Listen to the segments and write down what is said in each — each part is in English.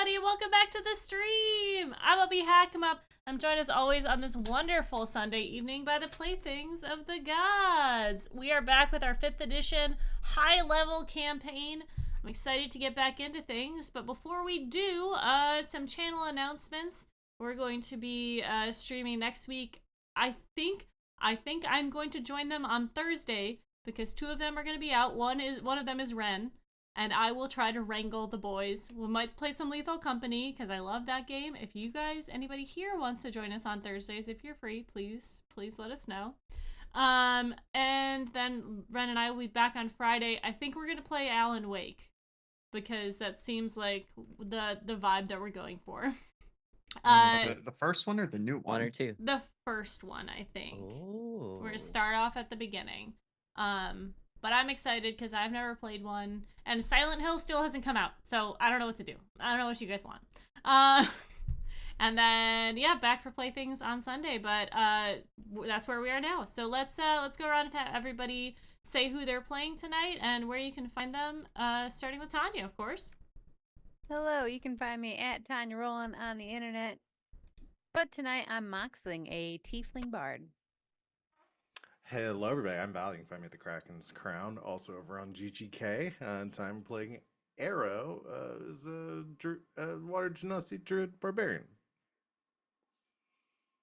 everybody, welcome back to the stream. I'm Abby Hackemup. I'm joined as always on this wonderful Sunday evening by the Playthings of the Gods. We are back with our 5th edition high-level campaign. I'm excited to get back into things, but before we do, some channel announcements. We're going to be streaming next week. I think I'm going to join them on Thursday because 2 of them are going to be out. One of them is Ren. And I will try to wrangle the boys. We might play some Lethal Company, because I love that game. If you guys, anybody here wants to join us on Thursdays, if you're free, please let us know. And then Ren and I will be back on Friday. I think we're going to play Alan Wake, because that seems like the vibe that we're going for. The first one or the new one? One or two? The first one, I think. Oh. We're going to start off at the beginning. But I'm excited because I've never played one, and Silent Hill still hasn't come out, so I don't know what to do. I don't know what you guys want. And then back for Playthings on Sunday, but that's where we are now. So let's go around and have everybody say who they're playing tonight and where you can find them. Starting with Tanya, of course. Hello, you can find me at Tanya Rowland on the internet. But tonight I'm moxling a tiefling bard. Hello, everybody. I'm Val. You can find me at the Kraken's Crown, also over on GGK. And I'm playing Arrow as a Water Genasi Druid Barbarian.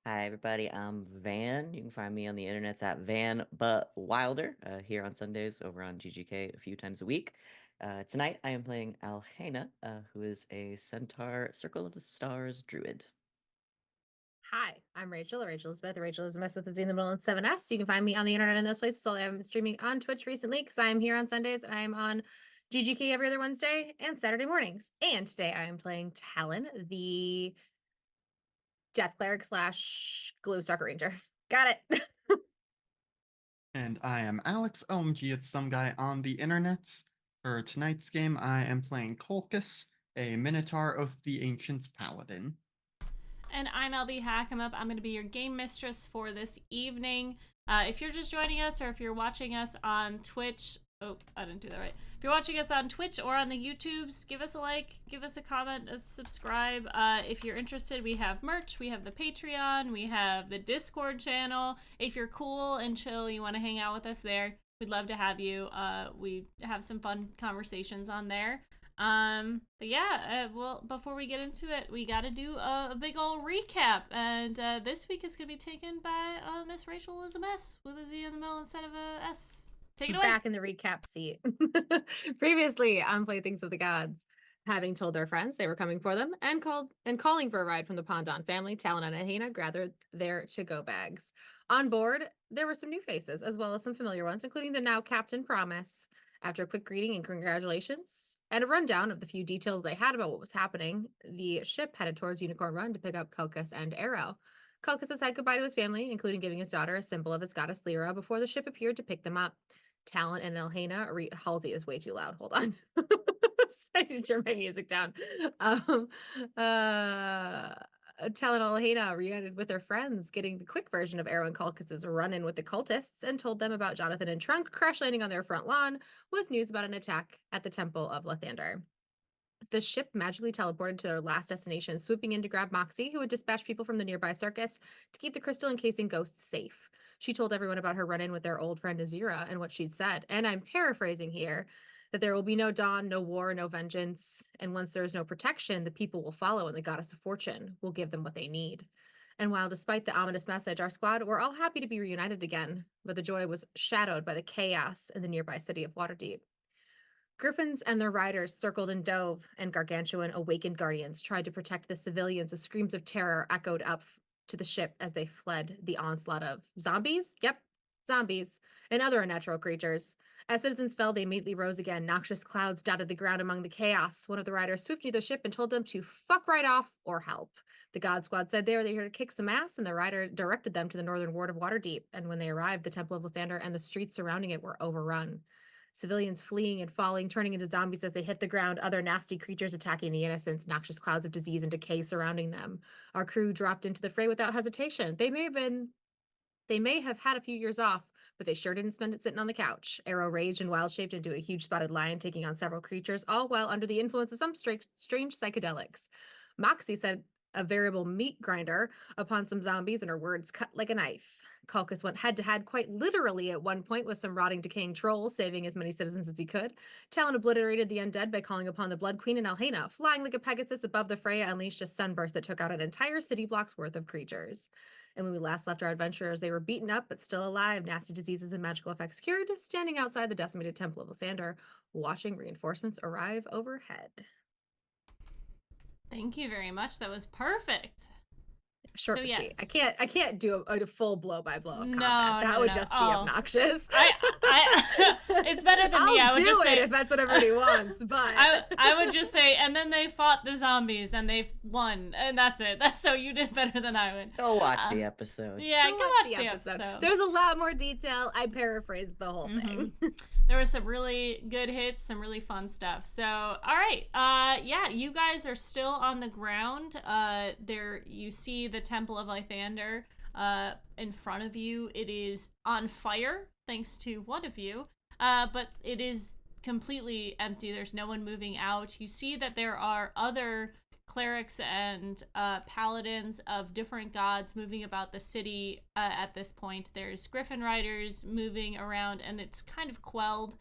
Hi, everybody. I'm Van. You can find me on the internet at Van But Wilder here on Sundays over on GGK a few times a week. Tonight I am playing Alhena, who is a Centaur Circle of the Stars Druid. Hi, I'm Rachel Elizabeth. Rachel Elizabeth with a Z in the middle and 7S. You can find me on the internet in those places. So I'm streaming on Twitch recently because I am here on Sundays and I'm on GGK every other Wednesday and Saturday mornings. And today I am playing Talon, the Death Cleric / Glow Stalker Ranger. Got it. And I am Alex OMG, it's some guy on the internet. For tonight's game, I am playing Colchis, a Minotaur Oath of the Ancients Paladin. And I'm LB Hackemup. I'm going to be your game mistress for this evening. If you're just joining us or if you're watching us on Twitch, oh, I didn't do that right. If you're watching us on Twitch or on the YouTubes, give us a like, give us a comment, a subscribe. If you're interested, we have merch, we have the Patreon, we have the Discord channel. If you're cool and chill, you want to hang out with us there, we'd love to have you. We have some fun conversations on there. But yeah, well, before we get into it, we got to do a big old recap, and this week is going to be taken by Miss Rachel Elizabeth with a Z in the middle instead of a S. Take it away. Back in the recap seat. Previously on Playthings of the Gods, having told their friends they were coming for them and calling for a ride from the Pondon family, Talon and Alhena gathered their to-go bags. On board, there were some new faces as well as some familiar ones, including the now Captain Promise. After a quick greeting and congratulations and a rundown of the few details they had about what was happening, the ship headed towards Unicorn Run to pick up Colchis and Arrow. Colchis said goodbye to his family, including giving his daughter a symbol of his goddess Lyra before the ship appeared to pick them up. Talon and Alhena, Halsey is way too loud. Hold on. I need to turn my music down. Talon and Alhena reunited with their friends, getting the quick version of Arrow and Colchis' run-in with the cultists, and told them about Jonathan and Trunk crash landing on their front lawn with news about an attack at the Temple of Lathander. The ship magically teleported to their last destination, swooping in to grab Moxie, who had dispatched people from the nearby circus to keep the crystal encasing ghosts safe. She told everyone about her run-in with their old friend Azira and what she'd said, and I'm paraphrasing here, that there will be no dawn, no war, no vengeance, and once there is no protection, the people will follow and the goddess of fortune will give them what they need. And while despite the ominous message, our squad were all happy to be reunited again, but the joy was shadowed by the chaos in the nearby city of Waterdeep. Griffins and their riders circled and dove, and gargantuan awakened guardians tried to protect the civilians as screams of terror echoed up to the ship as they fled the onslaught of zombies? Yep, zombies, and other unnatural creatures. As citizens fell, they immediately rose again. Noxious clouds dotted the ground among the chaos. One of the riders swooped near the ship and told them to fuck right off or help. The God Squad said they were here to kick some ass, and the rider directed them to the northern ward of Waterdeep. And when they arrived, the Temple of Lathander and the streets surrounding it were overrun. Civilians fleeing and falling, turning into zombies as they hit the ground, other nasty creatures attacking the innocents, noxious clouds of disease and decay surrounding them. Our crew dropped into the fray without hesitation. They may have been They may have had a few years off, but they sure didn't spend it sitting on the couch. Arrow raged and wild shaped into a huge spotted lion, taking on several creatures, all while under the influence of some strange psychedelics. Moxie said a variable meat grinder upon some zombies, and her words cut like a knife. Calcus went head to head quite literally at one point with some rotting, decaying trolls, saving as many citizens as he could. Talon obliterated the undead by calling upon the Blood Queen and Alhena. Flying like a Pegasus above the fray, unleashed a sunburst that took out an entire city block's worth of creatures. And when we last left our adventurers, they were beaten up but still alive, nasty diseases and magical effects cured, standing outside the decimated Temple of Lysander, watching reinforcements arrive overhead. Thank you very much. That was perfect. Short So, and sweet. yes. I can't do a full blow by blow of No, combat. That no, would no. just be Oh. obnoxious. It's better than me. I I'll would do just it say if that's what everybody wants, but I would just say, and then they fought the zombies and they won, and that's it. That's so you did better than I would. Go watch the episode. Yeah, Go go watch the episode. There's a lot more detail. I paraphrased the whole thing. There was some really good hits, some really fun stuff. So, all right, yeah, you guys are still on the ground. There, you see the Temple of Lythander in front of you. It is on fire, thanks to one of you, but it is completely empty. There's no one moving out. You see that there are other clerics and paladins of different gods moving about the city at this point. There's griffin riders moving around, and it's kind of quelled.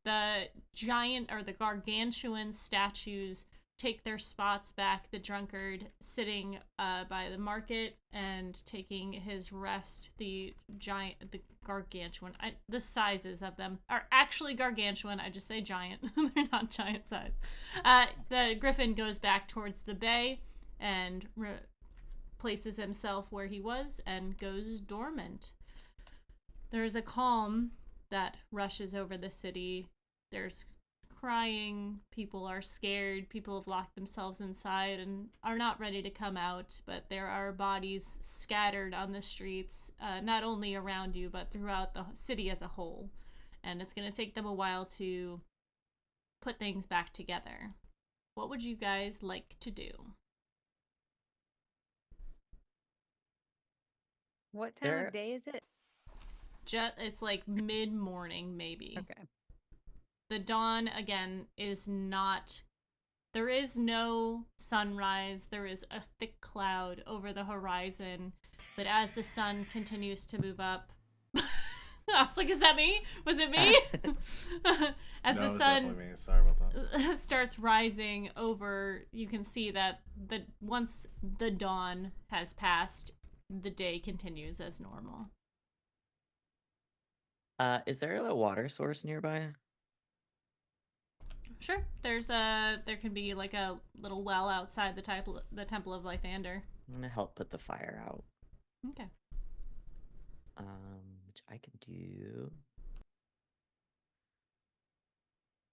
The giant or the gargantuan statues take their spots back. The drunkard sitting by the market and taking his rest. The gargantuan, the sizes of them are actually gargantuan. I just say giant. They're not giant size. The griffin goes back towards the bay and places himself where he was and goes dormant. There is a calm that rushes over the city. There's crying, people are scared, people have locked themselves inside and are not ready to come out, but there are bodies scattered on the streets, not only around you, but throughout the city as a whole. And it's going to take them a while to put things back together. What would you guys like to do? What time of day is it? It's like mid-morning, maybe. Okay. The dawn, again, is not... There is no sunrise. There is a thick cloud over the horizon. But as the sun continues to move up... I was like, is that me? Was it me? As No, the it's sun definitely me. Sorry about that. starts rising over, you can see that once the dawn has passed, the day continues as normal. Is there a water source nearby? Sure. There can be like a little well outside the Temple of Lythander. I'm gonna help put the fire out. Okay. Which I can do.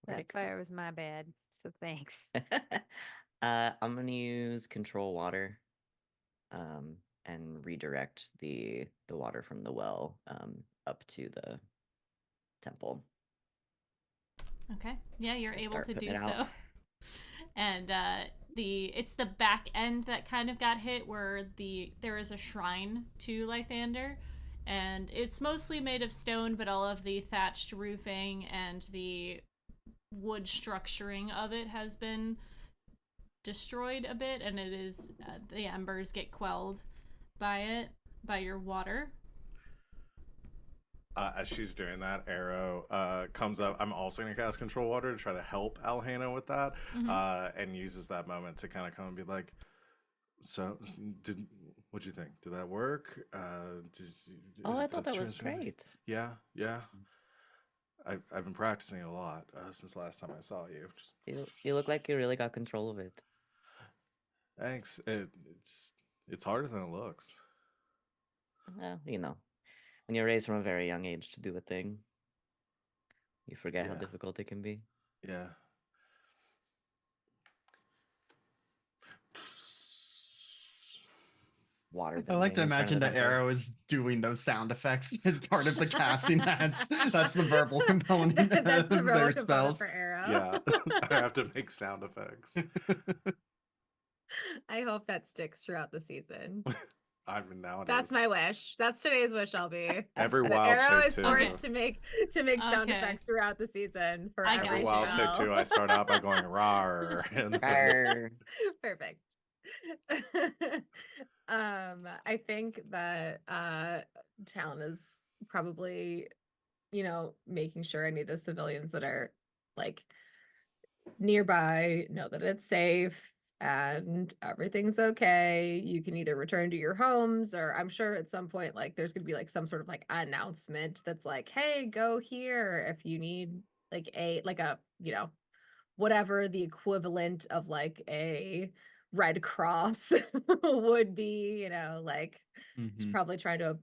That fire was my bad, so thanks. I'm gonna use control water, and redirect the water from the well up to the temple. Okay. Yeah, you're able Start to putting do it so. out. And it's the back end that kind of got hit, where there is a shrine to Lythander, and it's mostly made of stone, but all of the thatched roofing and the wood structuring of it has been destroyed a bit, and it is the embers get quelled by your water. As she's doing that, Arrow comes up. I'm also going to cast Control Water to try to help Alhena with that, and uses that moment to kind of come and be like, so, what'd you think? Did that work? I thought that was great. Yeah. I've been practicing a lot since last time I saw you. You look like you really got control of it. Thanks. It's harder than it looks. Well, when you're raised from a very young age to do a thing, you forget how difficult it can be. Yeah. Water. I like to imagine that Arrow is doing those sound effects as part of the casting. That's the verbal component That's the of verbal their component spells. for Arrow. Yeah. I have to make sound effects. I hope that sticks throughout the season. I mean, now it That's is. my wish. That's today's wish. I'll be. Every That wild Arrow shape is too. forced to make sound Okay. effects throughout the season for I every Every gotcha. wild shape spell. too. I start out by going rar, and then Arr. Perfect. I think that Talon is probably, making sure any of the civilians that are like nearby know that it's safe and everything's okay. You can either return to your homes, or I'm sure at some point like there's gonna be like some sort of like announcement that's like, hey, go here if you need like a whatever the equivalent of like a Red Cross would be, like she's Mhm. probably trying to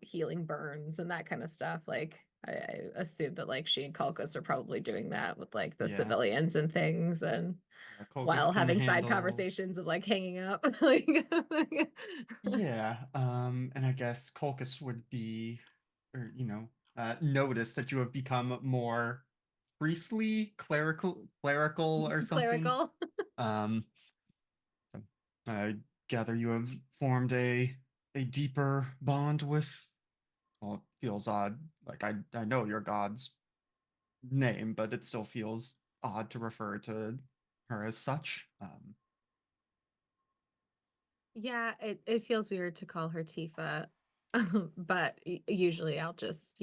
healing burns and that kind of stuff. Like I assume that like she and Kalkos are probably doing that with like the Yeah. civilians and things, and Yeah, Colchis while can having side handle. conversations of like hanging up. Like Yeah, and I guess Colchis would be, or notice that you have become more priestly, clerical, or something. clerical. Um, so I gather you have formed a deeper bond with. Well, it feels odd. Like I know your god's name, but it still feels odd to refer to her as such. Yeah, it feels weird to call her Tifa, but usually I'll just,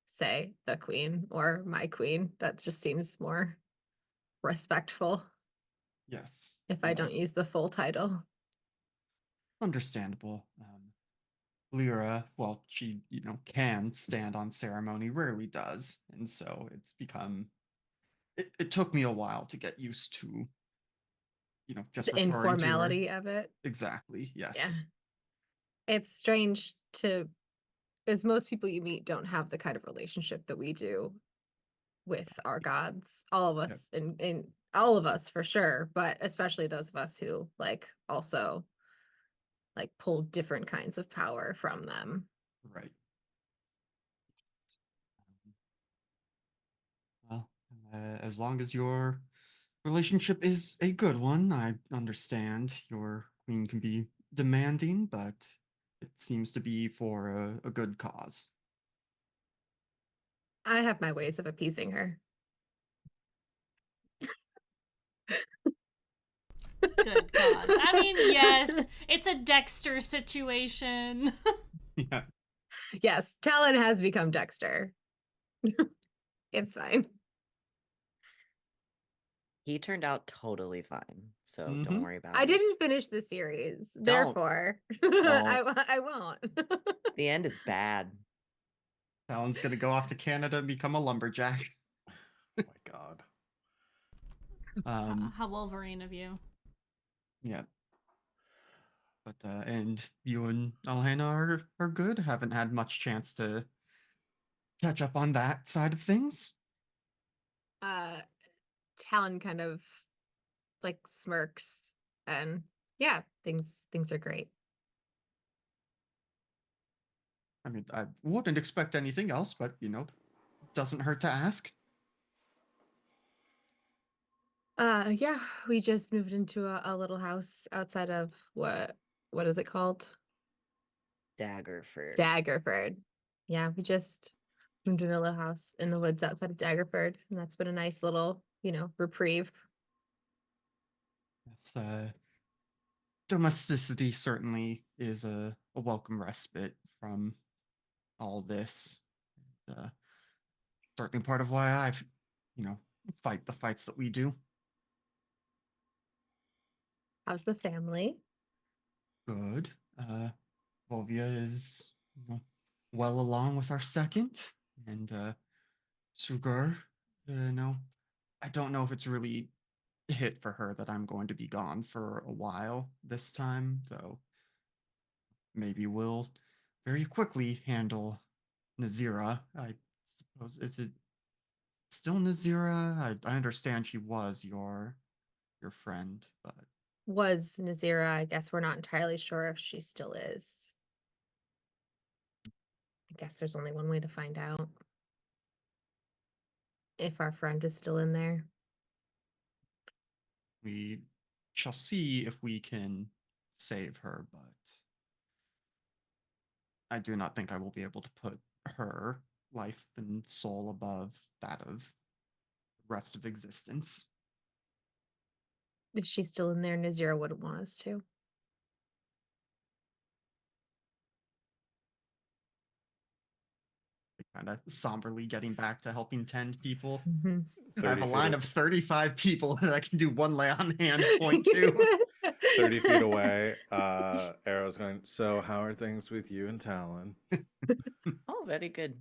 say the queen or my queen. That just seems more respectful Yes, if I don't use the full title. understandable. Lyra, well, she, can stand on ceremony, rarely does. And so it's become, it took me a while to get used to, just The referring to her. informality of it. Exactly, Yeah. yes. It's strange as most people you meet don't have the kind of relationship that we do with our gods. All of Yep. us in all of us for sure, but especially those of us who like also like pull different kinds of power from them. Right. Well, as long as your relationship is a good one, I understand your queen can be demanding, but it seems to be for a good cause. I have my ways of appeasing her. Good cause. I mean, yes, it's a Dexter situation. Yeah. Yes, Talon has become Dexter. It's fine. He turned out totally fine, so don't Mm-hmm. worry about I it. didn't finish the series, Don't. therefore I won't. The end is bad. Talon's gonna go off to Canada and become a lumberjack. oh my god. How Wolverine of you. Yeah. But and you and Alhena are good. Haven't had much chance to catch up on that side of things. Talon kind of like smirks, and yeah, things are great. I mean, I wouldn't expect anything else, but doesn't hurt to ask. Yeah, we just moved into a little house outside of what is it called? Daggerford. Daggerford. Yeah, we just moved into a little house in the woods outside of Daggerford, and that's been a nice little, reprieve. Yes, domesticity certainly is a welcome respite from all this. Certainly part of why I've, fight the fights that we do. How's the family? Good. Volvia is, well along with our second, and Sugar, I don't know if it's really hit for her that I'm going to be gone for a while this time, though. Maybe we'll very quickly handle Nazira. I suppose is it still Nazira? I understand she was your friend, but Was Nazira, I guess we're not entirely sure if she still is. I guess there's only one way to find out. If our friend is still in there. we shall see if we can save her. But I do not think I will be able to put her life and soul above that of the rest of existence. If she's still in there, Nazira wouldn't want us to. Kind of somberly getting back to helping tend people. Mm-hmm. I have 30 a feet line a- of 35 people that I can do one lay on hands point to. 30 feet away. Arrow's going, so how are things with you and Talon? Oh, very good.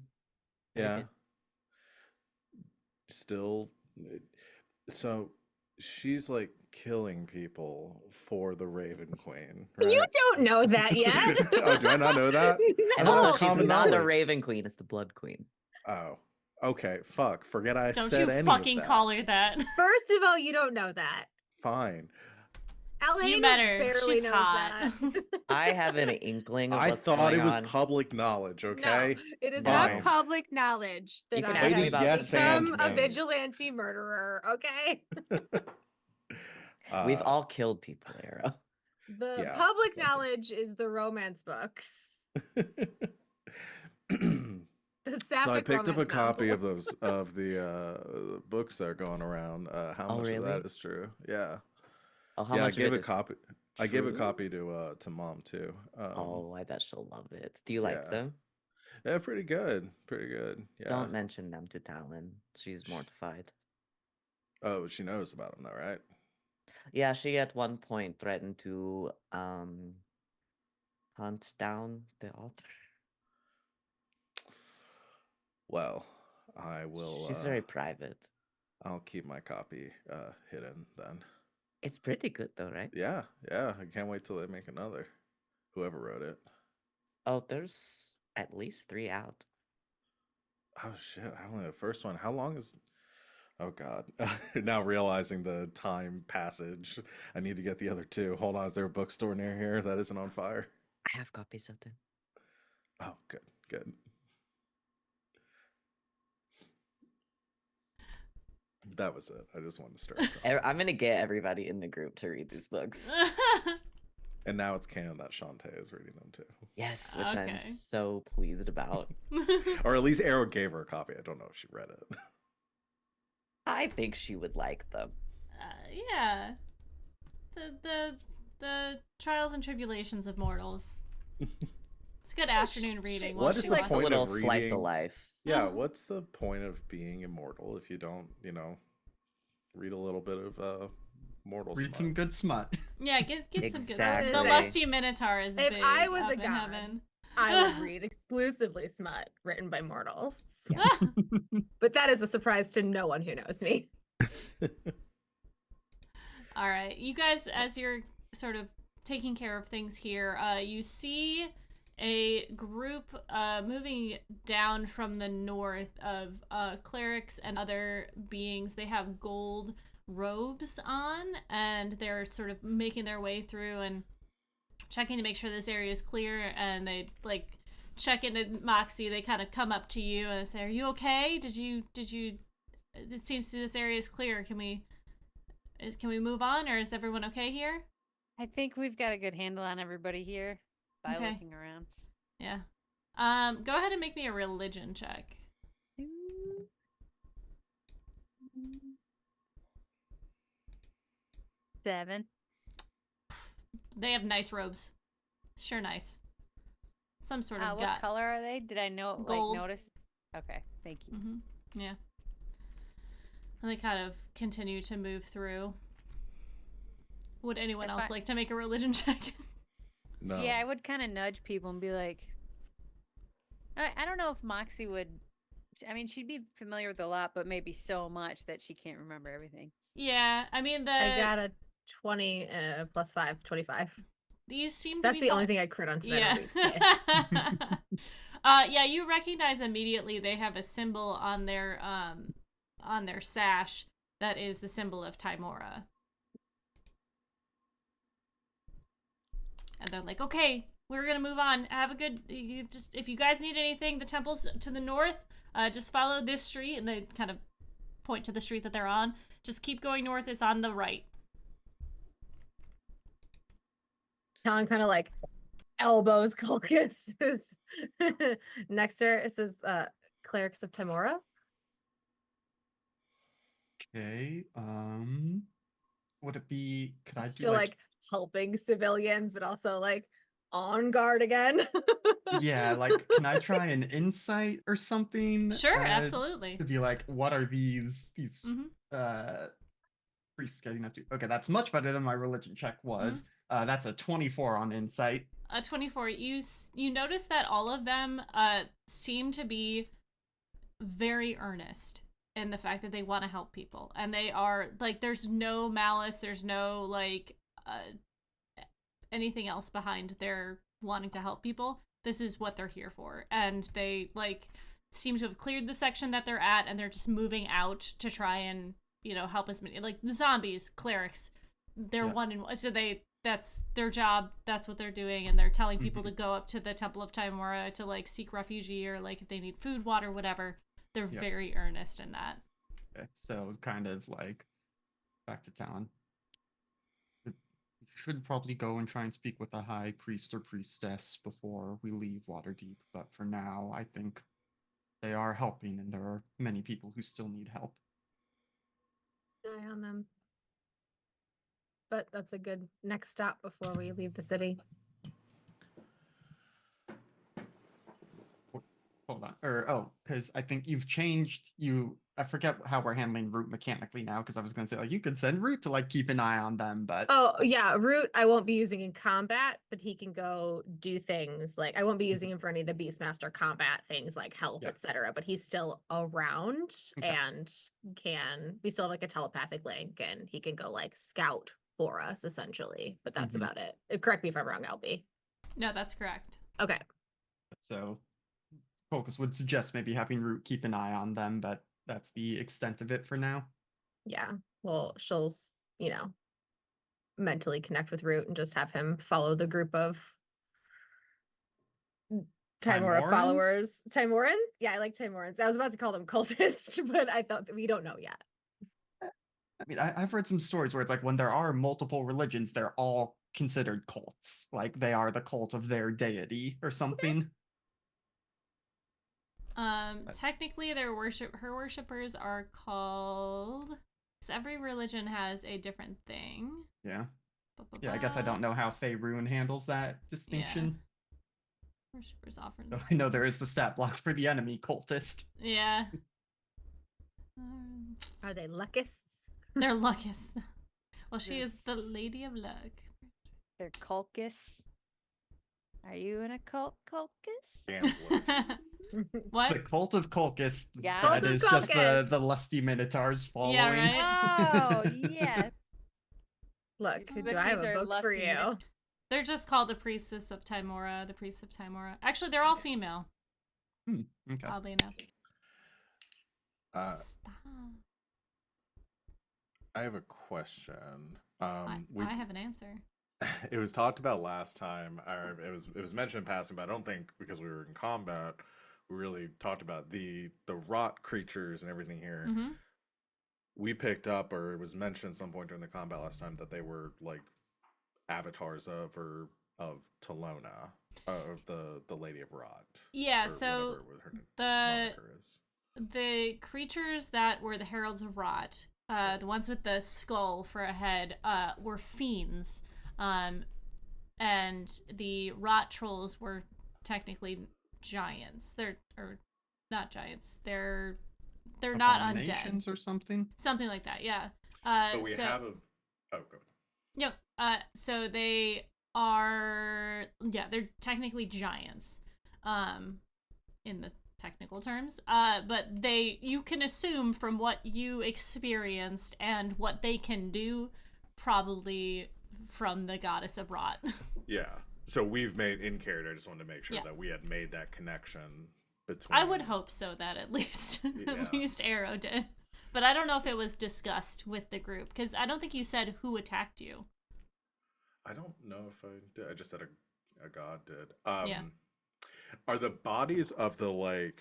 Very Yeah. good. Still. So she's like killing people for the Raven Queen, right? You don't know that yet. Oh, do I not know that? And I thought it also, was she's common not the knowledge. Raven Queen; it's the Blood Queen. Oh. Okay, fuck. Forget I Don't said you any fucking of that. call her that. First of all, you don't know that. Fine. Alhena met her. barely She's knows hot. that. I have an inkling of I what's thought going it was on. public knowledge, okay? No, it is Fine. not public knowledge that You can I ask me have about Yes, Sam's become a name. vigilante murderer, okay? We've Uh, all killed people, Arrow. The Yeah, public that's it. knowledge is the romance books. The So I sapphic picked up a romance copy of novels. those of the books that are going around. How Oh, much of that really? is true? Yeah. Oh, how Yeah, I much of gave it a is copy. I gave a true? copy to Mom too. Oh, I bet she'll love it. Do you like yeah. them? Yeah, pretty good. Pretty good. Yeah. Don't mention them to Talon. She's mortified. Oh, she knows about them though, right? Yeah, she at one point threatened to hunt down the author. Well, I will. She's very private. I'll keep my copy hidden then. It's pretty good though, right? Yeah, yeah. I can't wait till they make another. Whoever wrote it. Oh, there's at least 3 out. Oh shit! I only the first one. How long is? Oh god! Now realizing the time passage, I need to get the other two. Hold on, is there a bookstore near here that isn't on fire? I have copies of them. Oh, good, good. That was it. I just wanted to start. I'm gonna get everybody in the group to read these books. And now it's canon that Shantae is reading them too, Yes, which I'm Okay. so pleased about. or at least Arrow gave her a copy. I don't know if she read it. I think she would like them. Yeah. The trials and tribulations of mortals. It's good afternoon reading. What while is she She the likes a point little of slice of reading- life. Yeah, Oh. what's the point of being immortal if you don't, read a little bit of mortal Read smut? some good smut. Yeah, get some good. Exactly. The lusty minotaur is If big I was up a in god, heaven. I would read exclusively smut written by mortals. But that is a surprise to no one who knows me. All right, you guys, as you're sort of taking care of things here, you see a group moving down from the north of clerics and other beings. They have gold robes on, and they're sort of making their way through and checking to make sure this area is clear. And they like check into Moxie. They kind of come up to you and say, "Are you okay? Did you? It seems this area is clear. Can we move on, or is everyone okay here?" I think we've got a good handle on everybody here by Okay. looking around. Yeah. Go ahead and make me a religion check. Seven. They have nice robes. Sure, nice. Some sort of What gut. color are they? Did I know? Gold. Like notice? Okay, thank you. Yeah. And they kind of continue to move through. Would anyone If else I- like to make a religion check? No. Yeah, I would kind of nudge people and be like, I don't know if Moxie would. I mean, she'd be familiar with a lot, but maybe so much that she can't remember everything. Yeah, I mean I got a 20 plus 5, 25. these seem to That's be the only thing I crit on tonight. Yeah. I'll be pissed. Yeah, you recognize immediately they have a symbol on their sash that is the symbol of Timora. And they're like, "Okay, we're gonna move on. Have a good. If you guys need anything, the temple's to the north. Just follow this street." And they kind of point to the street that they're on. Just keep going north. It's on the right. Talon kind of like elbows Culcus. Next to her, it says Clerics of Timora. Okay. Would it be? Could I do Still like helping civilians, but also like on guard again. Yeah, like, can I try an insight or something? Sure, absolutely. To be like, what are these Mhm. priests getting up to? Okay, that's much better than my religion check was. That's a 24 on insight. A 24. You notice that all of them seem to be very earnest in the fact that they want to help people, and they are like, there's no malice, there's no like anything else behind their wanting to help people. This is what they're here for, and they like seem to have cleared the section that they're at, and they're just moving out to try and help as many, like the zombies, clerics. They're one in one, so that's their job, that's what they're doing, and they're telling people to go up to the Temple of Timora to like seek refugee, or like if they need food, water, whatever. They're very earnest in that. Okay, so kind of like back to town. We should probably go and try and speak with the high priest or priestess before we leave Waterdeep, but for now, I think they are helping, and there are many people who still need help. Eye on them. But that's a good next stop before we leave the city. Hold on. Because I think you've changed. I forget how we're handling Root mechanically now, because I was going to say, like, you could send Root to, like, keep an eye on them, but... Oh, yeah, Root I won't be using in combat, but he can go do things. Like, I won't be using him for any of the Beastmaster combat things, like help, etc. But he's still around, and we still have, like, a telepathic link, and he can go, like, scout for us, essentially. But that's about it. Correct me if I'm wrong, Albie. No, that's correct. Okay. So, Focus would suggest maybe having Root keep an eye on them, but that's the extent of it for now. Yeah. Well, she'll, mentally connect with Root and just have him follow the group of Timora followers. Timorans? Yeah, I like Timorans. I was about to call them cultists, but I thought that we don't know yet. I mean, I've read some stories where it's like when there are multiple religions, they're all considered cults. Like they are the cult of their deity or something. Technically, her worshippers are called. Because every religion has a different thing. Yeah. Yeah, I guess I don't know how Faerun handles that distinction. Yeah. Worshippers often. So I know there is the stat block for the enemy cultist. Yeah. Are they luckists? They're luckists. Well, she is the Lady of Luck. They're culkists. Are you in a cult, culkist? Gamblers. What? The cult of Culkist. Yeah. That Cult of is just Culkist. the lusty minotaurs following. Yeah, right? Oh, yeah. Look, But do I have these a are book for lusty you? minotaurs. They're just called the Priestess of Timora. The Priests of Timora. Actually, they're all female. Okay. Oddly enough. Stop. I have a question. I have an answer. It was talked about last time, or it was mentioned in passing, but I don't think because we were in combat, we really talked about the rot creatures and everything here. Mm-hmm. We picked up, or it was mentioned at some point during the combat last time, that they were like avatars of Talona, of the Lady of Rot. Yeah, or so whatever her moniker is. the creatures that were the Heralds of Rot, the ones with the skull for a head, were fiends. And the Rot Trolls were technically giants. They're not giants. They're not undead. Abominations or something? Something like that, yeah. But we have a... Oh, go ahead. Yep. So they are... Yeah, they're technically giants. In the technical terms. But you can assume from what you experienced and what they can do, probably from the Goddess of Rot. Yeah. So we've made in character. I just wanted to make sure that we had made that connection between. I would hope so, that at least Arrow did. But I don't know if it was discussed with the group, because I don't think you said who attacked you. I don't know if I did. I just said a god did. Yeah. Are the bodies of the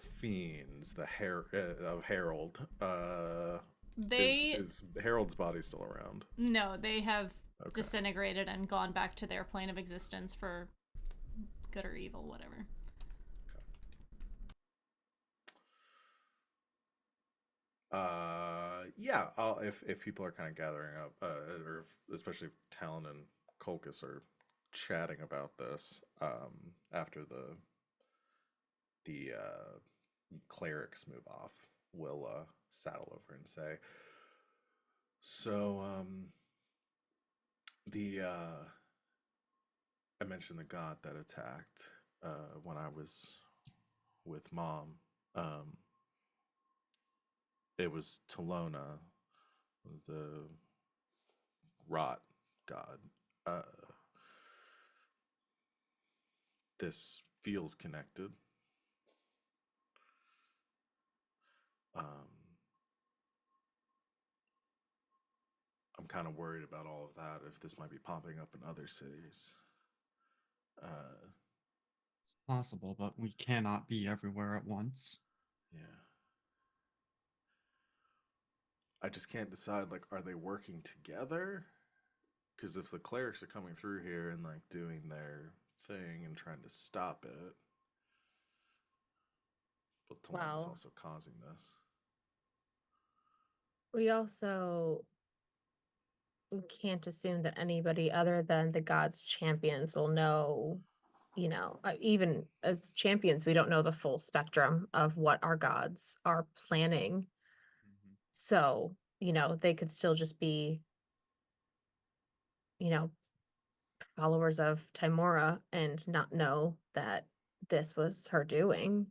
fiends, of Harold, is Harold's body still around? No, they have Okay. disintegrated and gone back to their plane of existence for good or evil, whatever. Yeah. If people are kind of gathering up, or especially if Talon and Colchis are chatting about this, after the clerics move off, we'll saddle over and say, so the I mentioned the god that attacked when I was with Mom. Um, it was Talona, the rot god. Uh, this feels connected. Um, I'm kind of worried about all of that. If this might be popping up in other cities. It's possible, but we cannot be everywhere at once. Yeah. I just can't decide. Like, are they working together? Because if the clerics are coming through here and like doing their thing and trying to stop it, but Talona's Well, also causing this. we also can't assume that anybody other than the gods' champions will know, even as champions, we don't know the full spectrum of what our gods are planning. So, they could still just be, you know, followers of Timora and not know that this was her doing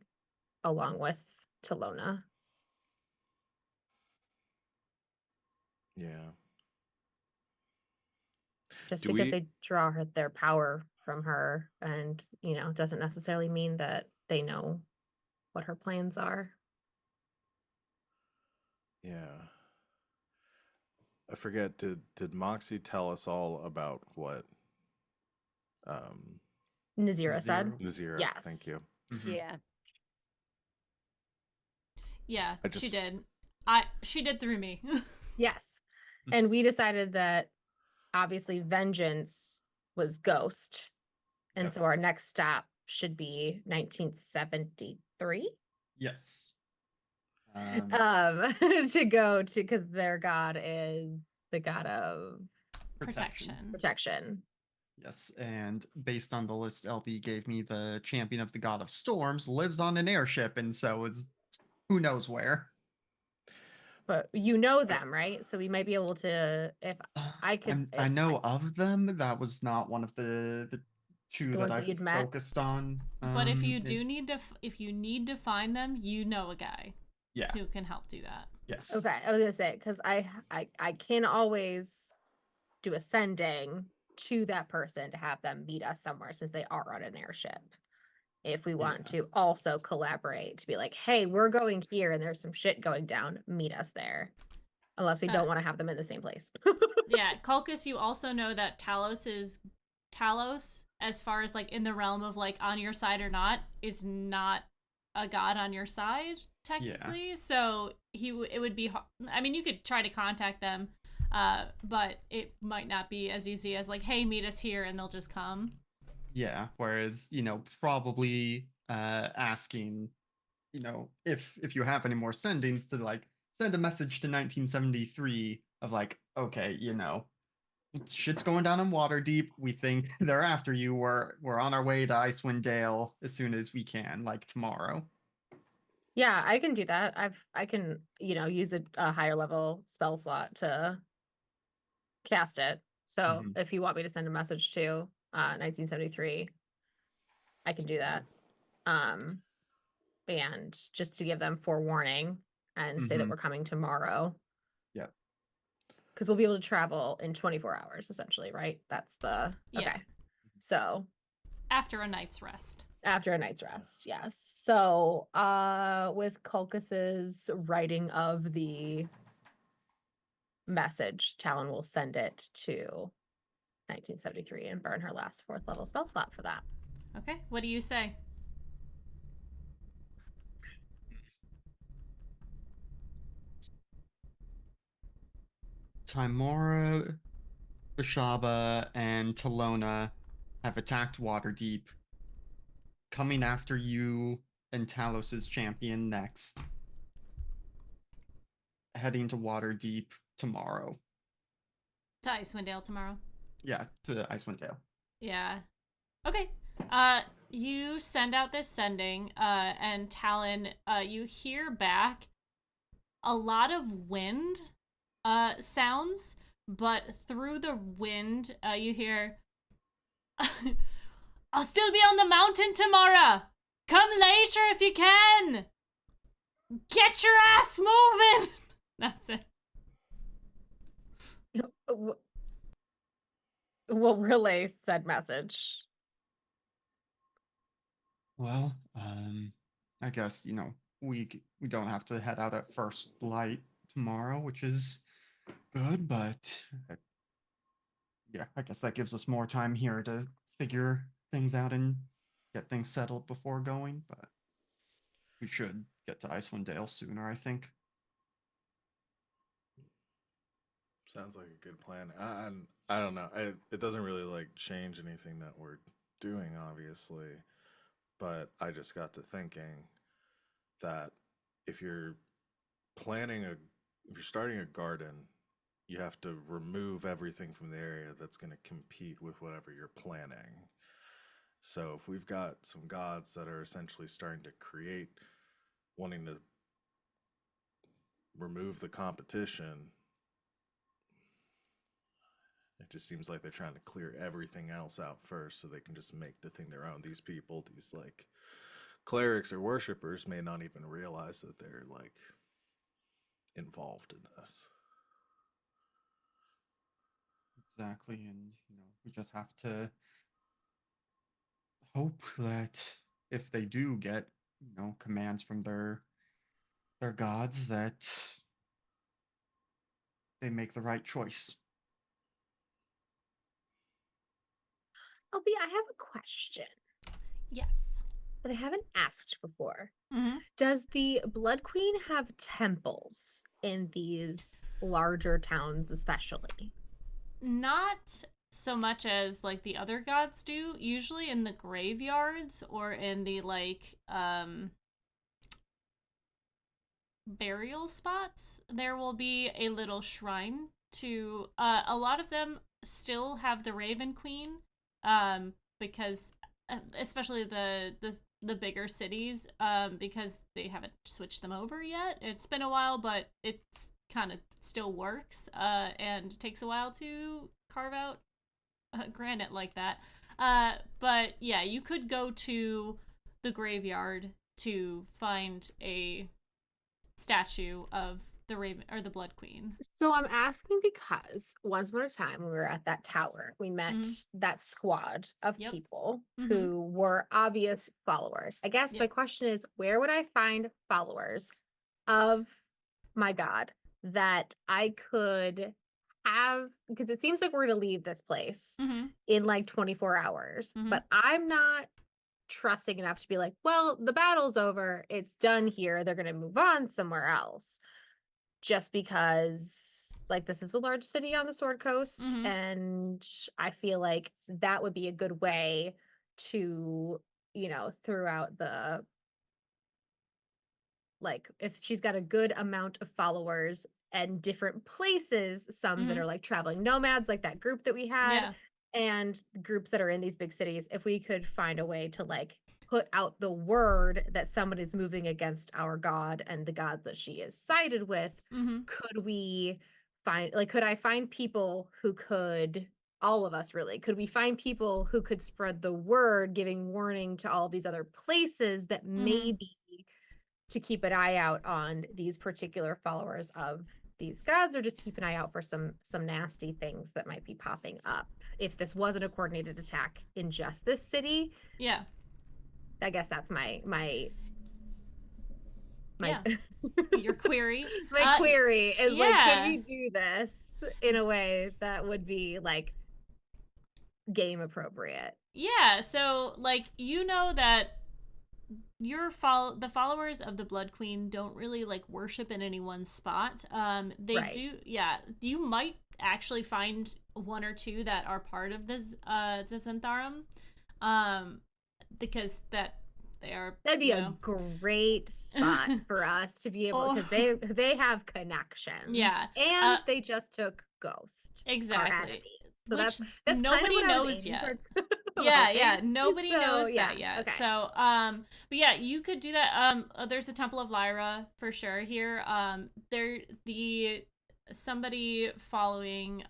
along with Talona. Yeah. Just Do because we? they draw their power from her and, doesn't necessarily mean that they know what her plans are. Yeah. I forget. Did Moxie tell us all about what Nazira said, Nazira? Thank yes. you. Yeah. Yeah, I she just did. She did through me. Yes. And we decided that obviously vengeance was ghost. And Yep. so our next stop should be 1973. Yes. To go to, because their god is the god of protection. Yes, and based on the list LB gave me, the champion of the god of storms lives on an airship, and so is who knows where. But you know them, right? So we might be able to, if I could, I know of them. That was not one of the two the that ones I that you'd met. focused on. But if you do need to, if you need to find them, you know a guy yeah, who can help do that. yes, Okay, I was gonna say, because I can always do a sending to that person to have them meet us somewhere since they are on an airship. If we want Yeah. to also collaborate to be like, hey, we're going here and there's some shit going down, meet us there. Unless we don't want to have them in the same place. Yeah, Kulkus, you also know that Talos, as far as like in the realm of like on your side or not, is not a god on your side technically. Yeah. So it would be. I mean, you could try to contact them, but it might not be as easy as like, hey, meet us here, and they'll just come. Yeah. Whereas, probably asking, if you have any more sendings, to like send a message to 1973 of like, okay, shit's going down in Waterdeep. We think they're after you. We're on our way to Icewind Dale as soon as we can, like tomorrow. Yeah, I can do that. I can, use a higher level spell slot to cast it. So if you want me to send a message to 1973, I can do that. And just to give them forewarning and say that we're coming tomorrow. Yep. Because we'll be able to travel in 24 hours, essentially, right? That's the okay. So after a night's rest. After a night's rest, yes. So with Culcus's writing of the message, Talon will send it to 1973 and burn her last 4th level spell slot for that. Okay, what do you say? Timora Bashaba and Talona have attacked Waterdeep, coming after you and Talos's champion next, heading to Waterdeep tomorrow. To Icewind Dale tomorrow. Yeah, to Icewind Dale. Yeah. Okay. You send out this sending, and Talon, you hear back a lot of wind, sounds, but through the wind, you hear, I'll still be on the mountain tomorrow. Come later if you can. Get your ass moving. That's it. We'll relay said message. Well, I guess, we don't have to head out at first light tomorrow, which is good, but yeah, I guess that gives us more time here to figure things out and get things settled before going, but we should get to Icewind Dale sooner, I think. Sounds like a good plan. I don't know. It doesn't really like change anything that we're doing, obviously. But I just got to thinking that if you're planning a, if you're starting a garden, you have to remove everything from the area that's going to compete with whatever you're planning. So if we've got some gods that are essentially starting to create, wanting to remove the competition, it just seems like they're trying to clear everything else out first so they can just make the thing their own. These people, these like clerics or worshippers may not even realize that they're like involved in this. Exactly, and we just have to hope that if they do get, commands from their gods, that they make the right choice. Albie, I have a question Yes. that I haven't asked before. Mm-hmm. Does the Blood Queen have temples in these larger towns, especially? Not so much as like the other gods do, usually in the graveyards or in the like burial spots there will be a little shrine to a lot of them still have the Raven Queen, because especially the bigger cities, because they haven't switched them over yet. It's been a while, but it's kind of still works, and takes a while to carve out granite like that. But yeah, you could go to the graveyard to find a statue of the Raven or the Blood Queen. So I'm asking because once upon a time when we were at that tower, we met that squad of Yep. people Mhm. who were obvious followers. I guess my Yep. question is, where would I find followers of my god that I could have? Because it seems like we're going to leave this place in like 24 hours, but I'm not trusting enough to be like, well, the battle's over, it's done here, they're going to move on somewhere else. Just because like this is a large city on the Sword Coast, and I feel like that would be a good way to, throughout the, like, if she's got a good amount of followers and different places, some that are like traveling nomads, like that group that we had, and groups that are in these big cities, if we could find a way to like put out the word that somebody's moving against our god and the gods that she is sided with, could we find, like, could I find people who could, all of us really, could we find people who could spread the word, giving warning to all these other places that maybe to keep an eye out on these particular followers of these gods, or just to keep an eye out for some nasty things that might be popping up if this wasn't a coordinated attack in just this city? Yeah. I guess that's my your query. My query is like, yeah. can you do this in a way that would be like game appropriate? Yeah, so like that the followers of the Blood Queen don't really like worship in any one spot. They Right. do, yeah. You might actually find one or two that are part of this the Zentharum, because they are, That'd be you a know, great spot for us to be able Oh. because they have connections. Yeah, And they just took Ghost. Our exactly. enemies. So Which that's kind of nobody what I was knows aiming yet. towards. Yeah, hoping. nobody So, knows yeah, that yet. okay. So, but yeah, you could do that. There's the Temple of Lyra for sure here. Somebody following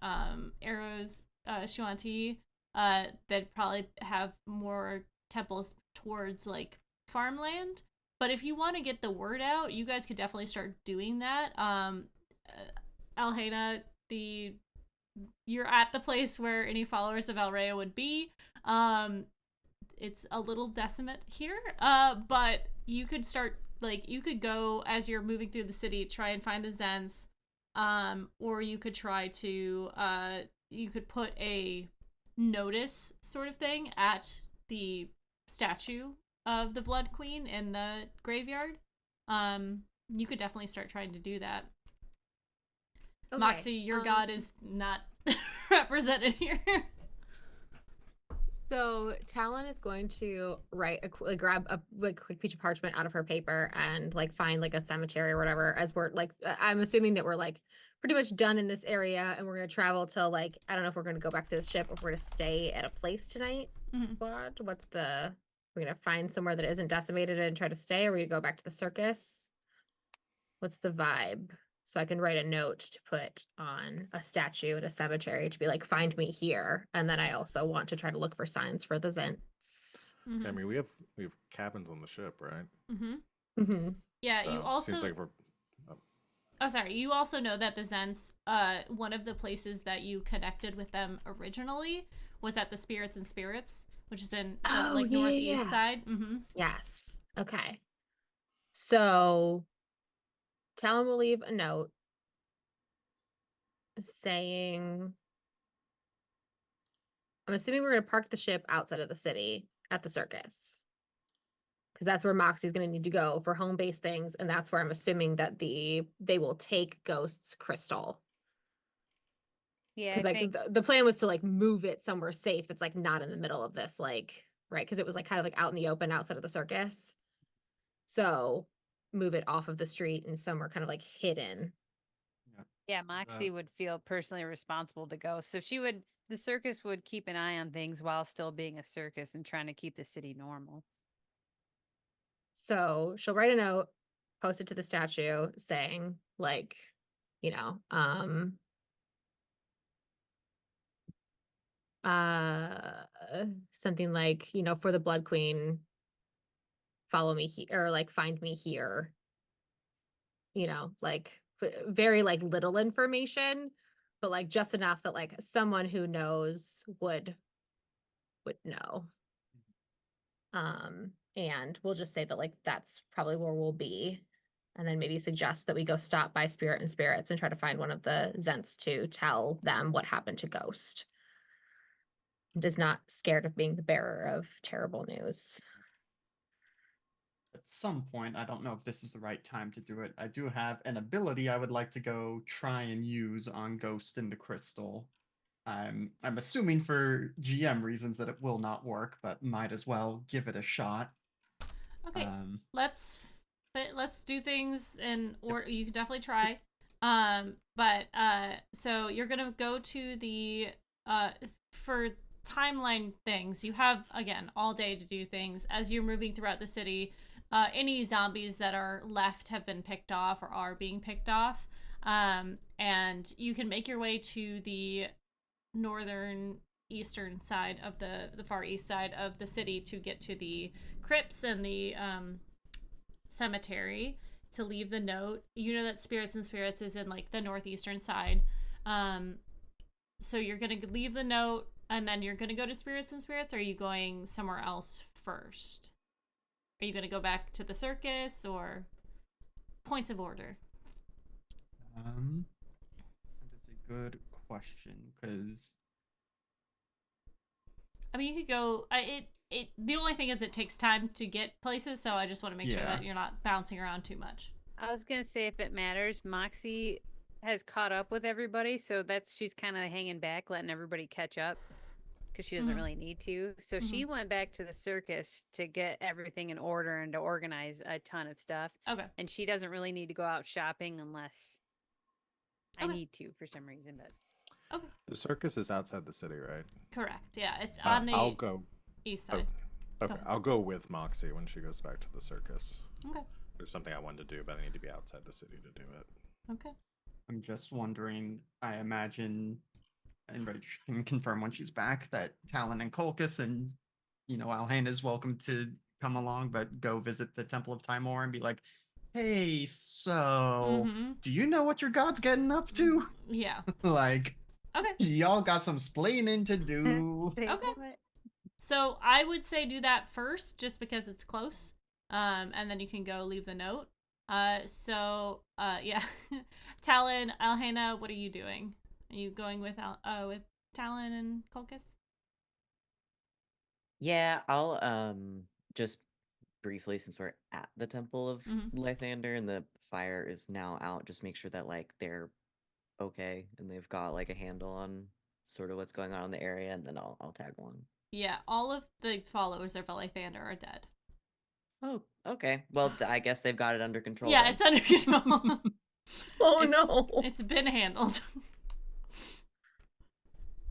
Arrow's Shuanti, that probably have more temples towards like farmland. But if you want to get the word out, you guys could definitely start doing that. Alhena, you're at the place where any followers of Alrea would be. It's a little decimate here, but you could start, like, you could go as you're moving through the city, try and find the Zens, or you could try to, you could put a notice sort of thing at the statue of the Blood Queen in the graveyard. You could definitely start trying to do that. Okay, Moxie, your god is not represented here. So Talon is going to grab a quick piece of parchment out of her paper and like find like a cemetery or whatever. As we're like, I'm assuming that we're like pretty much done in this area, and we're gonna travel till like, I don't know if we're gonna go back to the ship or if we're gonna stay at a place tonight. Squad, we're gonna find somewhere that isn't decimated and try to stay, or we gonna go back to the circus? What's the vibe? So I can write a note to put on a statue at a cemetery to be like, find me here. And then I also want to try to look for signs for the Zents. Mm-hmm. I mean, we have cabins on the ship, right? Mm-hmm. Mm-hmm. Yeah, So, you also. seems like we're. Oh, sorry. You also know that the Zents, one of the places that you connected with them originally was at the Spirits and Spirits, which is in the northeast side. Mm-hmm. Yes. Okay. So Talon will leave a note saying, I'm assuming we're going to park the ship outside of the city at the circus. Because that's where Moxie's going to need to go for home base things. And that's where I'm assuming that they will take Ghost's crystal. Yeah, Because I like think the plan was to like move it somewhere safe that's like not in the middle of this, like, right? Because it was like kind of like out in the open outside of the circus. So move it off of the street and somewhere kind of like hidden. yeah, Moxie would feel personally responsible to go. So the circus would keep an eye on things while still being a circus and trying to keep the city normal. So she'll write a note, post it to the statue saying, like, you know, something like, you know, for the Blood Queen, follow me here, or like find me here. You know, like very like little information, but like just enough that like someone who knows would know. And we'll just say that like that's probably where we'll be. And then maybe suggest that we go stop by Spirit and Spirits and try to find one of the Zents to tell them what happened to Ghost. And is not scared of being the bearer of terrible news. At some point, I don't know if this is the right time to do it. I do have an ability I would like to go try and use on Ghost in the Crystal. I'm assuming for GM reasons that it will not work, but might as well give it a shot. Okay, let's do things in order. You can definitely try. So you're gonna go to the for timeline things. You have again all day to do things as you're moving throughout the city. Any zombies that are left have been picked off or are being picked off. And you can make your way to the northern eastern side of the far east side of the city to get to the crypts and the cemetery to leave the note. You know that Spirits and Spirits is in like the northeastern side. So you're gonna leave the note and then you're gonna go to Spirits and Spirits, or are you going somewhere else first? Are you gonna go back to the circus, or points of order? That is a good question, because I mean, you could go. The only thing is it takes time to get places, so I just want to make sure that you're not bouncing around too much. I was gonna say, if it matters, Moxie has caught up with everybody, so she's kind of hanging back, letting everybody catch up because she doesn't Mhm. really need to. So she went back to the circus to get everything in order and to organize a ton of stuff. Okay. And she doesn't really need to go out shopping unless I Okay. need to for some reason. But Okay. The circus is outside the city, right? Correct. Yeah, it's on the I'll go. east Oh, side. okay, ahead. I'll go with Moxie when she goes back to the circus. Okay. There's something I wanted to do, but I need to be outside the city to do it. Okay. I'm just wondering, I imagine, and Rach can confirm when she's back, that Talon and Colchis and, Alhain is welcome to come along, but go visit the Temple of Timor and be like, hey, so, Mhm. do you know what your god's getting up to? Yeah. Like, Okay. y'all got some splaining to do. Say Okay. what? So I would say do that first, just because it's close. And then you can go leave the note. Yeah. Talon, Alhena, what are you doing? Are you going with with Talon and Colchis? Yeah, I'll just briefly, since we're at the Temple of Mhm. Lathander and the fire is now out, just make sure that like they're okay and they've got like a handle on sort of what's going on in the area, and then I'll tag along. Yeah, all of the followers of Lathander are dead. Oh, okay. Well, I guess they've got it under control. Yeah, then. it's under control. Oh It's- no. It's been handled.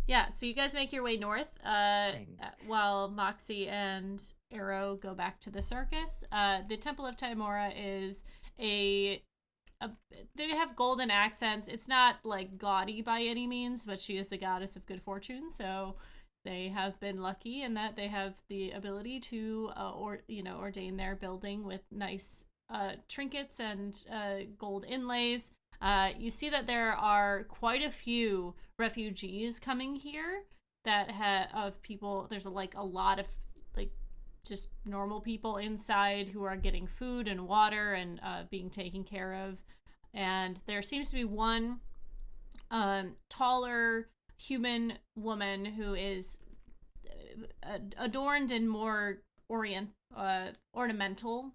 Yeah, so you guys make your way north Thanks. while Moxie and Arrow go back to the circus. The Temple of Timora is they have golden accents. It's not like gaudy by any means, but she is the goddess of good fortune, so they have been lucky in that they have the ability to ordain their building with nice trinkets and gold inlays. You see that there are quite a few refugees coming here that of people. There's a lot of like just normal people inside who are getting food and water and being taken care of. And there seems to be one taller human woman who is adorned in more ornamental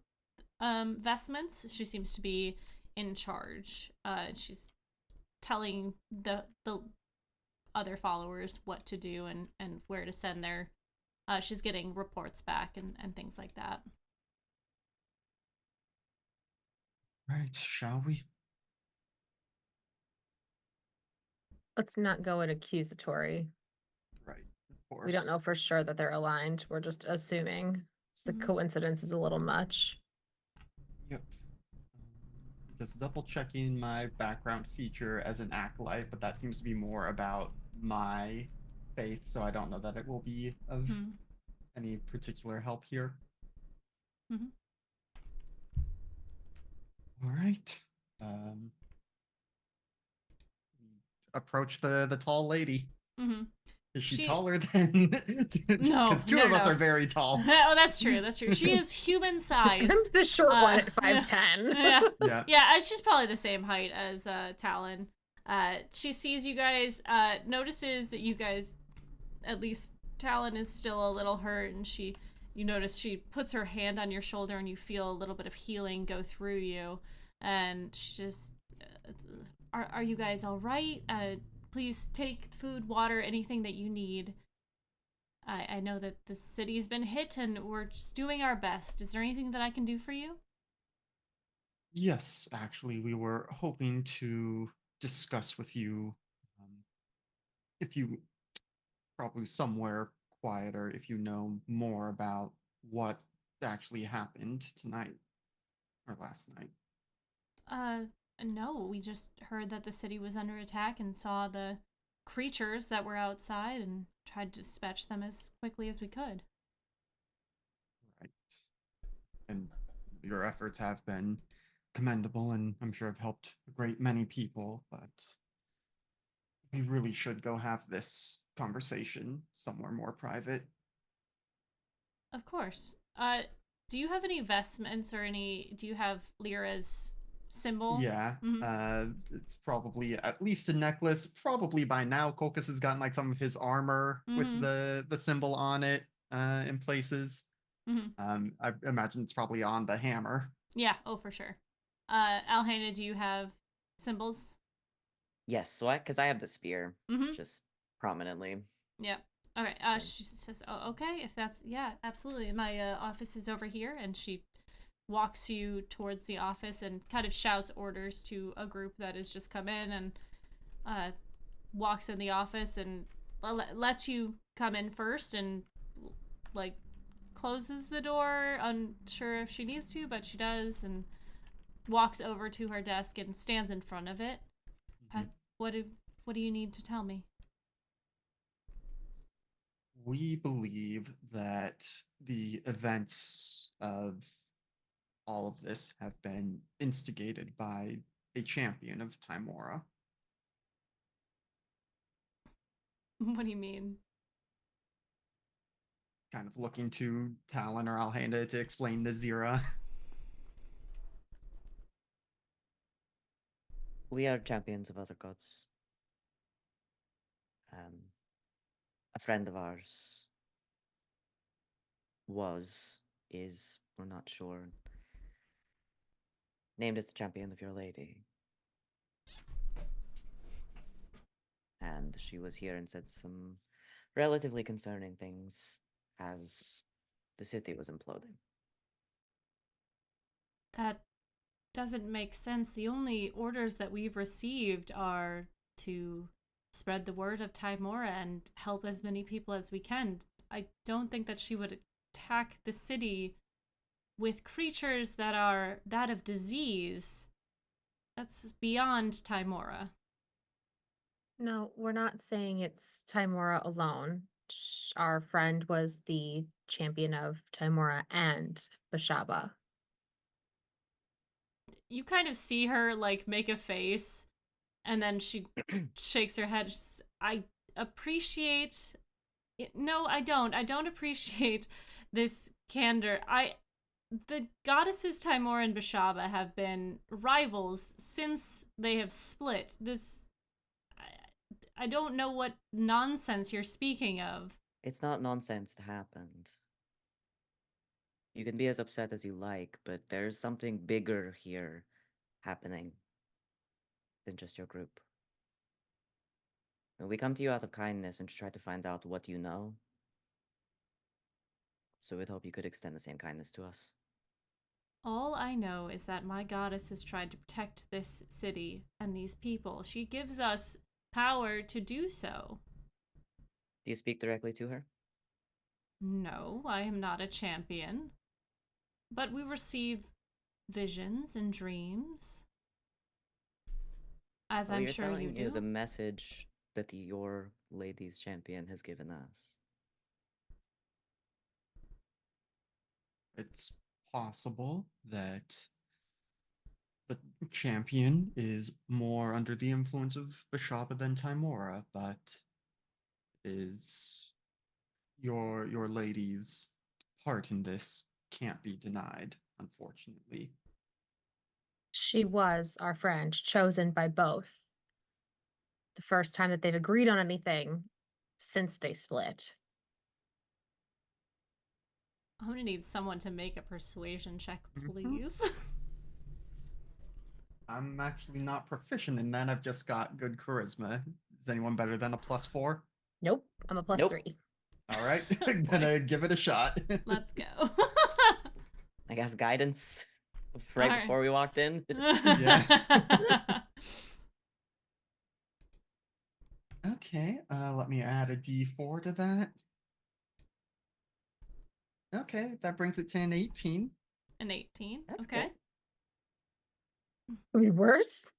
vestments. She seems to be in charge. She's telling the other followers what to do and where to send their she's getting reports back and things like that. Right, shall we? Let's not go in accusatory. Right, of course. We don't know for sure that they're aligned. We're just assuming. The Mhm. coincidence is a little much. Yep. Just double checking my background feature as an acolyte, but that seems to be more about my faith, so I don't know that it will be of any particular help here. Mhm. All right. Approach the tall lady. Mm-hmm. Is she She- taller than? No, Because two no, of us no. are very tall. Oh, that's true. That's true. She is human sized. I'm the short one at yeah. 5'10". Yeah. Yeah, she's probably the same height as Talon. She sees you guys, notices that you guys, at least Talon is still a little hurt, and you notice she puts her hand on your shoulder and you feel a little bit of healing go through you. And she just, are you guys all right? Please take food, water, anything that you need. I know that the city's been hit and we're just doing our best. Is there anything that I can do for you? Yes, actually, we were hoping to discuss with you, if you probably somewhere quieter, if you know more about what actually happened tonight or last night. No, we just heard that the city was under attack and saw the creatures that were outside and tried to dispatch them as quickly as we could. Right. And your efforts have been commendable and I'm sure have helped a great many people, but we really should go have this conversation somewhere more private. Of course. Do you have any vestments or do you have Lyra's symbol? Yeah, it's probably at least a necklace. Probably by now, Colchis has gotten like some of his armor with the symbol on it in places. I imagine it's probably on the hammer. Yeah, oh, for sure. Alhaina, do you have symbols? Yes, so because I have the spear Mm-hmm. just prominently. Yep. All right. So- She says, "Oh, okay. If that's yeah, absolutely. My office is over here," and she walks you towards the office and kind of shouts orders to a group that has just come in and uh, walks in the office and lets you come in first and like closes the door, unsure if she needs to, but she does, and walks over to her desk and stands in front of it. Mhm. What do you need to tell me? We believe that the events of all of this have been instigated by a champion of Timora. What do you mean? Kind of looking to Talon or Alhanda to explain the Zira. We are champions of other gods. A friend of ours we're not sure, named as the champion of your lady. And she was here and said some relatively concerning things as the city was imploding. That doesn't make sense. The only orders that we've received are to spread the word of Timora and help as many people as we can. I don't think that she would attack the city with creatures that are that of disease. That's beyond Timora. No, we're not saying it's Timora alone. Our friend was the champion of Timora and Bashaba. You kind of see her like make a face and then she shakes her head. I appreciate it. No, I don't. I don't appreciate this candor. The goddesses Timor and Bashaba have been rivals since they have split. I don't know what nonsense you're speaking of. It's not nonsense that happened. You can be as upset as you like, but there's something bigger here happening than just your group. And we come to you out of kindness and try to find out what you know. So we'd hope you could extend the same kindness to us. All I know is that my goddess has tried to protect this city and these people. She gives us power to do so. Do you speak directly to her? No, I am not a champion. But we receive visions and dreams. As Well, I'm you're sure telling you you do. the message that your lady's champion has given us. It's possible that the champion is more under the influence of Bashaba than Timora, but is your lady's part in this can't be denied, unfortunately. She was our friend, chosen by both. The first time that they've agreed on anything since they split. I'm gonna need someone to make a persuasion check, Mhm. please. I'm actually not proficient in that. I've just got good charisma. Is anyone better than a +4? Nope, I'm a plus Nope. 3. All right, gonna give it a shot. Let's go. I guess guidance right Alright. before we walked in. Okay, let me add a D4 to that. Okay, that brings it to an 18. An 18. That's Okay. good. Could be worse.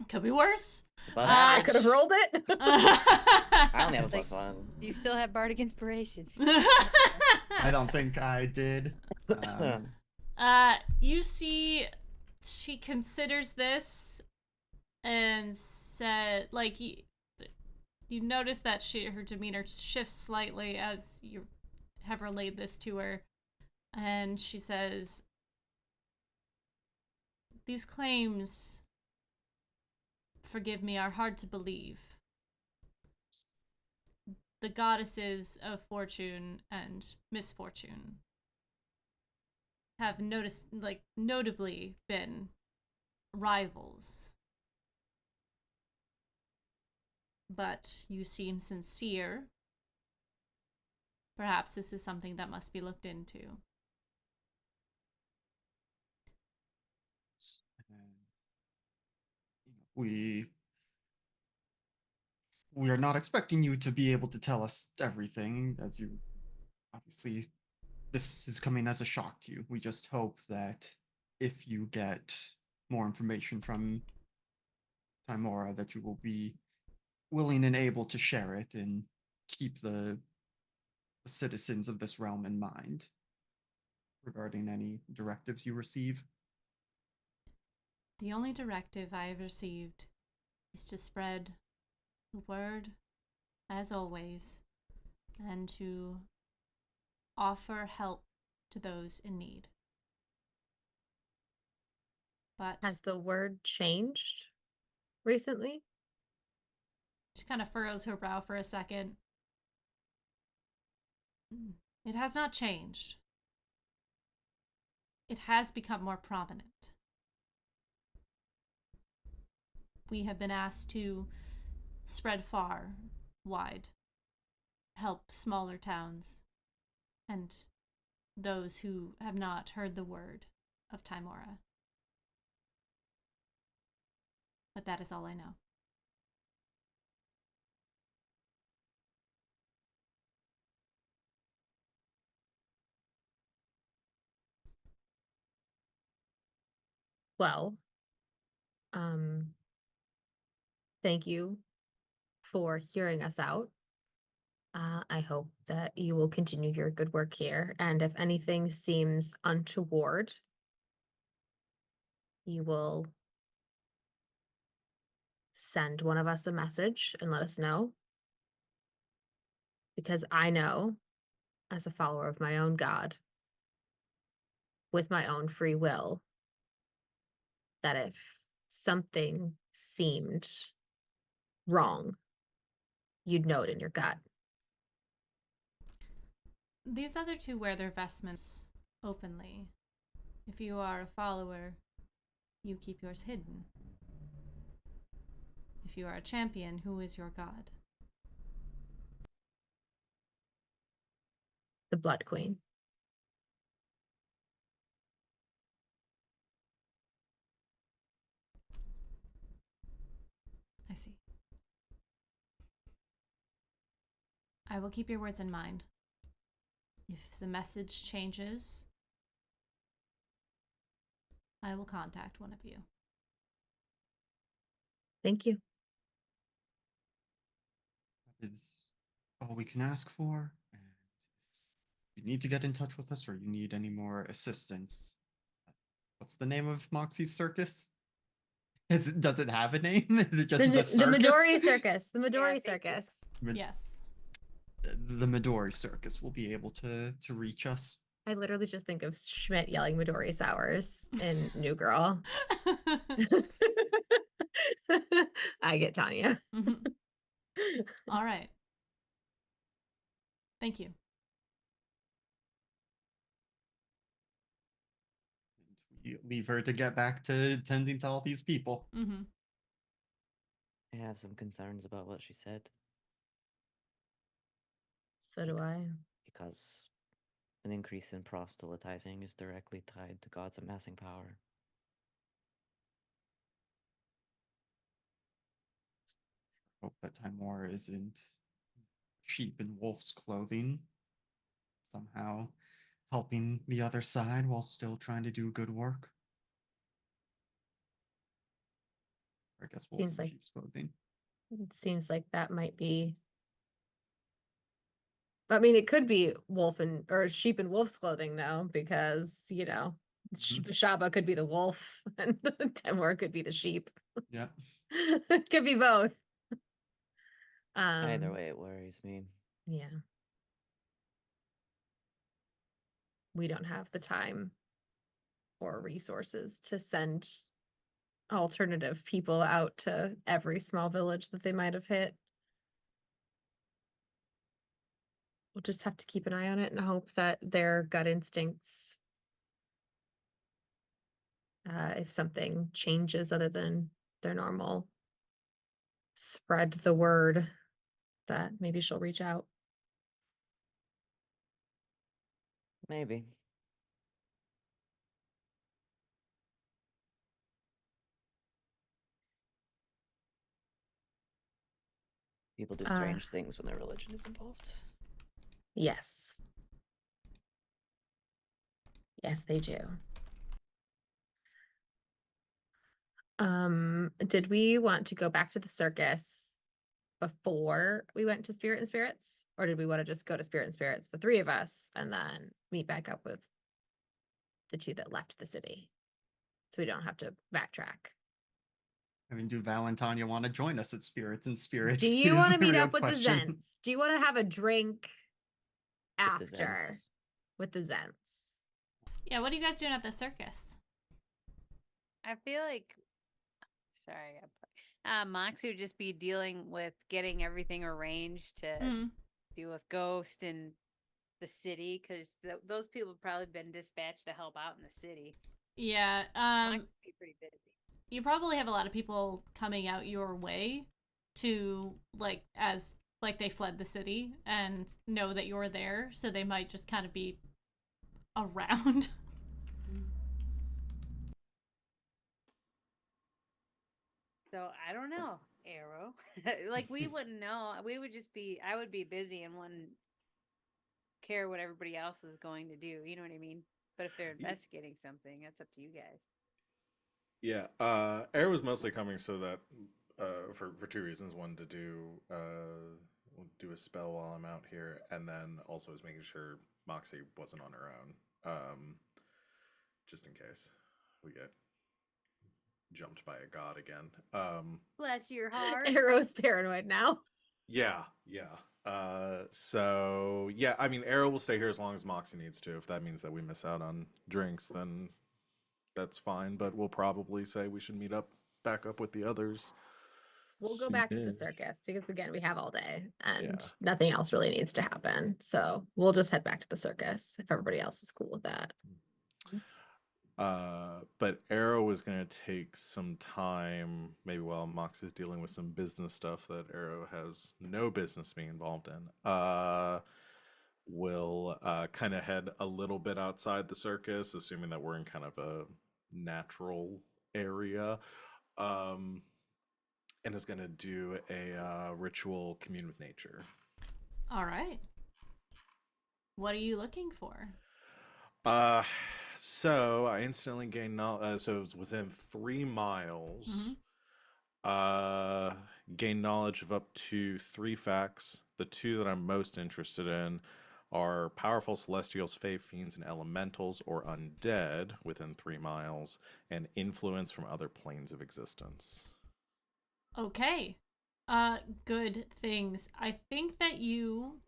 Could be worse. Above I average. could have rolled it. I only have a Like- +1. Do you still have bardic inspiration? I don't think I did. You see, she considers this and said, like, you notice that her demeanor shifts slightly as you have relayed this to her. And she says, these claims, forgive me, are hard to believe. The goddesses of fortune and misfortune have notably been rivals. but you seem sincere. Perhaps this is something that must be looked into. And, we are not expecting you to be able to tell us everything, as you obviously this is coming as a shock to you. We just hope that if you get more information from Timora, that you will be willing and able to share it and keep the citizens of this realm in mind regarding any directives you receive. The only directive I have received is to spread the word, as always, and to offer help to those in need. But Has the word changed recently? she kind of furrows her brow for a second. It has not changed. It has become more prominent. We have been asked to spread far, wide, help smaller towns, and those who have not heard the word of Timora. But that is all I know. Well, thank you for hearing us out. I hope that you will continue your good work here. And if anything seems untoward, you will send one of us a message and let us know. Because I know, as a follower of my own God, with my own free will, that if something seemed wrong, you'd know it in your gut. These other two wear their vestments openly. If you are a follower, you keep yours hidden. If you are a champion, who is your god? The Blood Queen. I see. I will keep your words in mind. If the message changes, I will contact one of you. Thank you. That is all we can ask for. And if you need to get in touch with us or you need any more assistance, what's the name of Moxie's circus? Does it have a name? Is it just the circus? Midori Circus. The Midori thank you. Circus. Yes. The Midori Circus will be able to reach us. I literally just think of Schmidt yelling Midori Sours in New Girl. I get Tanya. All right. Thank you. We leave her to get back to tending to all these people. Mm-hmm. I have some concerns about what she said So do I. because an increase in proselytizing is directly tied to God's amassing power. Hope that Timor isn't sheep in wolf's clothing, somehow helping the other side while still trying to do good work. Or I guess wolf Seems in like- sheep's clothing. It seems like that might be. I mean, it could be wolf and or sheep in wolf's clothing though, because Shaba could be the wolf and Timor could be the sheep. Yeah. It could be both. Either way, it worries me. Yeah. We don't have the time or resources to send alternative people out to every small village that they might have hit. We'll just have to keep an eye on it and hope that their gut instincts, if something changes other than their normal spread the word that maybe she'll reach out. Maybe. People do Uh, strange things when their religion is involved. Yes. Yes, they do. Did we want to go back to the circus before we went to Spirit and Spirits? Or did we want to just go to Spirit and Spirits, the three of us, and then meet back up with the two that left the city? So we don't have to backtrack. I mean, do Val and Tanya want to join us at Spirits and Spirits? Do you is want to the meet real up with the question. Zents? Do you want to have a drink With the after Zents. with the Zents? Yeah, what are you guys doing at the circus? I feel like, sorry, Moxie would just be dealing with getting everything arranged to Mhm. deal with Ghost and the city, because those people have probably been dispatched to help out in the city. Yeah, Moxie would be pretty busy. you probably have a lot of people coming out your way to like they fled the city and know that you're there, so they might just kind of be around. So I don't know, Arrow. Like we wouldn't know. We would just be. I would be busy and wouldn't care what everybody else was going to do. You know what I mean? But if they're investigating something, that's up to you guys. Yeah, Air was mostly coming so that for two reasons. One, to do a spell while I'm out here, and then also was making sure Moxie wasn't on her own, just in case we get jumped by a god again. Bless your heart. Arrow's paranoid now. Yeah, yeah. So yeah, I mean, Arrow will stay here as long as Moxie needs to. If that means that we miss out on drinks, then that's fine. But we'll probably say we should meet up, back up with the others. We'll go back to the soonish. circus because again, we have all day and Yeah. nothing else really needs to happen. So we'll just head back to the circus if everybody else is cool with that. But Arrow is going to take some time, maybe while Mox is dealing with some business stuff that Arrow has no business being involved in. Will kind of head a little bit outside the circus, assuming that we're in kind of a natural area, and is going to do a ritual commune with nature. All right. What are you looking for? So I instantly gain knowledge. So it was within 3 miles. Gain knowledge of up to 3 facts. The 2 that I'm most interested in are powerful celestials, fae, fiends, and elementals or undead within 3 miles, and influence from other planes of existence. Okay. Good things. I think that you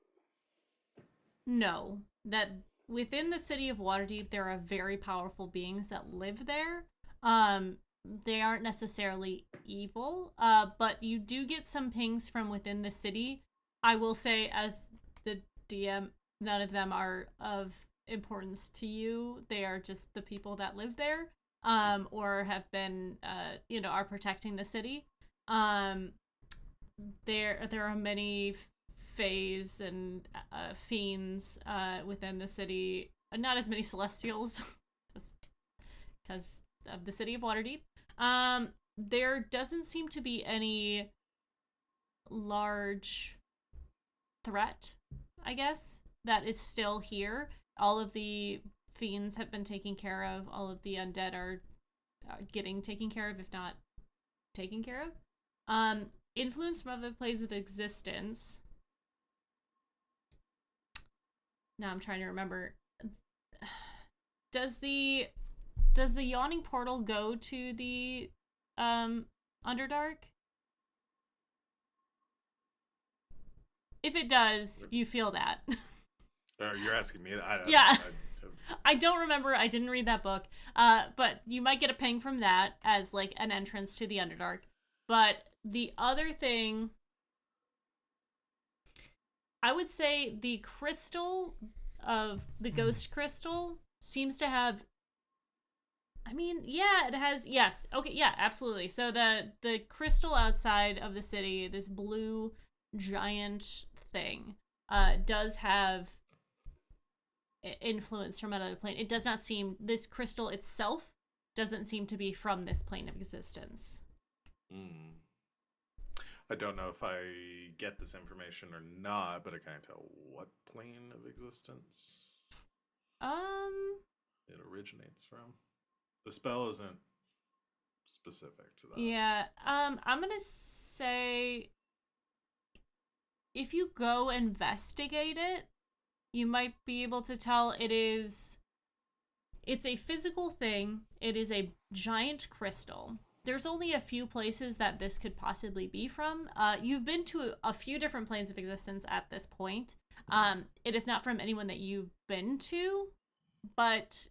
know that within the city of Waterdeep there are very powerful beings that live there. They aren't necessarily evil, but you do get some pings from within the city. I will say, as the DM, none of them are of importance to you. They are just the people that live there, or have been, are protecting the city. There are many fays and fiends within the city. Not as many celestials, just because of the city of Waterdeep. There doesn't seem to be any large threat, I guess, that is still here. All of the fiends have been taken care of. All of the undead are getting taken care of, if not taken care of. Influence from other planes of existence. Now I'm trying to remember. Does the yawning portal go to the Underdark? If it does, you feel that. You're asking me? Yeah. I don't remember. I didn't read that book. But you might get a ping from that as like an entrance to the Underdark. But the other thing, I would say the crystal of the ghost crystal seems to have I mean, yeah, it has. Yes. Okay. Yeah. Absolutely. So the crystal outside of the city, this blue giant thing, does have influence from another plane. It does not seem, this crystal itself doesn't seem to be from this plane of existence. Hmm. I don't know if I get this information or not, but I can't tell what plane of existence Um. it originates from. The spell isn't specific to that. Yeah. I'm gonna say if you go investigate it, you might be able to tell it's a physical thing. It is a giant crystal. There's only a few places that this could possibly be from. You've been to a few different planes of existence at this point. It is not from anyone that you've been to, but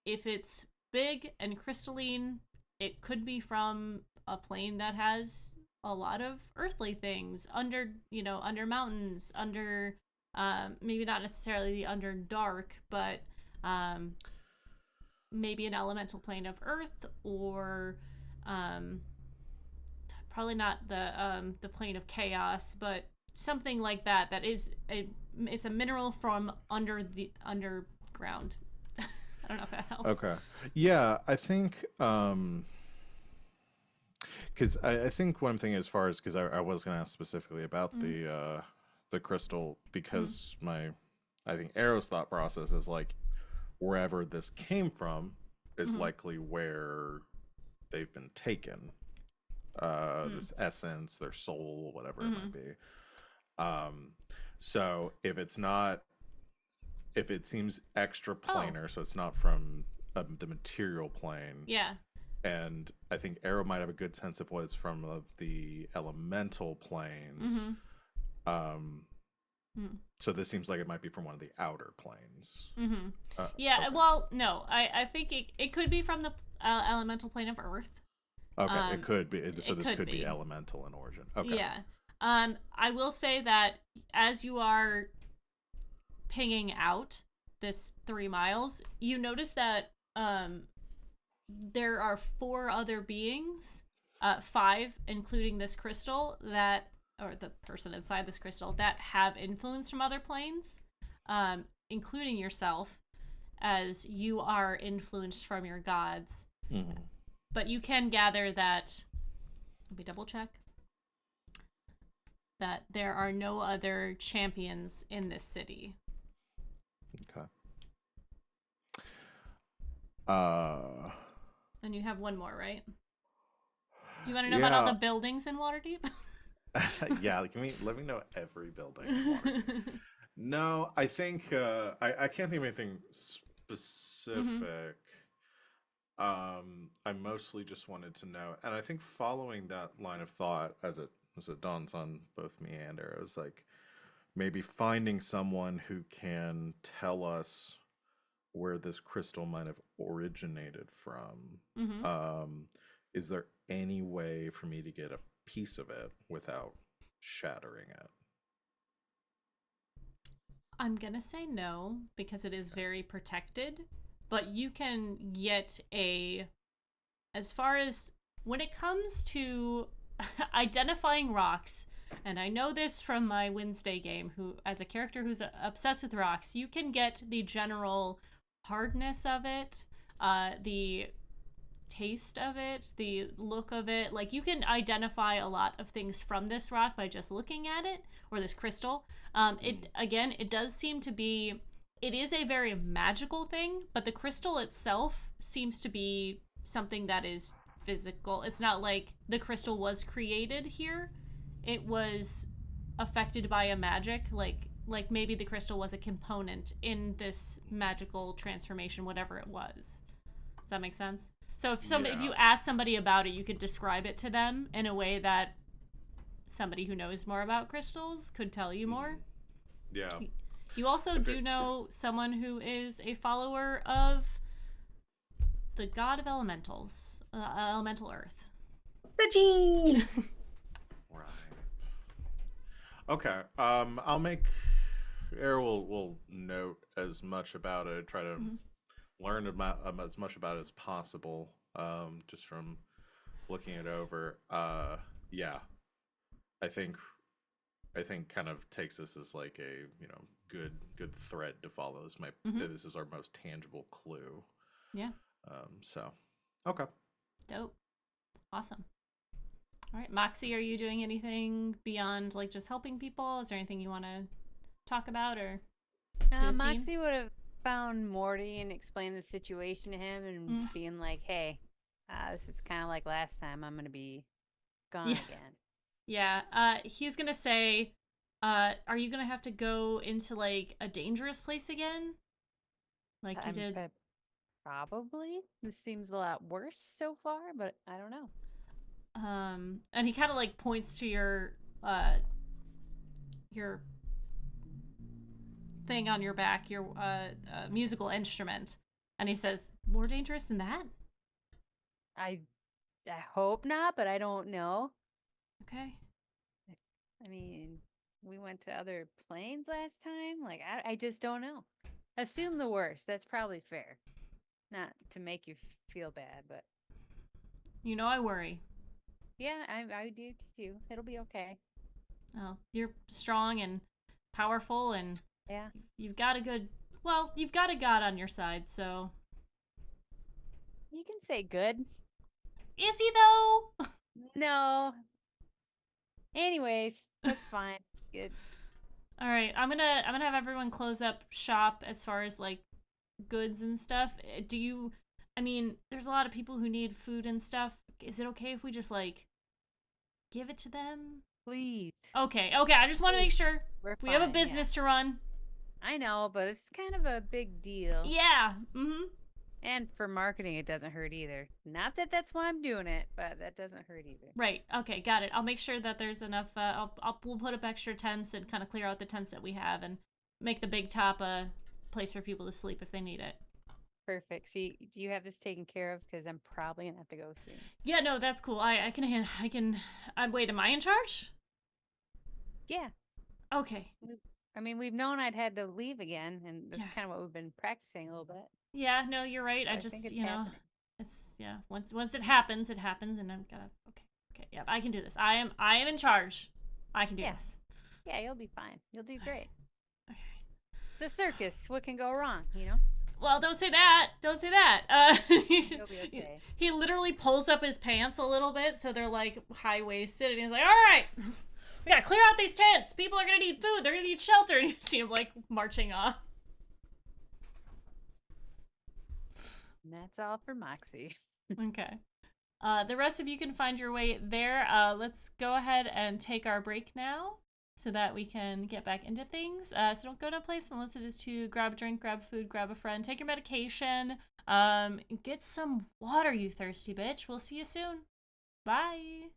if it's big and crystalline, it could be from a plane that has a lot of earthly things under, under mountains, under, maybe not necessarily the underdark, but maybe an elemental plane of earth, or um, probably not the plane of chaos, but something like that. It's a mineral from under the underground. I don't know if that helps. Okay. Yeah, I think because I think what I'm thinking as far as, because I was gonna ask specifically about the crystal, because I think Arrow's thought process is like wherever this came from is likely where they've been taken. This essence, their soul, whatever it might be. So if it seems extra planar, so it's not from the material plane. Yeah. And I think Arrow might have a good sense of what it's from of the elemental planes. So this seems like it might be from one of the outer planes. Yeah, okay. well, no. I think it could be from the elemental plane of Earth. Okay, it could be. So this could could be be. elemental in origin. Okay. Yeah. I will say that as you are pinging out this 3 miles, you notice that there are 4 other beings, 5 including this crystal, or the person inside this crystal, that have influence from other planes, including yourself, as you are influenced from your gods. But you can gather that, let me double check, that there are no other champions in this city. Okay. And you have one more, right? Do you want to know about all the buildings in Waterdeep? Yeah, let me know every building in Waterdeep. No, I think I can't think of anything specific. I mostly just wanted to know, and I think following that line of thought as it dawns on both me and Arrows, like maybe finding someone who can tell us where this crystal might have originated from. Is there any way for me to get a piece of it without shattering it? I'm gonna say no, because it is very protected, but you can get as far as when it comes to identifying rocks, and I know this from my Wednesday game, who, as a character who's obsessed with rocks, you can get the general hardness of it, the taste of it, the look of it. Like, you can identify a lot of things from this rock by just looking at it, or this crystal. It does seem to be, it is a very magical thing, but the crystal itself seems to be something that is physical. It's not like the crystal was created here. It was affected by a magic, like maybe the crystal was a component in this magical transformation, whatever it was. Does that make sense? So if you ask somebody about it, you could describe it to them in a way that somebody who knows more about crystals could tell you more. Yeah. You also do know someone who is a follower of the god of elementals, elemental earth. Sachi! Right. Okay. I'll make Arrow will note as much about it. Try to learned about as much about it as possible, just from looking it over. Yeah, I think kind of takes this as like a good thread to follow. This is our most tangible clue. Yeah. So okay. Dope. Awesome. All right, Moxie, are you doing anything beyond like just helping people? Is there anything you want to talk about or do a scene? Moxie would have found Morty and explained the situation to him and being like, hey, this is kind of like last time. I'm going to be gone again. Yeah. He's going to say, are you going to have to go into like a dangerous place again? Like you did? Probably. This seems a lot worse so far, but I don't know. And he kind of like points to your thing on your back, your musical instrument, and he says, "More dangerous than that?" I hope not, but I don't know. Okay. I mean, we went to other planes last time. Like, I just don't know. Assume the worst. That's probably fair. Not to make you feel bad, but You know I worry. yeah, I do too. It'll be okay. Oh, you're strong and powerful, and Yeah. you've got a god on your side, so. You can say good. Is he though? No. Anyways, that's fine. Good. All right, I'm gonna have everyone close up shop as far as like goods and stuff. I mean, there's a lot of people who need food and stuff. Is it okay if we just like give it to them? Please. Okay. I just want to make sure we have a fine, business to run. I know, but it's kind of a big deal. Yeah. And for marketing, it doesn't hurt either. Not that that's why I'm doing it, but that doesn't hurt either. Right. Okay. Got it. I'll make sure that there's enough. We'll put up extra tents and kind of clear out the tents that we have and make the big top a place for people to sleep if they need it. Perfect. So do you have this taken care of? Because I'm probably gonna have to go soon. Yeah. No, that's cool. I can. Wait. Am I in charge? Yeah. Okay. I mean, we've known I'd had to leave again, and that's kind of what we've been practicing a little bit. Yeah, no, you're right. I just, think it's happening. It's once it happens, and I'm gonna okay, yeah, I can do this. I am in charge. I can do this. Yeah, you'll be fine. You'll do great. Okay. The circus, what can go wrong, you know? Well, don't say that. Don't say that. You'll be okay. He literally pulls up his pants a little bit so they're like high waisted, and he's like, "All right, we gotta clear out these tents. People are gonna need food. They're gonna need shelter." And you see him like marching off. And that's all for Moxie. Okay. The rest of you can find your way there. Let's go ahead and take our break now so that we can get back into things. So don't go to a place unless it is to grab a drink, grab food, grab a friend, take your medication, get some water, you thirsty bitch. We'll see you soon. Bye.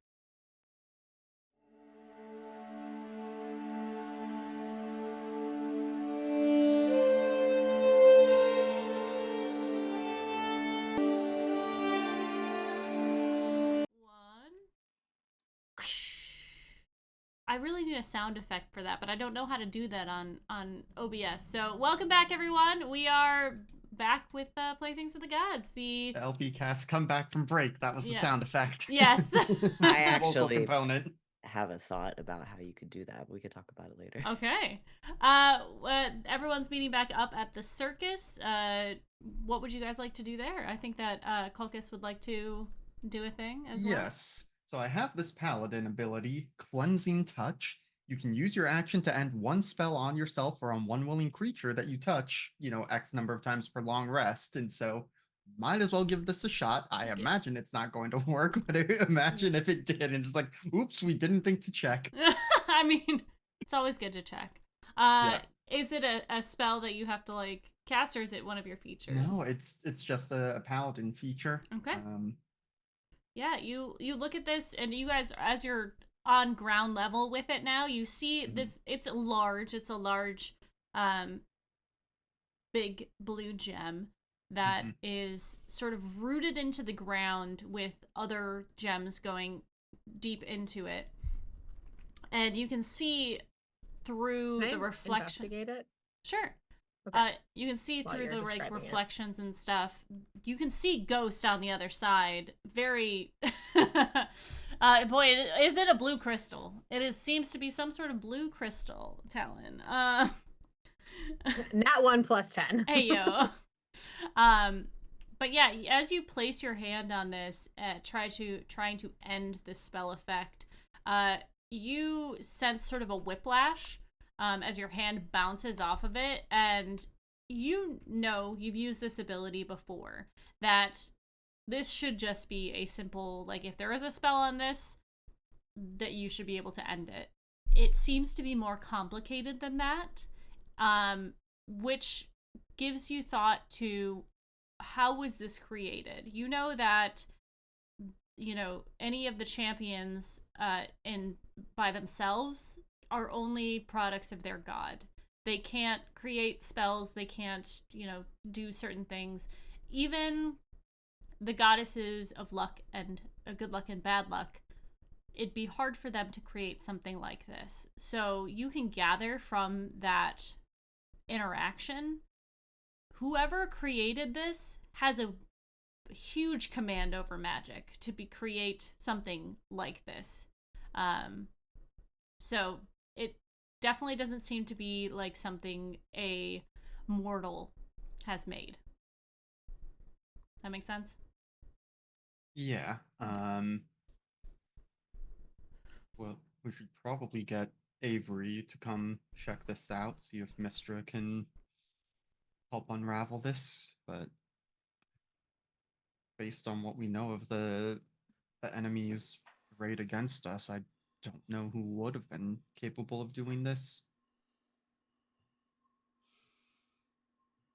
I really need a sound effect for that, but I don't know how to do that on OBS. So welcome back, everyone. We are back with Playthings of the Gods. The LP cast come back from break. That was the sound effect. Yes. I Vocal actually component. have a thought about how you could do that. We could talk about it later. Okay. Everyone's meeting back up at the circus. What would you guys like to do there? I think that Kulkus would like to do a thing as well. Yes. So I have this paladin ability, Cleansing Touch. You can use your action to end one spell on yourself or on one willing creature that you touch, X number of times per long rest. And so might as well give this a shot. I imagine it's not going to work, but imagine if it did and just like, oops, we didn't think to check. I mean, it's always good to check. Is it a spell that you have to like cast, or is it one of your features? No, it's just a paladin feature. Okay. Yeah, you look at this, and you guys, as you're on ground level with it now, you see this. It's a large, big blue gem that is sort of rooted into the ground with other gems going deep into it, and you can see through Can I the reflection. investigate it? Sure. Okay. You can see While through you're the like describing it. reflections and stuff. You can see Ghost on the other side. Very, boy, is it a blue crystal? It is seems to be some sort of blue crystal, Talon. Not 1 + 10. Hey yo. But yeah, as you place your hand on this, trying to end the spell effect, you sense sort of a whiplash as your hand bounces off of it, and you know you've used this ability before, that this should just be a simple, like, if there is a spell on this, that you should be able to end it. It seems to be more complicated than that, which gives you thought to how was this created. You know that, you know, any of the champions in by themselves are only products of their god. They can't create spells, they can't, you know, do certain things. Even the goddesses of luck and good luck and bad luck, it'd be hard for them to create something like this. So you can gather from that interaction, whoever created this has a huge command over magic to create something like this. So it definitely doesn't seem to be like something a mortal has made. That makes sense? Yeah. Well, we should probably get Avery to come check this out, see if Mistra can help unravel this. But based on what we know of the enemy's raid against us, I don't know who would have been capable of doing this.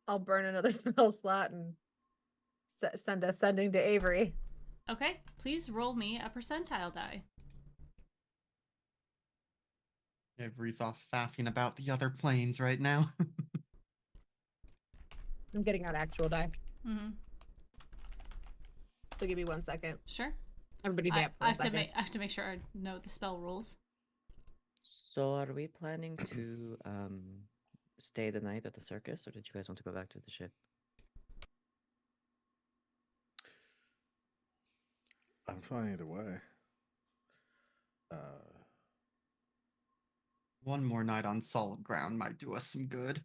I'll burn another spell slot and send a sending to Avery. Okay, please roll me a percentile die. Avery's off faffing about the other planes right now. I'm getting out actual die. Mm-hmm. So give me 1 second. Sure. Everybody I vamp for a have to second. I have to make sure I know the spell rules. So are we planning to stay the night at the circus, or did you guys want to go back to the ship? I'm fine either way. One more night on solid ground might do us some good.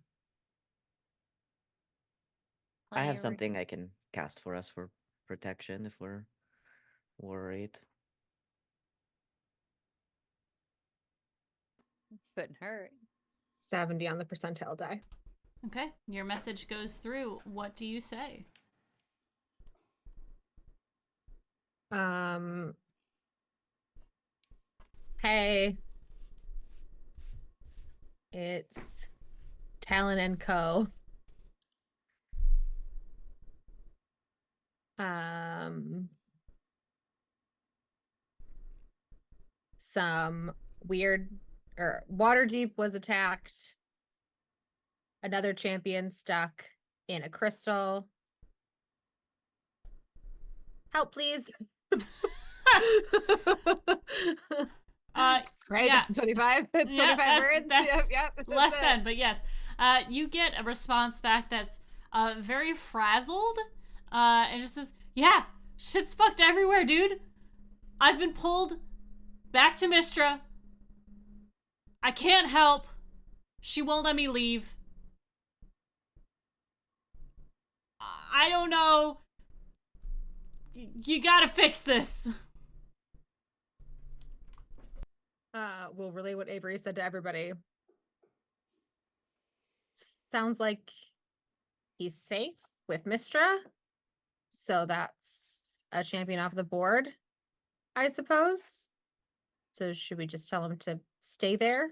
I have Plenty of something I can cast for us for protection if we're worried. couldn't hurt. 70 on the percentile die. Okay, your message goes through. What do you say? Hey, it's Talon and Co. Some weird or Waterdeep was attacked. Another champion stuck in a crystal. Help, please. Right? Yeah. 25? It's 25 words? That's yep. less that's than, it. but yes. You get a response back that's very frazzled. And just says, yeah, shit's fucked everywhere, dude. I've been pulled back to Mistra. I can't help. She won't let me leave. I don't know. You gotta fix this. We'll relay what Avery said to everybody. Sounds like he's safe with Mistra. So that's a champion off the board, I suppose. So should we just tell him to stay there?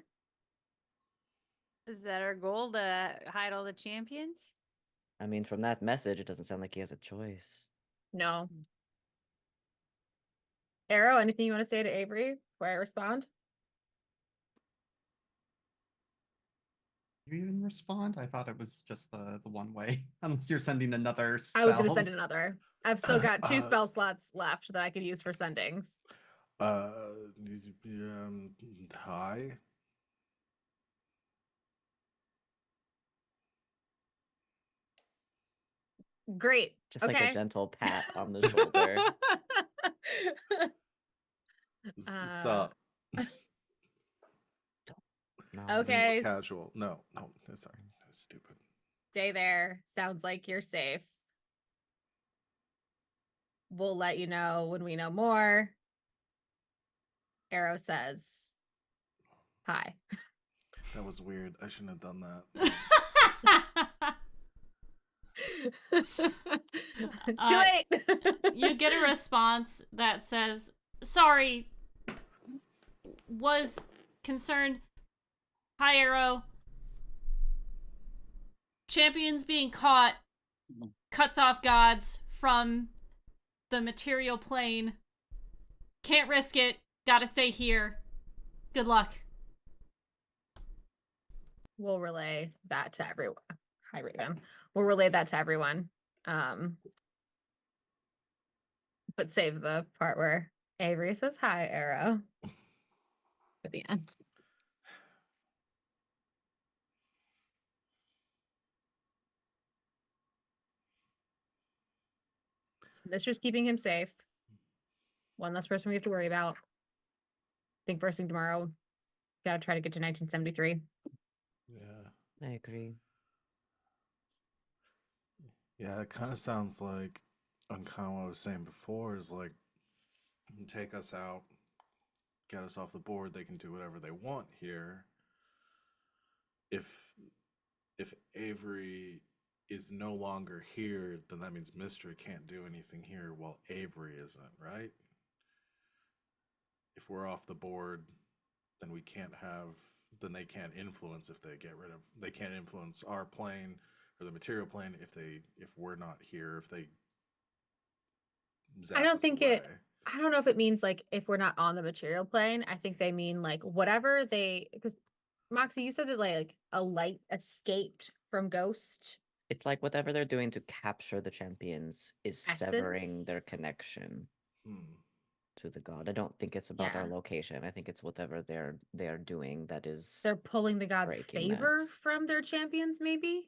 Is that our goal, to hide all the champions? I mean, from that message, it doesn't sound like he has a choice. No. Arrow, anything you want to say to Avery before I respond? You even respond? I thought it was just the one way. Unless you're sending another spell. I was going to send another. I've still got 2 Uh, spell slots left that I could use for sendings. Hi. Great. Just like a Okay. gentle pat on the shoulder. Sup? No. Be more Okay. casual. No, sorry. That's stupid. Stay there. Sounds like you're safe. We'll let you know when we know more. Arrow says, hi. That was weird. I shouldn't have done that. Too late. You get a response that says, sorry, was concerned. Hi, Arrow. Champions being caught cuts off gods from the material plane. Can't risk it. Gotta stay here. Good luck. We'll relay that to everyone. Hi, Raven. We'll relay that to everyone. But save the part where Avery says hi, Arrow. At the end. So Mister's keeping him safe. One less person we have to worry about. I think first thing tomorrow, gotta try to get to 1973. Yeah. I agree. Yeah, it kind of sounds like, on kind of what I was saying before, is like, take us out, get us off the board. They can do whatever they want here. If Avery is no longer here, then that means Mystery can't do anything here while Avery isn't, right? If we're off the board, then we can't have, then they can't influence if they get rid of, they can't influence our plane or the material plane if we're not here, if they zap I don't us think away. I don't know if it means like if we're not on the material plane. I think they mean like whatever because Moxie, you said that like a light escaped from Ghost. It's like whatever they're doing to capture the champions is severing Essence? their connection Hmm. to the god. I don't think it's about our Yeah. location. I think it's whatever they're doing that is They're pulling the gods' breaking favor that. from their champions, maybe?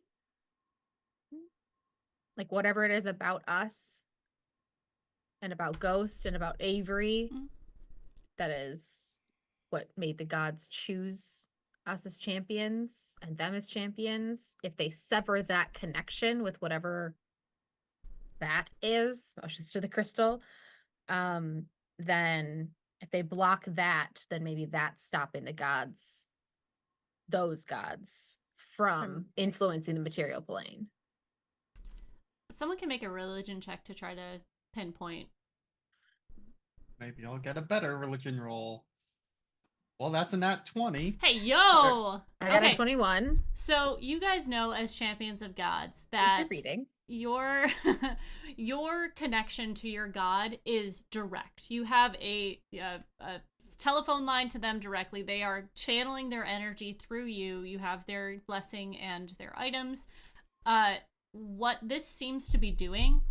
Like whatever it is about us and about Ghost and about Avery, Mm. that is what made the gods choose us as champions and them as champions. If they sever that connection with whatever that is, motions to the crystal, then if they block that, then maybe that's stopping those gods from influencing the material plane. Someone can make a religion check to try to pinpoint. Maybe I'll get a better religion roll. Well, that's a nat 20. Hey, yo! I got a Okay, 21. so you guys know as champions of gods Thanks that for reading. your your connection to your god is direct. You have a telephone line to them directly. They are channeling their energy through you. You have their blessing and their items. What this seems to be doing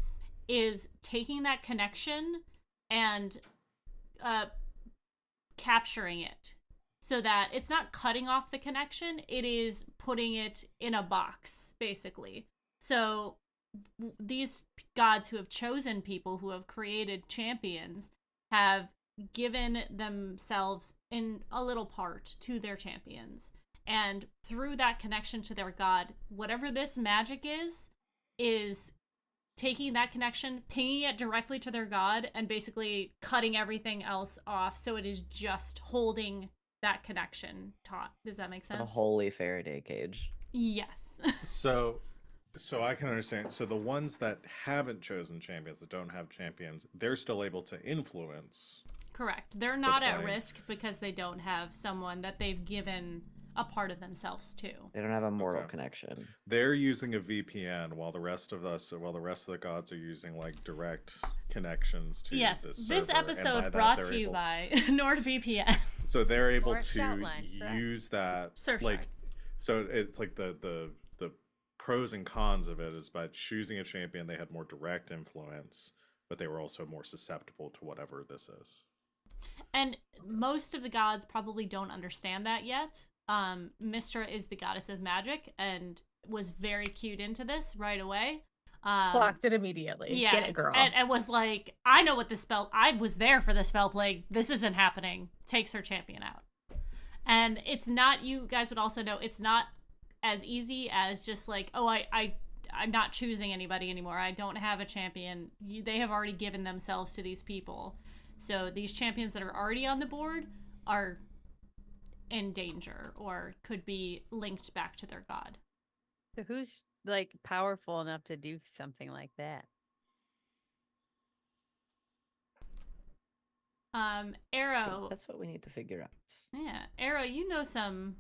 is taking that connection and capturing it so that it's not cutting off the connection, it is putting it in a box, basically. So these gods who have chosen people, who have created champions, have given themselves in a little part to their champions. And through that connection to their god, whatever this magic is taking that connection, pinging it directly to their god, and basically cutting everything else off, so it is just holding that connection taut. Does that make It's sense? a holy Faraday cage. Yes. So I can understand. So the ones that haven't chosen champions, that don't have champions, they're still able to influence. Correct. They're not at plane. risk because they don't have someone that they've given a part of themselves to. They don't have a mortal Okay. connection. They're using a VPN while the rest of the gods are using like direct connections to Yes, this this server, and by episode that, brought they're to you able- by NordVPN. So they're able Or a to Shoutline, correct. use that Surfshark. like, so it's like the pros and cons of it is by choosing a champion they had more direct influence, but they were also more susceptible to whatever this is. And most of the gods probably don't understand that yet. Mystra is the goddess of magic and was very cued into this right away. Clocked it immediately. Yeah, Get it, girl. and was like, I know what the spell. I was there for the spell plague. This isn't happening. Takes her champion out, and it's not. You guys would also know it's not as easy as just like, oh, I'm not choosing anybody anymore. I don't have a champion. They have already given themselves to these people, so these champions that are already on the board are in danger or could be linked back to their god. So who's like powerful enough to do something like that? Arrow. That's what we need to figure out. Yeah, Arrow, you know some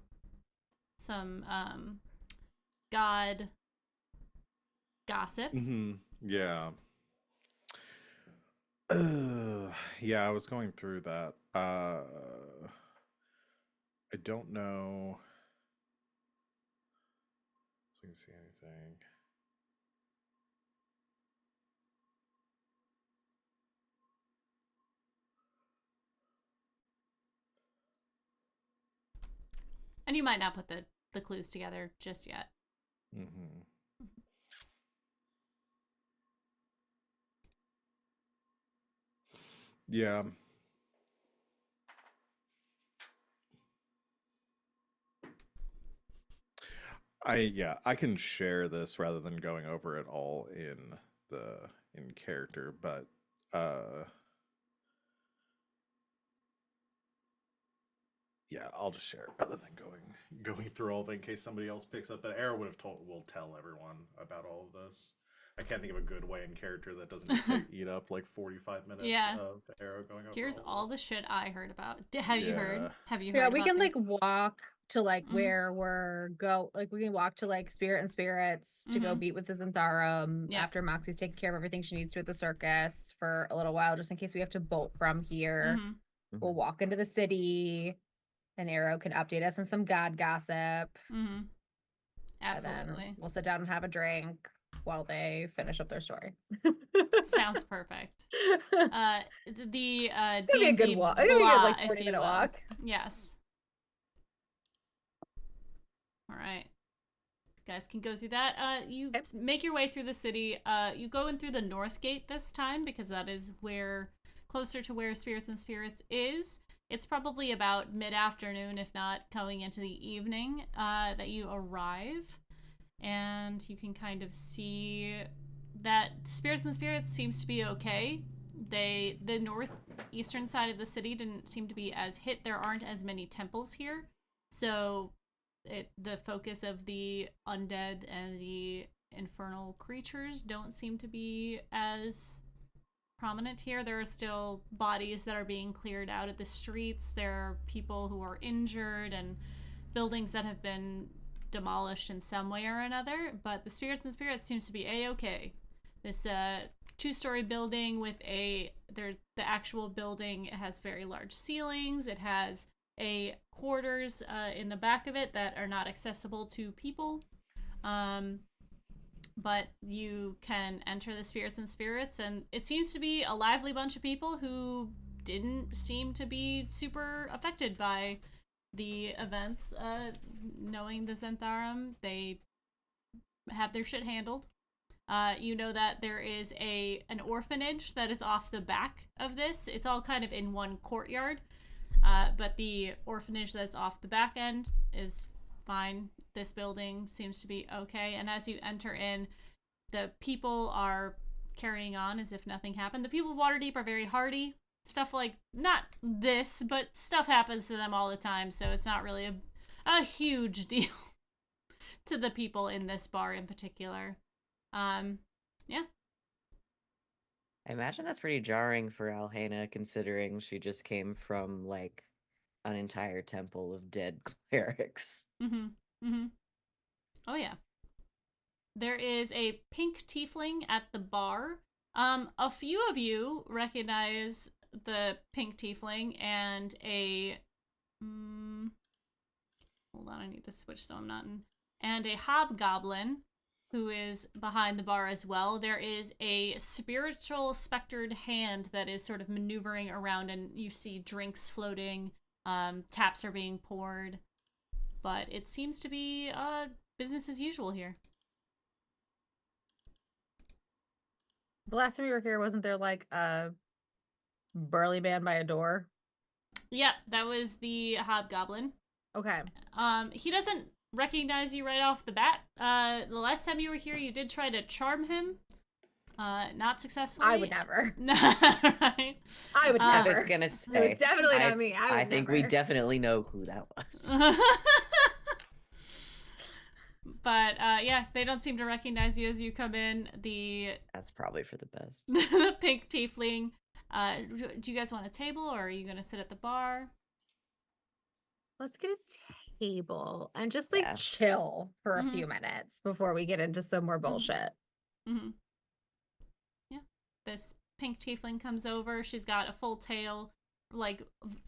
god gossip. Yeah. Yeah, I was going through that. I don't know if I can see anything. And you might not put the clues together just yet. Yeah. I can share this rather than going over it all in character, but yeah, I'll just share it rather than going through all of it in case somebody else picks up. But Arrow will tell everyone about all of this. I can't think of a good way in character that doesn't just eat up like 45 minutes of Arrow going over. Here's all the shit I heard about. Have you heard? Have you heard? Yeah, we about can things? like walk to like where we can walk to like Spirit and Spirits to go meet with the Zentharum after Moxie's taking care of everything she needs to at the circus for a little while, just in case we have to bolt from here. We'll walk into the city, and Arrow can update us on some god gossip. Absolutely. And then we'll sit down and have a drink while they finish up their story. Sounds perfect. The It'll be a good walk. It'll be a good, like 40-minute walk. Yes. All right. You guys can go through that. You make your way through the city. You go in through the north gate this time because that is closer to where Spirits and Spirits is. It's probably about mid-afternoon, if not going into the evening, that you arrive. And you can kind of see that Spirits and Spirits seems to be okay. The northeastern side of the city didn't seem to be as hit. There aren't as many temples here. So the focus of the undead and the infernal creatures don't seem to be as prominent here. There are still bodies that are being cleared out of the streets. There are people who are injured and buildings that have been demolished in some way or another, but the Spirits and Spirits seems to be a-okay. This two-story building with the actual building, it has very large ceilings. It has a quarters in the back of it that are not accessible to people. But you can enter the Spirits and Spirits, and it seems to be a lively bunch of people who didn't seem to be super affected by the events. Knowing the Zentharum, they have their shit handled. You know that there is an orphanage that is off the back of this. It's all kind of in one courtyard, but the orphanage that's off the back end is fine. This building seems to be okay, and as you enter in, the people are carrying on as if nothing happened. The people of Waterdeep are very hardy. Stuff like, not this, but stuff happens to them all the time, so it's not really a huge deal to the people in this bar in particular. Yeah. I imagine that's pretty jarring for Alhena, considering she just came from, like, an entire temple of dead clerics. Oh, yeah. There is a pink tiefling at the bar. A few of you recognize the pink tiefling and hold on, I need to switch so I'm not in. And a hobgoblin who is behind the bar as well. There is a spiritual spectered hand that is sort of maneuvering around, and you see drinks floating, taps are being poured, but it seems to be business as usual here. The last time we were here, wasn't there like a burly man by a door? Yep, that was the hobgoblin. Okay. He doesn't recognize you right off the bat. The last time you were here, you did try to charm him. Not successfully. I would never. Right. I would I never. was gonna It say. was definitely not me. I would think never. we definitely know who that was. But yeah, they don't seem to recognize you as you come in. That's probably for the best. The pink tiefling. Do you guys want a table, or are you gonna sit at the bar? Let's get a table and just like Yeah. chill for a Mhm. few minutes before we get into some more bullshit. Mm-hmm. Yeah. This pink tiefling comes over. She's got a full tail, like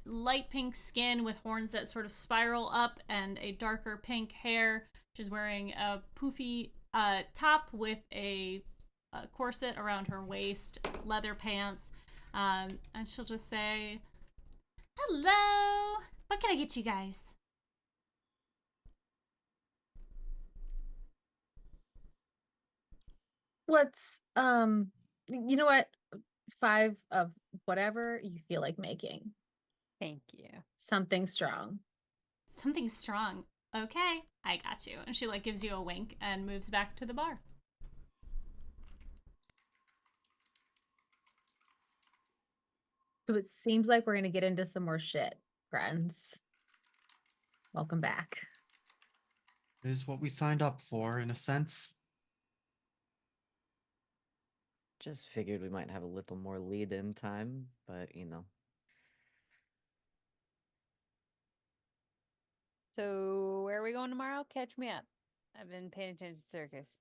light pink skin with horns that sort of spiral up, and a darker pink hair. She's wearing a poofy top with a corset around her waist, leather pants, and she'll just say, "Hello, what can I get you guys?" What's you know what? 5 of whatever you feel like making. Thank you. Something strong. Something strong. Okay, I got you. And she like gives you a wink and moves back to the bar. So it seems like we're gonna get into some more shit, friends. Welcome back. Is what we signed up for, in a sense. Just figured we might have a little more lead-in time, but you know. So where are we going tomorrow? Catch me up. I've been paying attention to circus.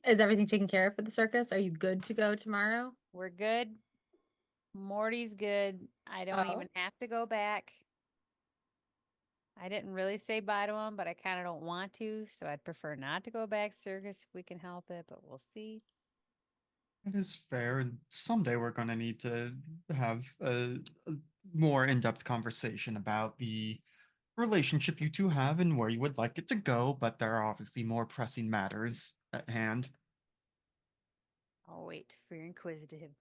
Is everything taken care of for the circus? Are you good to go tomorrow? We're good. Morty's good. I don't Oh. even have to go back. I didn't really say bye to him, but I kind of don't want to, so I'd prefer not to go back circus if we can help it, but we'll see. It is fair, and someday we're going to need to have a more in-depth conversation about the relationship you two have and where you would like it to go, but there are obviously more pressing matters at hand. I'll wait for your inquisitiveness.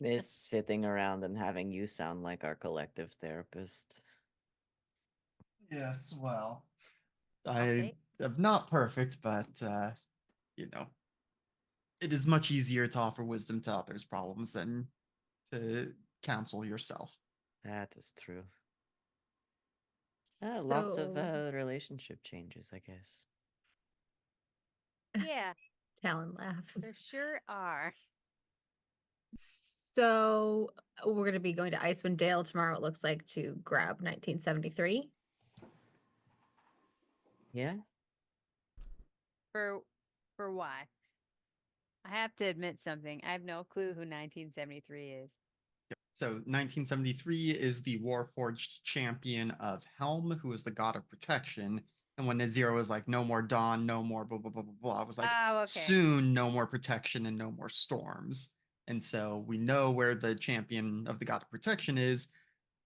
Is sitting around and having you sound like our collective therapist. Yes, well, I'll I take- am not perfect, but, it is much easier to offer wisdom to others' problems than to counsel yourself. That is true. Lots of So relationship changes, I guess. Yeah, Talon laughs. there sure are. So we're gonna be going to Icewind Dale tomorrow, it looks like, to grab 1973. Yeah? For why? I have to admit something. I have no clue who 1973 is. So 1973 is the Warforged champion of Helm, who is the god of protection. And when Nazira was like, no more dawn, no more blah, blah, blah, blah, blah, I was like, Oh, okay. soon, no more protection and no more storms. And so we know where the champion of the god of protection is.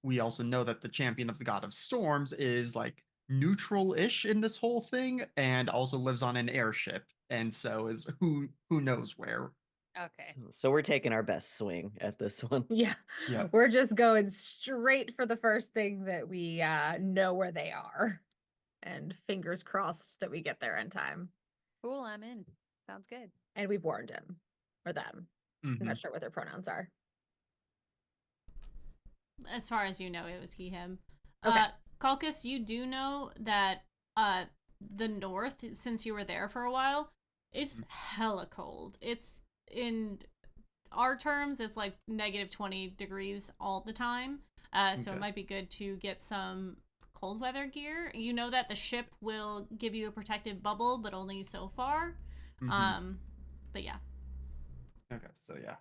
We also know that the champion of the god of storms is like neutral-ish in this whole thing and also lives on an airship. And so is who knows where. Okay. So we're taking our best swing at this one. Yeah. Yeah. We're just going straight for the first thing that we know where they are. And fingers crossed that we get there in time. Cool, I'm in. Sounds good. And we've warned him. Or them. I'm Mhm. not sure what their pronouns are. As far as you know, it was he, him. Okay. Calcus, you do know that the north, since you were there for a while, is hella cold. It's in our terms, it's like negative 20 degrees all the time. So Okay. it might be good to get some cold weather gear. You know that the ship will give you a protective bubble, but only so far. Mhm. But yeah. Okay, so yeah,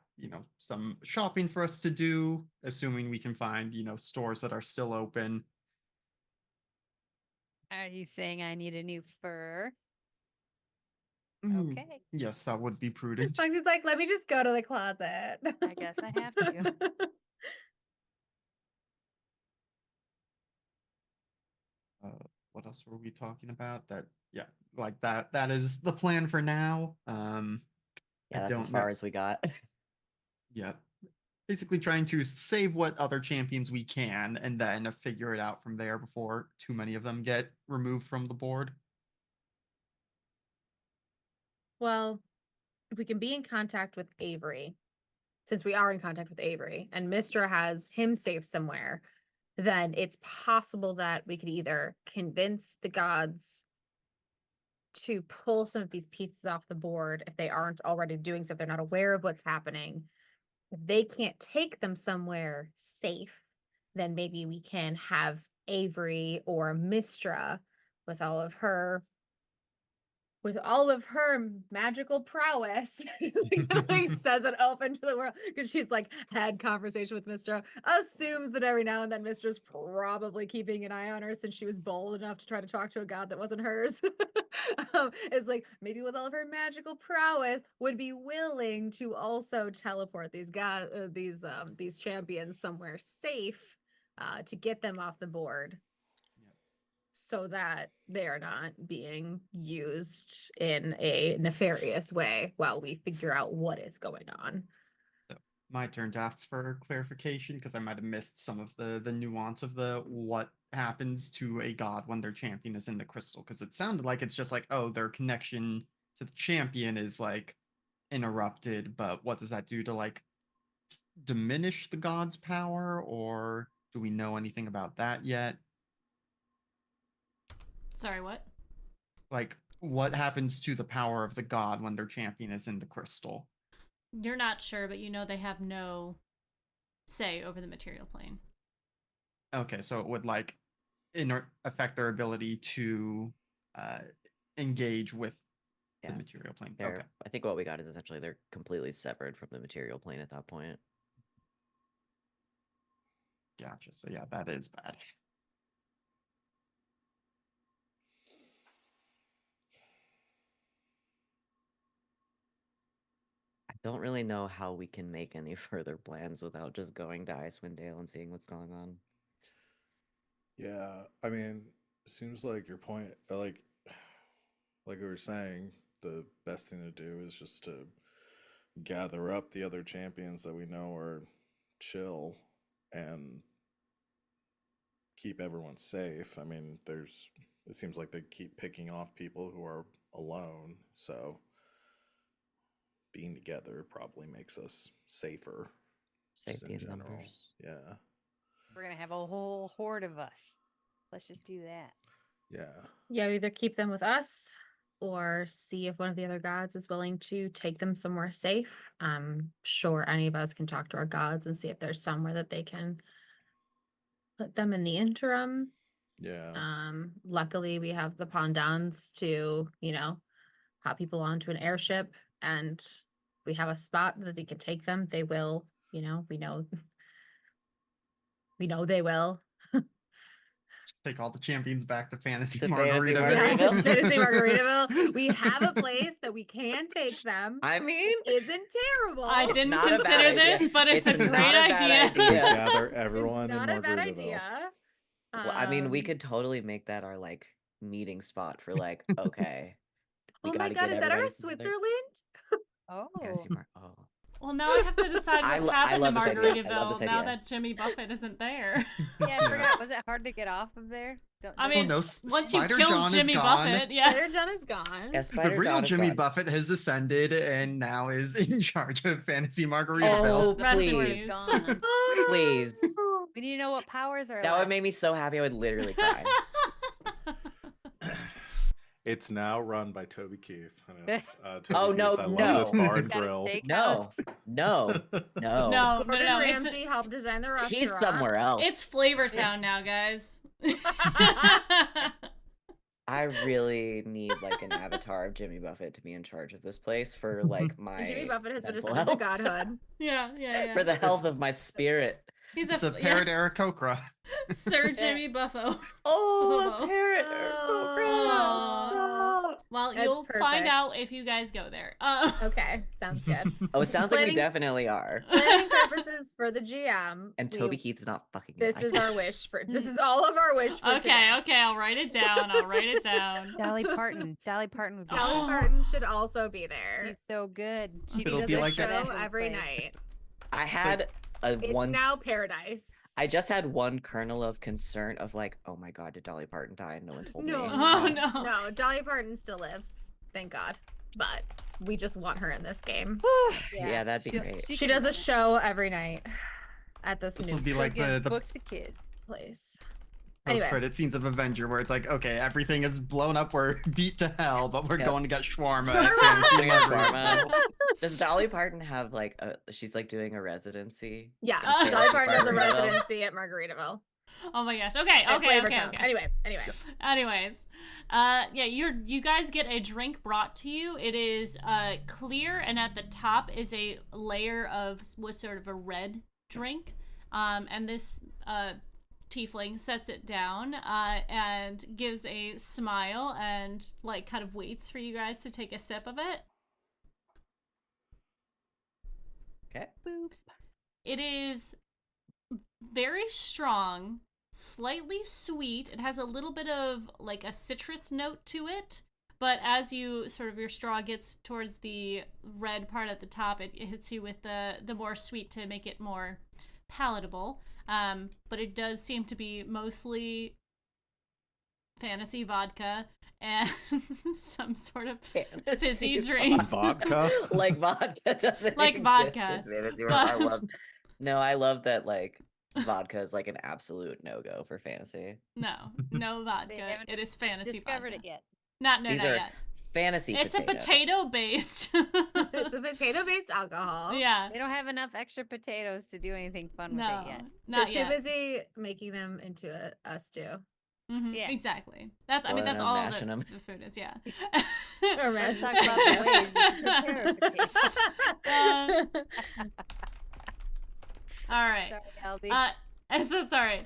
some shopping for us to do, assuming we can find, stores that are still open. Are you saying I need a new fur? Mm, Okay. Yes, that would be prudent. Foxy's like, let me just go to the closet. I guess I have to. What else were we talking about? That is the plan for now. Yeah, I that's as don't know. far as we got. Yeah. Basically trying to save what other champions we can and then figure it out from there before too many of them get removed from the board. Well, if we can be in contact with Avery, since we are in contact with Avery, and Mistra has him safe somewhere, then it's possible that we could either convince the gods to pull some of these pieces off the board if they aren't already doing so, if they're not aware of what's happening. If they can't take them somewhere safe, then maybe we can have Avery or Mistra with all of her magical prowess. Like says it open to the world because she's like had conversation with Mistra, assumes that every now and then Mistra's probably keeping an eye on her since she was bold enough to try to talk to a god that wasn't hers. It's like maybe with all of her magical prowess would be willing to also teleport these these champions somewhere safe to get them off the board so that they are not being used in a nefarious way while we figure out what is going on. So my turn to ask for clarification because I might have missed some of the nuance of the what happens to a god when their champion is in the crystal, because it sounded like it's just like, oh, their connection to the champion is like interrupted, but what does that do to like diminish the god's power, or do we know anything about that yet? Sorry, what? Like, what happens to the power of the god when their champion is in the crystal? You're not sure, but you know they have no say over the material plane. Okay, so it would like affect their ability to engage with the Yeah, material plane. They're, Okay, I think what we got is essentially they're completely severed from the material plane at that point. gotcha. So yeah, that is bad. I don't really know how we can make any further plans without just going to Icewind Dale and seeing what's going on. Yeah, I mean, seems like your point, like we were saying, the best thing to do is just to gather up the other champions that we know are chill and keep everyone safe. I mean, it seems like they keep picking off people who are alone, so being together probably makes us safer. just Safety in numbers. Yeah. We're gonna have a whole horde of us. Let's just do that. Yeah. Yeah, either keep them with us or see if one of the other gods is willing to take them somewhere safe. I'm sure any of us can talk to our gods and see if there's somewhere that they can put them in the interim. Yeah. Luckily we have the Pondans to, hop people onto an airship, and we have a spot that they can take them. They will, we know they will. Just take all the champions back to Fantasy To Fantasy Margaritaville. Yeah, Margaritaville. it's Fantasy Margaritaville. We have a place that we can take them. I mean, It isn't terrible. I It's didn't not a bad consider idea. this, but it's a It's great not a bad idea. idea. Yeah. Gather It's everyone in not a bad Margaritaville. idea. well, I mean, we Um, could totally make that our like meeting spot for like, okay, we Oh my gotta God, get is that our everybody together. Switzerland? Oh, Fantasy Oh. Well, now I have to decide I what's lo- I happened to love this idea. I love Margaritaville this now idea. that Jimmy Buffett isn't there. yeah, I forgot. Was it hard to get off of there? I Well, mean, no, once you Spider killed John is Jimmy gone. Buffett, yeah. Spider John is gone. Yeah, The Spider real John is Jimmy gone. Buffett has ascended and now is in charge of Fantasy Oh, Margaritaville. Rest in please. peace. Gone. Please. We need to know what powers are That would left. make me so happy I would literally cry. It's now run by Toby Keith. And it's, Toby Oh, no, Keith's I Love This no. Bar and Got a Grill. steak No, house. no, no. No, Gordon no. Ramsay helped design the restaurant. He's somewhere else. It's Flavor Town now, guys. I really need like an avatar of Jimmy Buffett to be in charge of this place for like my And Jimmy Buffett has been mental ascended to health. godhood. yeah. For the health of my spirit. He's It's a parrot Aarakocra. Sir Jimmy Buffo. Oh, Oh. a parrot. Aw. Well, That's you'll find out perfect. if you guys go there. Okay, sounds good. Oh, it sounds like we Planning- definitely are. Planning purposes for the GM. And Toby Keith's not fucking This lying. is our wish for. This is all of our wish for today. Okay, I'll write it down. I'll write it down. Dolly Parton. Dolly Parton would be Dolly Oh. Parton should also be there. She's so good. She It'll does be a like show that- every night. I had a It's one. now paradise. I just had one kernel of concern of like, oh my god, did Dolly Parton die? And no one told No. me. Oh no. No, Dolly Parton still lives. Thank God. But we just want her in this game. Yeah, that'd be she'll- great. She can does run a it. show every night at this This new will be Still like gives the books to kids. place. Anyway. post-credit scenes of Avenger, where it's like, okay, everything is blown up, we're beat to hell, but we're Yep. going to get shawarma. Shawarma! at Fantasy Doing a Margaritaville. shawarma. Does Dolly Parton have like she's like doing a residency? Yeah, Oh. Dolly Parton does a Margaritaville. residency at Margaritaville. Oh my gosh. Okay, At okay, Flavortown. okay. Anyway. Anyways, yeah, you guys get a drink brought to you. It is clear, and at the top is a layer of what's sort of a red drink. And this tiefling sets it down and gives a smile and like kind of waits for you guys to take a sip of it. Okay. Boop. It is very strong, slightly sweet. It has a little bit of like a citrus note to it, but as you sort of your straw gets towards the red part at the top, it hits you with the more sweet to make it more palatable. But it does seem to be mostly fantasy vodka and some sort of fizzy drink. Vodka? Like vodka doesn't Like exist vodka, in fantasy but- world. I love. No, I love that. Like vodka is like an absolute no go for fantasy. No vodka. haven't It is fantasy Discovered vodka. it yet. Not These not are yet. fantasy. It's a potatoes. potato based. It's a potato-based alcohol. Yeah. They don't have enough extra potatoes to do anything fun with No, it yet. They're not too yet. busy making them into a stew. Yeah. Exactly. That's. I mean, Boiling that's them, all mashing the 'em. food is. Yeah. Or Let's mash- talk about the ways you can prepare a potato. All right. Sorry, Aldi. I'm so sorry.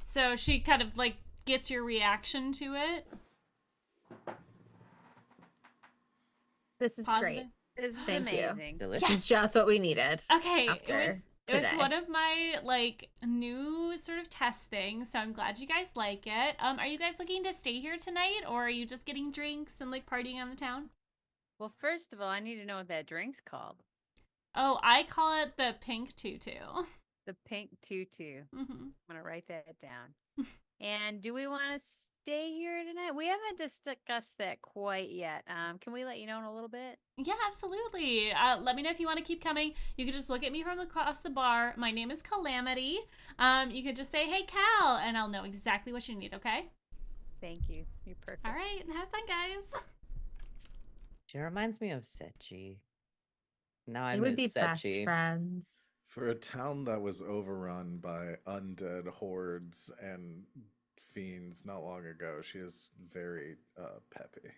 So she kind of like gets your reaction to it. This is Positive. great. This is thank you. amazing. Delicious. This is just what we needed. Okay, After it was today. one of my like new sort of test things, so I'm glad you guys like it. Are you guys looking to stay here tonight, or are you just getting drinks and like partying on the town? Well, first of all, I need to know what that drink's called. Oh, I call it the pink tutu. The pink tutu. hmm I'm gonna write that down. And do we want to stay here tonight? We haven't discussed that quite yet. Can we let you know in a little bit? Yeah, absolutely. Let me know if you want to keep coming. You can just look at me from across the bar. My name is Calamity. You could just say, "Hey, Cal," and I'll know exactly what you need. Okay. Thank you. You're perfect. All right. Have fun, guys. She reminds me of Sechi. Now I They would be miss best Sechi. friends. For a town that was overrun by undead hordes and fiends not long ago, she is very peppy.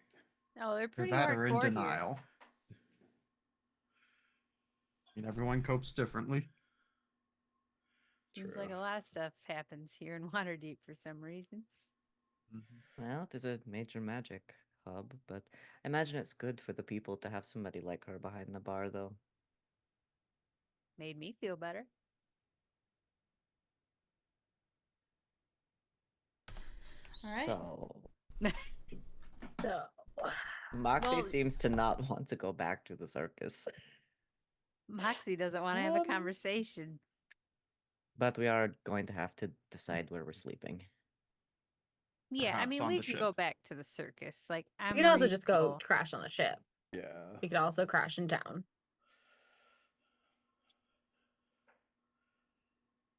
Oh, they're Either pretty that or in hardcore here. denial. I mean, everyone copes differently. Seems True. like a lot of stuff happens here in Waterdeep for some reason. Well, there's a major magic hub, but I imagine it's good for the people to have somebody like her behind the bar, though. Made me feel better. All right. So So, Moxie Well- seems to not want to go back to the circus, Moxie doesn't want to have a Um, conversation. but we are going to have to decide where we're sleeping. Yeah, I Perhaps mean, on we the could go ship. back to the circus. Like, I'm you could also just go reasonable. crash on the ship. Yeah. You could also crash in town.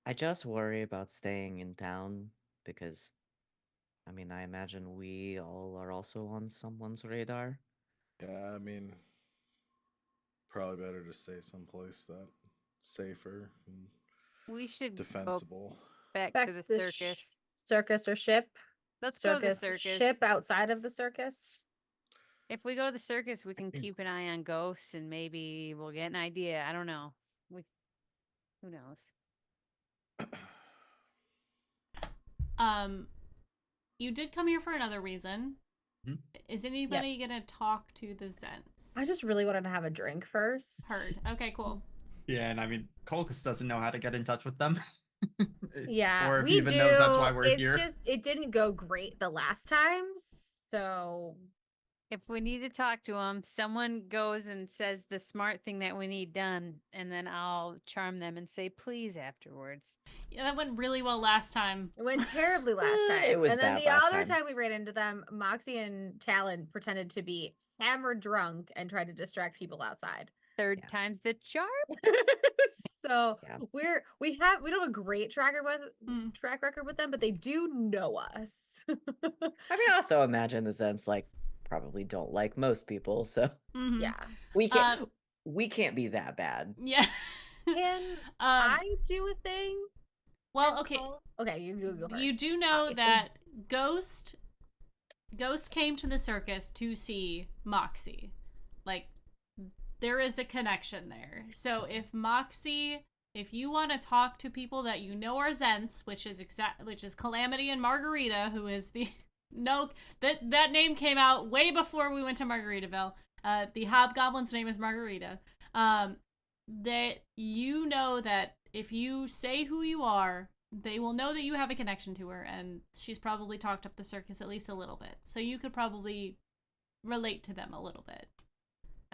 I just worry about staying in town because, I mean, I imagine we all are also on someone's radar. Yeah, I mean, probably better to stay someplace that safer and We should go defensible. back Back to the the circus. Circus or ship? Let's go to the Circus circus. ship outside of the circus. If we go to the circus, we can keep an eye on ghosts and maybe we'll get an idea. I don't know. Who knows? you did come here for another reason. Mhm. Is anybody gonna talk to the Zents? I just really wanted to have a drink first. Heard. Okay, cool. Yeah, and I mean, Colchis doesn't know how to get in touch with them. Yeah, or if we he even do. knows that's why we're it's here. just it didn't go great the last time, so If we need to talk to him, someone goes and says the smart thing that we need done, and then I'll charm them and say please afterwards. Yeah, that went really well last time. it went terribly last time. It was and then bad the last other time. time we ran into them, Moxie and Talon pretended to be hammered drunk and tried to distract people outside. Third Yeah. time's the charm. So Yeah. we don't have a great track Mm. record with them, but they do know us. I mean, also imagine the Zens like probably don't like most people, so Mhm. Yeah. we can't be that bad. Yeah. Can I do a thing? well, and okay. call- Okay, you go first. You do know obviously. that Ghost came to the circus to see Moxie. Like, there is a connection there. So if you want to talk to people that you know are Zents, which is Calamity and Margarita, who is the no that name came out way before we went to Margaritaville. The hobgoblin's name is Margarita. That you know that if you say who you are, they will know that you have a connection to her, and she's probably talked up the circus at least a little bit. So you could probably relate to them a little bit.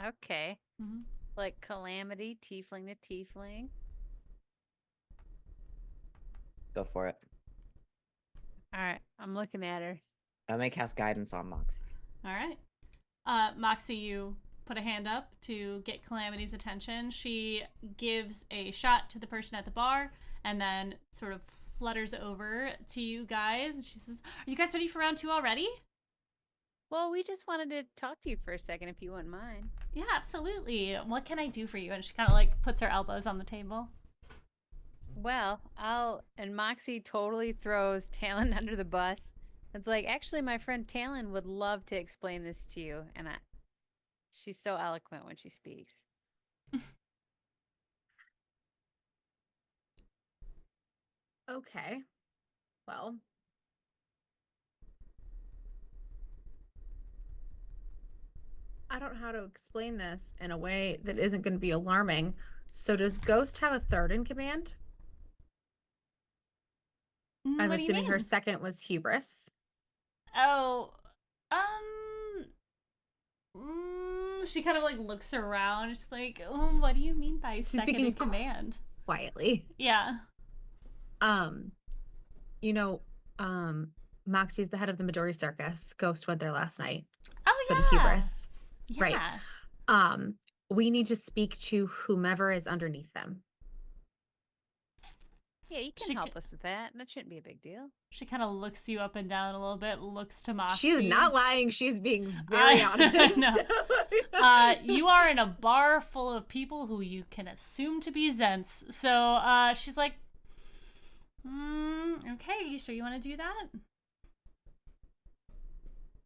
Okay. Mm-hmm. Like Calamity, tiefling to tiefling. Go for it. All right, I'm looking at her. I may cast guidance on Moxie. All right. Moxie, you put a hand up to get Calamity's attention. She gives a shot to the person at the bar and then sort of flutters over to you guys. And she says, "Are you guys ready for round 2 already?" Well, we just wanted to talk to you for a second, if you wouldn't mind. Yeah, absolutely. What can I do for you? And she kind of like puts her elbows on the table. Well, and Moxie totally throws Talon under the bus. It's like, actually, my friend Talon would love to explain this to you, and she's so eloquent when she speaks. Okay. Well, I don't know how to explain this in a way that isn't going to be alarming. So does Ghost have a third in command? I'm What do you assuming her mean? second was Hubris. Oh, she kind of like looks around. She's like, "What do you mean by She's second speaking in command?" Quietly. Yeah. You know, Moxie's the head of the Midori Circus. Ghost went there last night. Oh, So yeah. did Hubris. Yeah. Right. We need to speak to whomever is underneath them. Yeah, you can She help c- us with that. That shouldn't be a big deal. She kind of looks you up and down a little bit, looks to Moxie. She's not lying. She's being very honest. No. You are in a bar full of people who you can assume to be Zents. So she's like, okay, you sure you want to do that?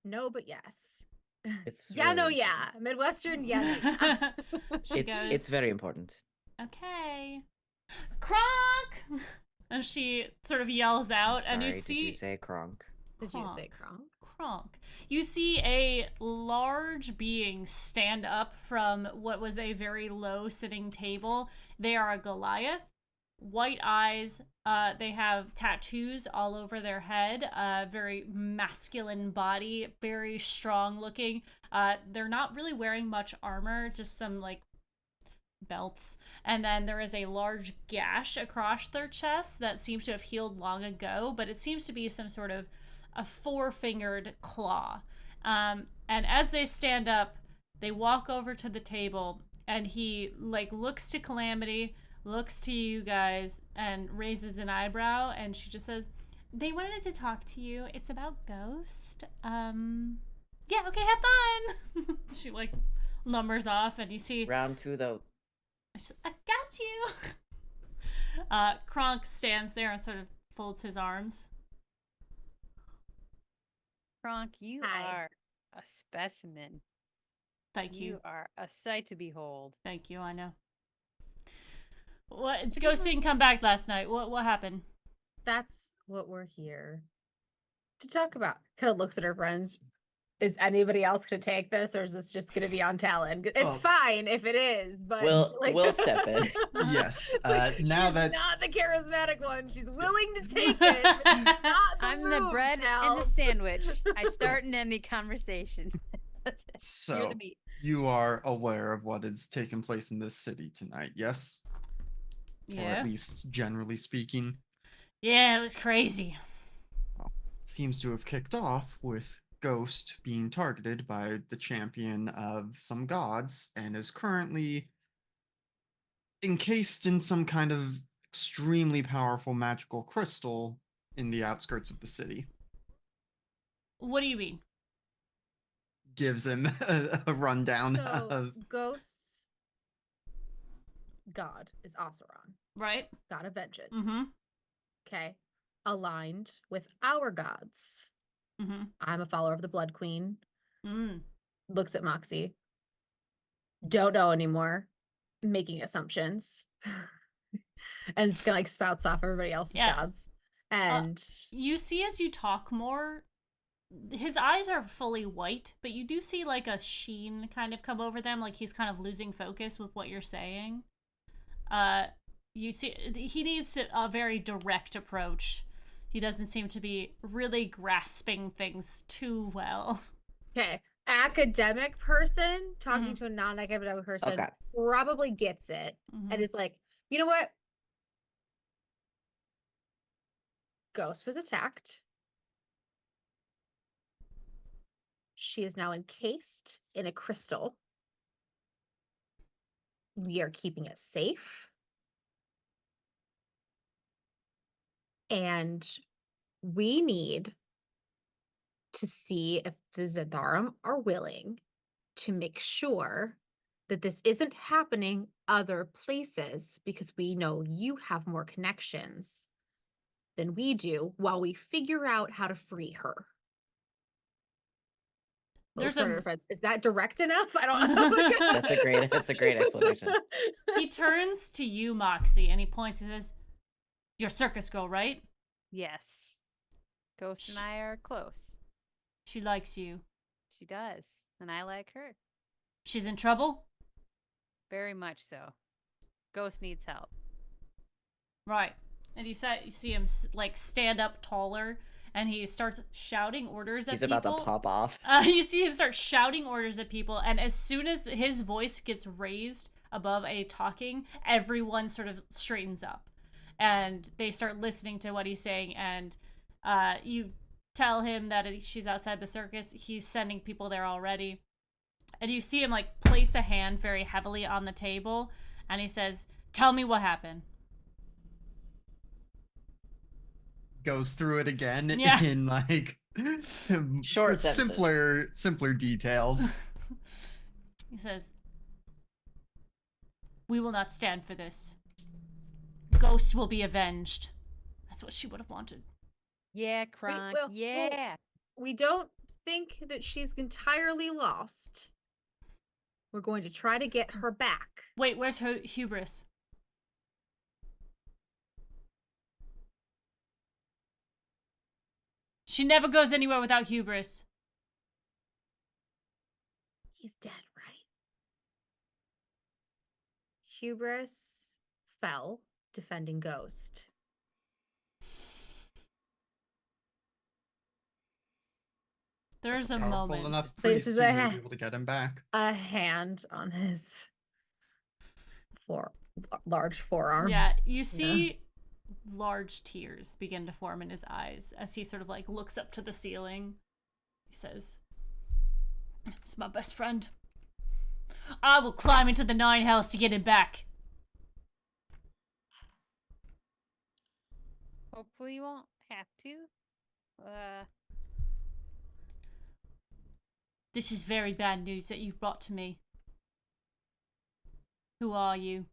No, but yes. It's Yeah, really no, important. yeah. Midwestern, yeah. no, yeah. She It's very important. okay. Kronk! And she sort of yells out, Sorry, and you did see you say Kronk? Did you say Kronk? Kronk. You see a large being stand up from what was a very low sitting table. They are a Goliath, white eyes. They have tattoos all over their head. Very masculine body, very strong looking. They're not really wearing much armor, just some like belts, and then there is a large gash across their chest that seems to have healed long ago, but it seems to be some sort of a 4-fingered claw. And as they stand up, they walk over to the table, and he like looks to Calamity, looks to you guys, and raises an eyebrow, and she just says, "They wanted to talk to you. It's about Ghost. Yeah, okay, have fun." She like lumbers off, and you see Round 2 though. I got you. Kronk stands there and sort of folds his arms. Kronk, you Hi. are a specimen. Thank you. You are a sight to behold. Thank you. I know. What? Ghost didn't come back last night. What happened? That's what we're here to talk about. Kind of looks at her friends. Is anybody else going to take this, or is this just going to be on Talon? It's Oh. fine if it is, but We'll step in. Yes. Like, Now she's that not the charismatic one. She's willing to take it, but she's not the I'm the room, bread and the pals. sandwich. I start and end the conversation. That's it. You're so the meat. you are aware of what is taking place in this city tonight, yes? Or Yeah. at least generally speaking. Yeah, it was crazy. Seems to have kicked off with Ghost being targeted by the champion of some gods and is currently encased in some kind of extremely powerful magical crystal in the outskirts of the city. What do you mean? Gives him a rundown So, of Ghost's god is Asaron, Right? god of vengeance. Mm-hmm. Okay. Aligned with our gods. Mm-hmm. I'm a follower of the Blood Queen. Mm. Looks at Moxie. Don't know anymore. Making assumptions. And just gonna like spouts off everybody else's Yeah. gods. And You see as you talk more, his eyes are fully white, but you do see like a sheen kind of come over them, like he's kind of losing focus with what you're saying. You see he needs a very direct approach. He doesn't seem to be really grasping things too well. okay, academic person talking to a non-academic person Okay. probably gets it and is like, you know what? Ghost was attacked. She is now encased in a crystal. We are keeping it safe. And we need to see if the Zadarum are willing to make sure that this isn't happening other places, because we know you have more connections than we do, while we figure out how to free her. There's Sorry, a friends. Is that direct enough? I don't know. That's a great explanation. He turns to you, Moxie, and he points and says, "You're circus girl, right? Yes. Ghost and I are close. She likes you. She does. And I like her. She's in trouble? Very much so. Ghost needs help. Right." And you see him like stand up taller, and he starts shouting orders at He's people. about to pop off. You see him start shouting orders at people, and as soon as his voice gets raised above a talking, everyone sort of straightens up, and they start listening to what he's saying. And you tell him that she's outside the circus. He's sending people there already, and you see him like place a hand very heavily on the table, and he says, "Tell me what happened." goes through it again Yeah. in like Short simpler details. He says, "We will not stand for this. Ghost will be avenged." That's what she would have wanted. Yeah, Kronk. well, yeah. We don't think that she's entirely lost. We're going to try to get her back. Wait, where's her hubris? She never goes anywhere without hubris. He's dead, right? Hubris fell defending Ghost. There's a Powerful moment. enough This priest is who a- may be able to get him back. A hand on his large forearm. Yeah, you see large tears begin to form in his eyes as he sort of like looks up to the ceiling. He says, "It's my best friend. I will climb into the 9 hells to get him back." Hopefully you won't have to. This is very bad news that you've brought to me. Who are you?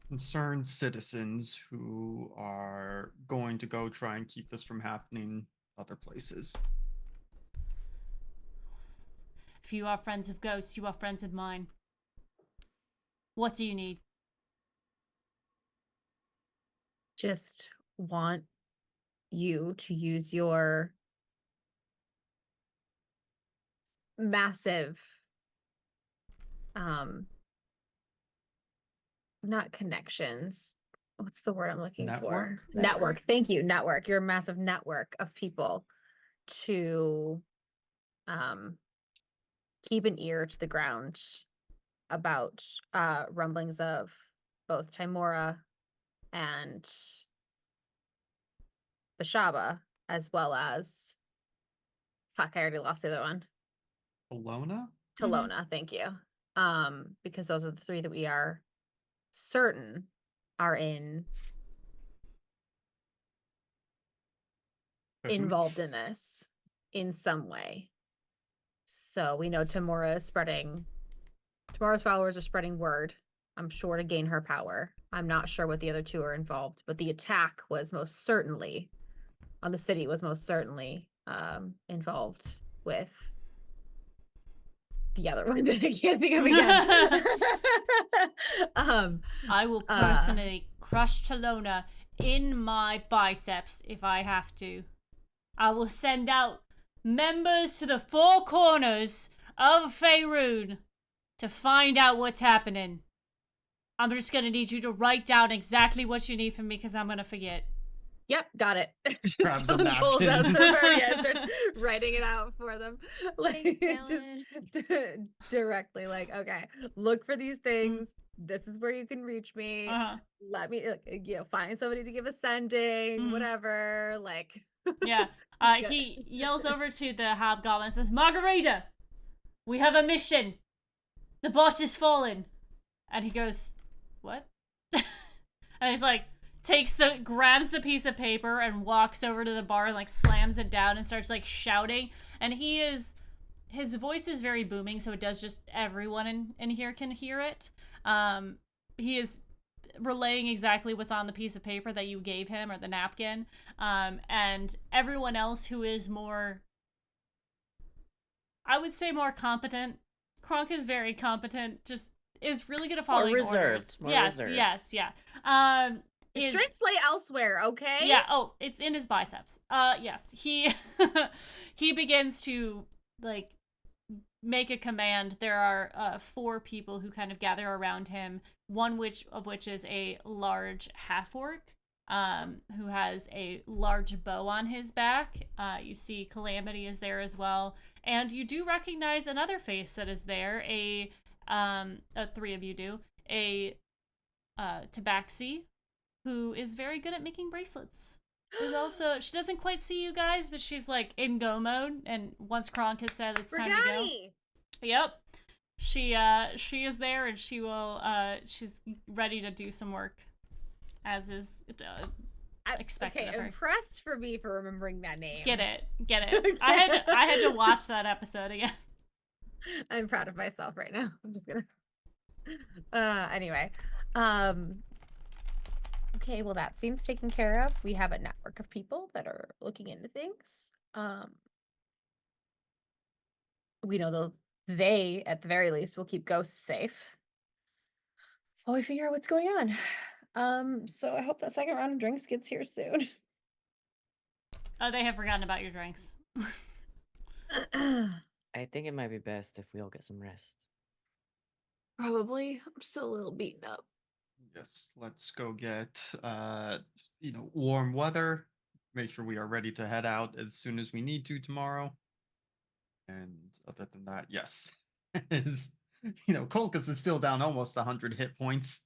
Concerned citizens who are going to go try and keep this from happening other places. If you are friends of Ghosts, you are friends of mine. What do you need? just want you to use your massive, not connections. What's the word I'm looking for? Network? Network. Thank you. Network. Your massive network of people to keep an ear to the ground about rumblings of both Timora and Bashaba, as well as fuck, I already lost the other one. Bologna? Talona, thank you. Because those are the three that we are certain are involved in this in some way. So we know Tamora's followers are spreading word, I'm sure, to gain her power. I'm not sure what the other two are involved, but the attack was most certainly on the city involved with the other one that I can't think of again. I will personally crush Talona in my biceps if I have to. I will send out members to the four corners of Faerun to find out what's happening. I'm just gonna need you to write down exactly what you need from me because I'm gonna forget. Yep, got it. Grabs a Someone pulls out napkin. some yeah, starts writing it out for them. Like Thanks, just directly like, okay, look for these things. This is where you can reach me. Uh-huh. Let me find somebody to give a sending, Mhm. whatever. Like Yeah. He yells over to the hobgoblin and says, Margarita, we have a mission. The boss is fallen. And he goes, what? And he's like, grabs the piece of paper and walks over to the bar and like slams it down and starts like shouting. And his voice is very booming, so it does just everyone in here can hear it. He is relaying exactly what's on the piece of paper that you gave him, or the napkin. And everyone else who is more, I would say, more competent. Kronk is very competent, just is really good at following orders. Yes. his strengths lay elsewhere, okay? Yeah, it's in his biceps. Yes. He he begins to like make a command. There are 4 people who kind of gather around him, one of which is a large half-orc who has a large bow on his back. You see Calamity is there as well, and you do recognize another face that is there. 3 of you do. A Tabaxi, who is very good at making bracelets. There's also, she doesn't quite see you guys, but she's like in go mode, and once Kronk has said it's time to go. Yep. She is there, and she will she's ready to do some work, as is expected of her. Impressed for me for remembering that name. Get it. Okay. I had to watch that episode again. I'm proud of myself right now. I'm just gonna anyway. Okay, well, that seems taken care of. We have a network of people that are looking into things. We know they, at the very least, will keep ghosts safe while we figure out what's going on. So I hope that second round of drinks gets here soon. Oh, they have forgotten about your drinks. I think it might be best if we all get some rest. Probably. I'm still a little beaten up. Yes, let's go get warm weather. Make sure we are ready to head out as soon as we need to tomorrow. And other than that, yes. Kolkus is still down almost 100 hit points.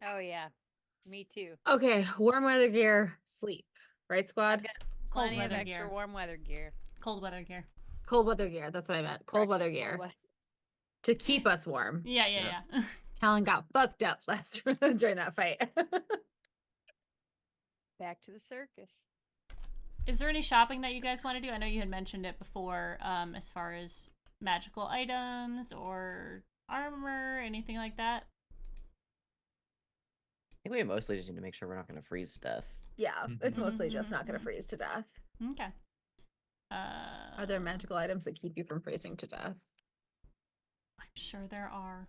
Oh yeah, me too. Okay, warm weather gear, sleep. Right, squad? Got Cold plenty of weather extra gear. warm weather gear. Cold weather gear. Cold weather gear. That's what I meant. Cold weather gear. To keep us warm. Yeah. Callan got fucked up during that fight. Back to the circus. Is there any shopping that you guys want to do? I know you had mentioned it before, as far as magical items or armor, anything like that. I think we mostly just need to make sure we're not going to freeze to death. Yeah, it's mostly just not going to Mhm. freeze to death. Okay. Are there magical items that keep you from freezing to death? I'm sure there are.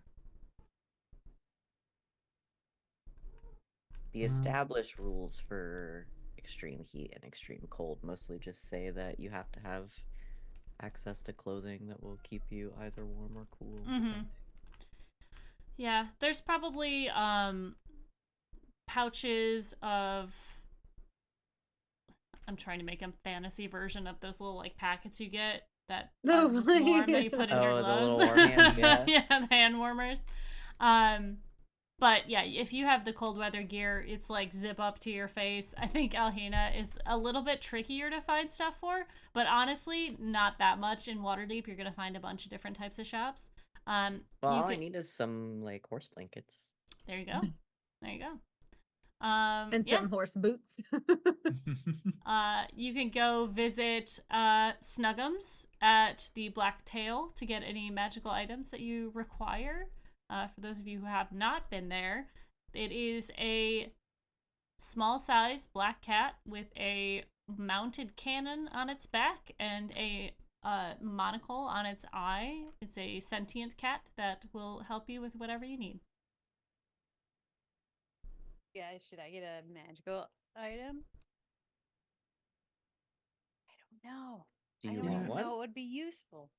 The established rules for extreme heat and extreme cold mostly just say that you have to have access to clothing that will keep you either warm or cool. Yeah, there's probably pouches of, I'm trying to make a fantasy version of those little like packets you get that are Oh just my warm that you put in your Oh, the gloves. little warm hands, yeah. Yeah, the hand warmers. But yeah, if you have the cold weather gear, it's like zip up to your face. I think Alhena is a little bit trickier to find stuff for, but honestly, not that much. In Waterdeep, you're gonna find a bunch of different types of shops. Well, you all I can- need is some like horse blankets. There you go. There you go. And yeah. some horse boots. You can go visit Snuggums at the Black Tail to get any magical items that you require. For those of you who have not been there, it is a small size black cat with a mounted cannon on its back and a monocle on its eye. It's a sentient cat that will help you with whatever you need. Yeah, should I get a magical item? I don't know. Do I you don't want even one? know what would be useful.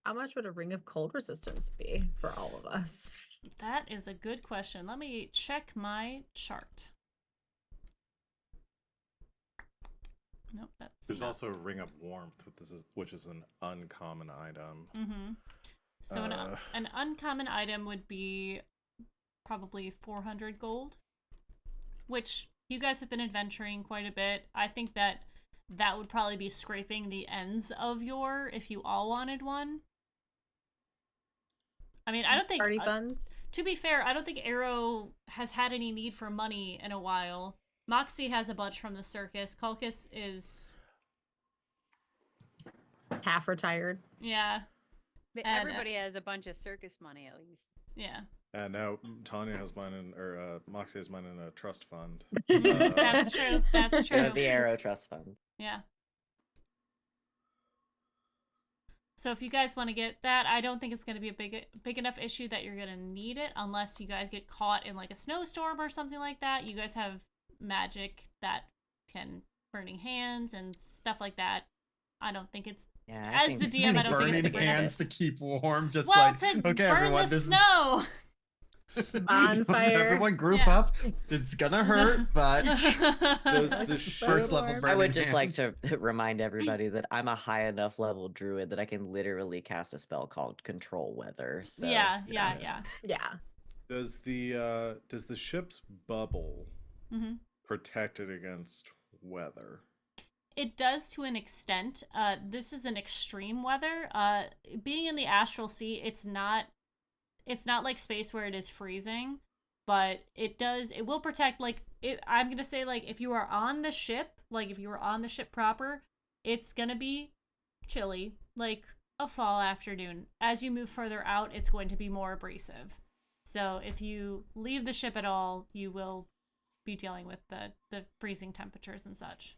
How much would a ring of cold resistance be for all of us? That is a good question. Let me check my chart. Nope, that's There's not. also a ring of warmth, which is an uncommon item. Mm-hmm. So an uncommon item would be probably 400 gold, which you guys have been adventuring quite a bit. I think that would probably be scraping the ends of your, if you all wanted one. I mean, I don't think... Party funds? To be fair, I don't think Arrow has had any need for money in a while. Moxie has a bunch from the circus. Kulkus is... Half retired. Yeah. And, Everybody has a bunch of circus money, at least. Yeah. And now Tanya has mine Moxie has mine in a trust fund. That's true. That's true. The Arrow Trust Fund. Yeah. So if you guys want to get that, I don't think it's going to be a big enough issue that you're going to need it unless you guys get caught in like a snowstorm or something like that. You guys have magic that can burning hands and stuff like that. I don't think it's as the DM. I don't think it's a burning good hands to keep warm. Just well, like to okay, burn everyone, the this snow. Bonfire. Everyone group Yeah. up. It's gonna hurt, but Does the first level ships- burning I would just like hands. to remind everybody that I'm a high enough level druid that I can literally cast a spell called Control Weather. So Yeah. Yeah. Does the ship's bubble Mm-hmm. protect it against weather? It does to an extent. This is an extreme weather. Being in the astral sea, it's not like space where it is freezing, but it will protect, like, I'm gonna say, like, if you are on the ship, like, if you were on the ship proper, it's gonna be chilly, like a fall afternoon. As you move further out, it's going to be more abrasive. So if you leave the ship at all, you will be dealing with the freezing temperatures and such.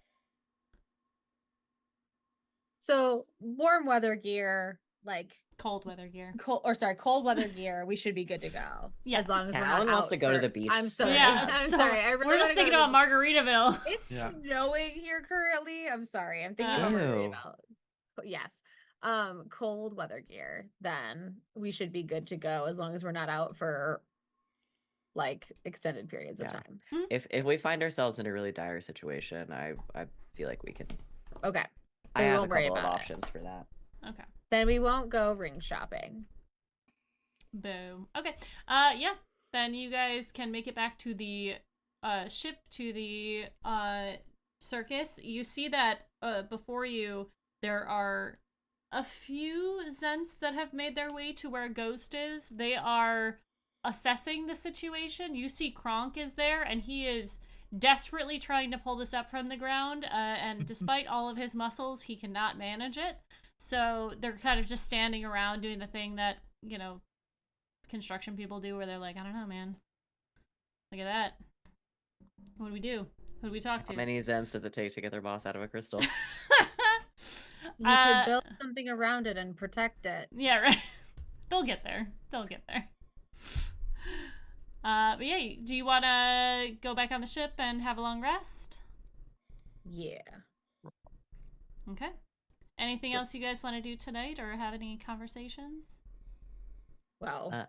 So warm weather gear, like Cold weather gear. cold weather gear, we should be good to go. Yes. As long as we're Alan not wants out to go to for- the beach. I'm sorry. Yeah, I'm so sorry. I really we're just wanna go thinking to about the Margaritaville. It's Yeah. snowing here currently. I'm sorry. I'm thinking Oh. about Ew. Margaritaville. Yes. Cold weather gear. Then we should be good to go as long as we're not out for like extended periods of Yeah. time. If we find ourselves in a really dire situation, I feel like we can. Okay. I We have a won't worry couple of about it. options for that. Okay. Then we won't go ring shopping. Boom. Okay. Yeah. Then you guys can make it back to the ship, to the circus. You see that before you there are a few Zents that have made their way to where Ghost is. They are assessing the situation. You see Kronk is there, and he is desperately trying to pull this up from the ground, and despite all of his muscles, he cannot manage it. So they're kind of just standing around doing the thing that, you know, construction people do, where they're like, I don't know, man. Look at that. What do we do? Who do we talk to? How many Zens does it take to get their boss out of a crystal? You could build something around it and protect it. Yeah, right. They'll get there. They'll get there. But yeah, do you want to go back on the ship and have a long rest? Yeah. Okay. Anything Yep. else you guys want to do tonight, or have any conversations? Well, Uh,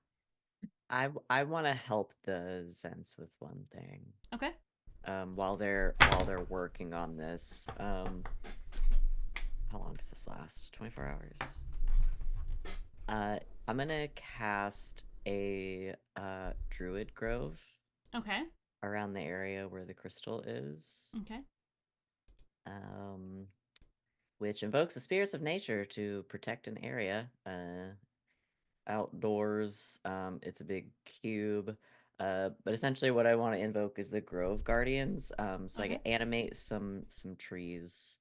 I want to help the Zens with one thing. Okay. While they're working on this. How long does this last? 24 hours. I'm gonna cast a druid grove Okay. around the area where the crystal is. Okay. Which invokes the spirits of nature to protect an area. Outdoors, it's a big cube. But essentially what I want to invoke is the Grove Guardians. So I Okay. can animate some trees,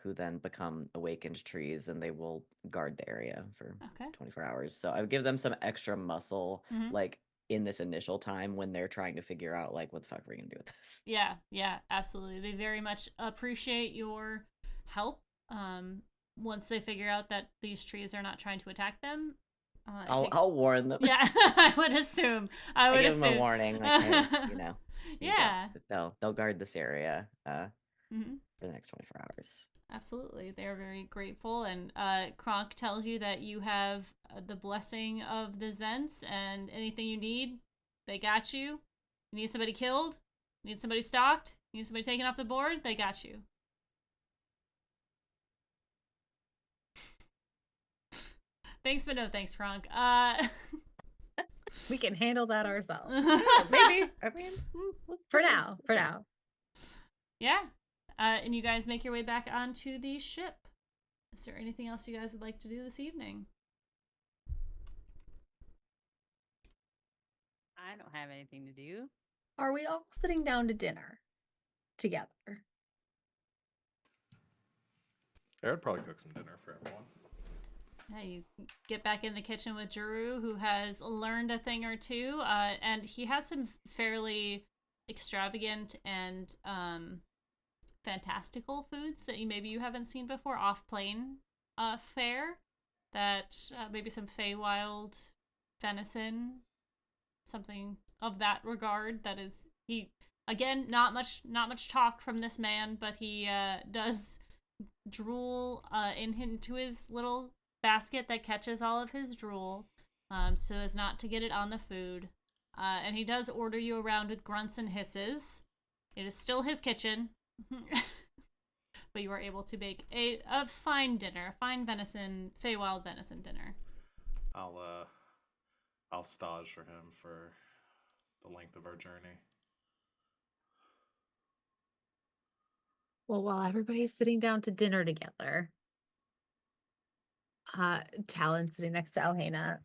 who then become awakened trees, and they will guard the area for Okay. 24 hours. So I would give them some extra muscle, Mhm. like in this initial time when they're trying to figure out like what the fuck are we gonna do with this. Yeah, absolutely. They very much appreciate your help. Once they figure out that these trees are not trying to attack them, I'll warn them. Yeah, I would assume. I would give assume. them a warning, like, hey, you know. Yeah. They'll guard this area Mhm. for the next 24 hours. Absolutely. They are very grateful. And Kronk tells you that you have the blessing of the Zents, and anything you need, they got you. You need somebody killed? Need somebody stalked? Need somebody taken off the board? They got you. Thanks, but no thanks, Kronk. we can handle that ourselves. Maybe. I mean, For now. Yeah. And you guys make your way back onto the ship. Is there anything else you guys would like to do this evening? I don't have anything to do. Are we all sitting down to dinner together? I would probably cook some dinner for everyone. Yeah, you get back in the kitchen with Jeru, who has learned a thing or two, and he has some fairly extravagant and fantastical foods that maybe you haven't seen before, off-plane fare, that maybe some Feywild venison, something of that regard. That is, he again, not much talk from this man, but he does drool into his little basket that catches all of his drool, so as not to get it on the food. And he does order you around with grunts and hisses. It is still his kitchen. But you are able to bake a fine dinner, a fine venison, Feywild venison dinner. I'll stage for him for the length of our journey. Well, while everybody's sitting down to dinner together, Talon sitting next to Alhena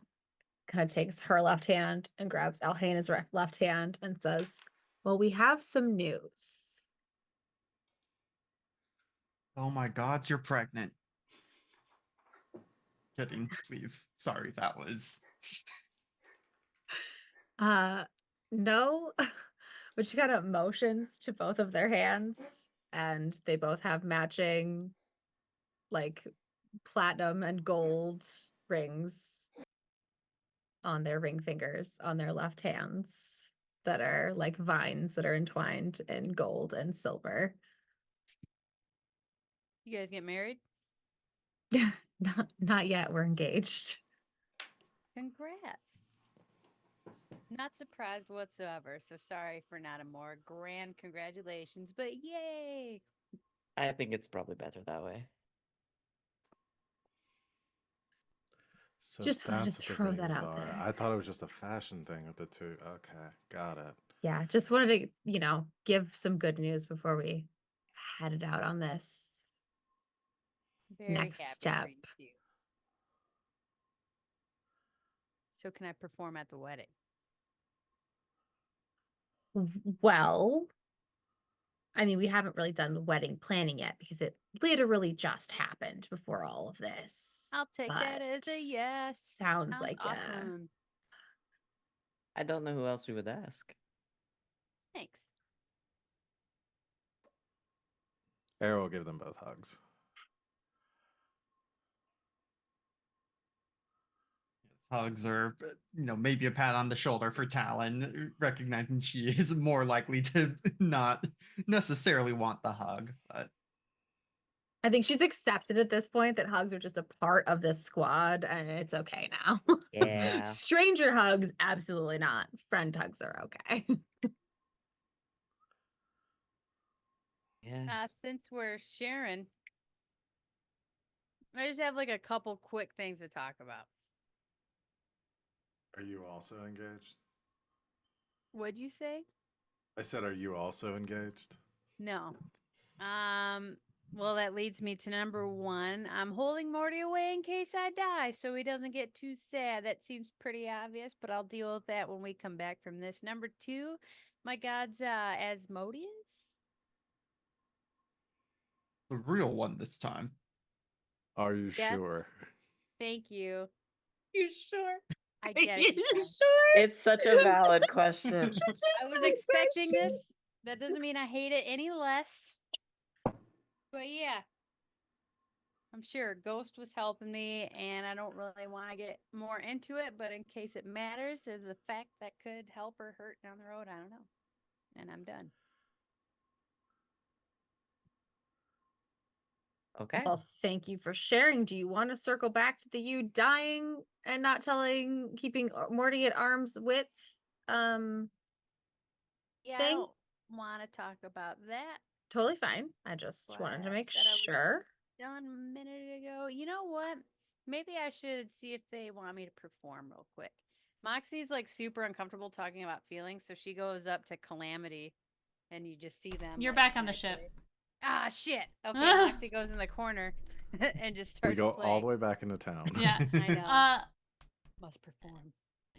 kind of takes her left hand and grabs Alhena's left hand and says, well, we have some news. Oh my God, you're pregnant. Kidding, please. Sorry, that was. No, but she kind of motions to both of their hands, and they both have matching, like, platinum and gold rings on their ring fingers on their left hands that are like vines that are entwined in gold and silver. You guys get married? Not yet. We're engaged. Congrats. Not surprised whatsoever. So sorry for not a more grand congratulations, but yay! I think it's probably better that way. So Just wanted to that's what the throw that rings out are. there. I thought it was just a fashion thing with the two. Okay, got it. Yeah, just wanted to, give some good news before we headed out on this Very next happy step. for you too. So can I perform at the wedding? Well, I mean, we haven't really done the wedding planning yet because it literally just happened before all of this. I'll take that as a But yes. Sounds like awesome. I don't know who else we would ask. Thanks. Arrow will give them both hugs. hugs or maybe a pat on the shoulder for Talon, recognizing she is more likely to not necessarily want the hug, but I think she's accepted at this point that hugs are just a part of this squad and it's okay now. Yeah. Stranger hugs, absolutely not. Friend hugs are okay. Yeah. Since we're sharing, I just have like a couple quick things to talk about. Are you also engaged? What'd you say? I said, are you also engaged? No. Well, that leads me to number one. I'm holding Morty away in case I die so he doesn't get too sad. That seems pretty obvious, but I'll deal with that when we come back from this. Number two, my god's Asmodeus. the real one this time. Are you Yes. sure? Thank you. You sure? I get it. You you guys. sure? It's such a valid question. I was expecting this. That doesn't mean I hate it any less. But yeah. I'm sure Ghost was helping me, and I don't really want to get more into it, but in case it matters, is a fact that could help or hurt down the road. I don't know. And I'm done. Okay. Well, thank you for sharing. Do you want to circle back to the you dying and not keeping Morty at arm's width? Yeah, I Thing? don't want to talk about that. Totally fine. I just What wanted to I make said I was sure. done a minute ago. You know what? Maybe I should see if they want me to perform real quick. Moxie's like super uncomfortable talking about feelings, so she goes up to Calamity, and you just see them. You're like, back on the kinda ship. play. Ah, shit. Okay, Moxie goes in the corner and just starts We go playing. all the way back into town. Yeah. I know. Must perform.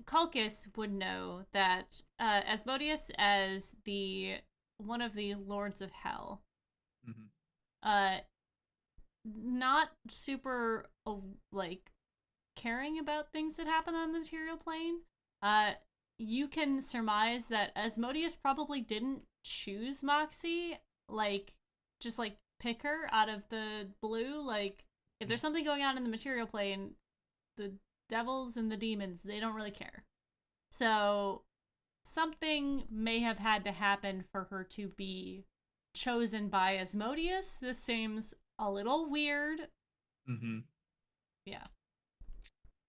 Calcus would know that Asmodeus, as the one of the lords of hell, Mhm. not super like caring about things that happen on the material plane. You can surmise that Asmodeus probably didn't choose Moxie, like just like pick her out of the blue. Like if there's something going on in the material plane, the devils and the demons, they don't really care. So something may have had to happen for her to be chosen by Asmodeus. This seems a little weird. Mm-hmm. Yeah.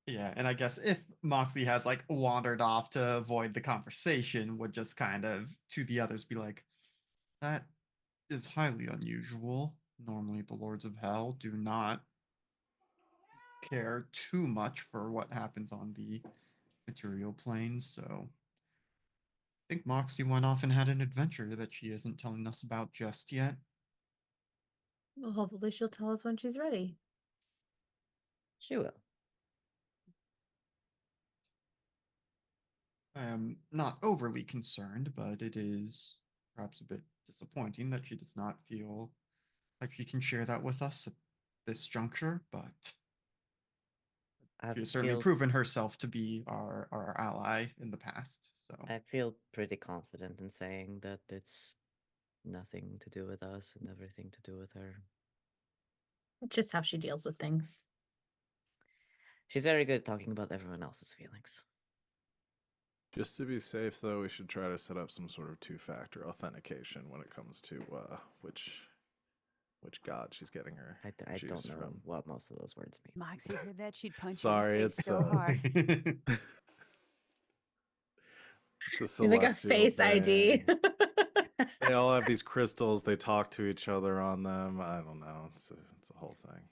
Yeah, and I guess if Moxie has like wandered off to avoid the conversation, would just kind of to the others be like, that is highly unusual. Normally, the Lords of Hell do not care too much for what happens on the material plane, so I think Moxie went off and had an adventure that she isn't telling us about just yet. Well, hopefully she'll tell us when she's ready. She will. I am not overly concerned, but it is perhaps a bit disappointing that she does not feel like she can share that with us at this juncture, but I she has certainly feel proven herself to be our ally in the past. So I feel pretty confident in saying that it's nothing to do with us and everything to do with her. It's just how she deals with things. She's very good at talking about everyone else's feelings. Just to be safe, though, we should try to set up some sort of two-factor authentication when it comes to which god she's getting her I juice don't know from. what most of those words mean. Moxie heard that, she'd punch Sorry, you in the face it's so hard. it's a You're like a celestial face ID. thing. They all have these crystals. They talk to each other on them. I don't know. It's a whole thing.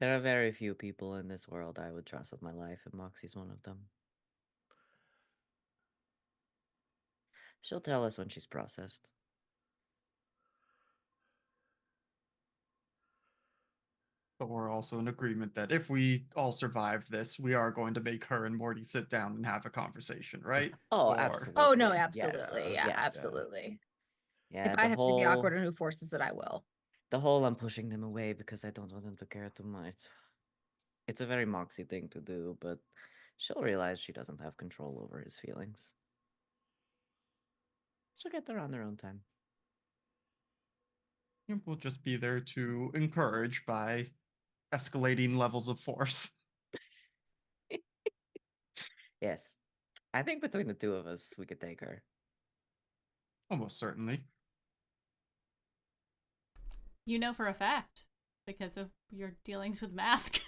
There are very few people in this world I would trust with my life, and Moxie's one of them. She'll tell us when she's processed. but we're also in agreement that if we all survive this, we are going to make her and Morty sit down and have a conversation, right? Oh, Or- absolutely. Oh no, Yes, absolutely. Yeah, yes. absolutely. Yeah, If I have to be the awkward one who forces it, I will. The whole I'm pushing them away because I don't want them to care too much. It's a very Moxie thing to do, but she'll realize she doesn't have control over his feelings. She'll get there on their own time. We'll just be there to encourage by escalating levels of force. Yes. I think between the two of us, we could take her. Almost certainly. You know for a fact, because of your dealings with Mask,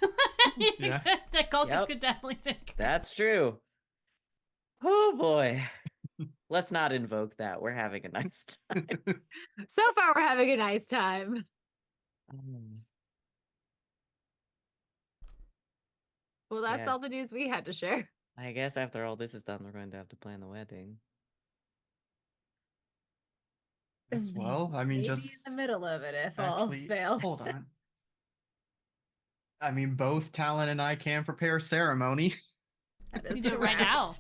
Yeah. that Culcus Yep. could definitely take her. That's true. Oh boy. Let's not invoke that. We're having a nice time. So far, we're having a nice time. Well, that's Yeah. all the news we had to share. I guess after all this is done, we're going to have to plan the wedding. As well, I mean, Maybe just in the middle of it if all else actually, fails. hold on. I mean, both Talon and I can prepare ceremony. That You is do it right now.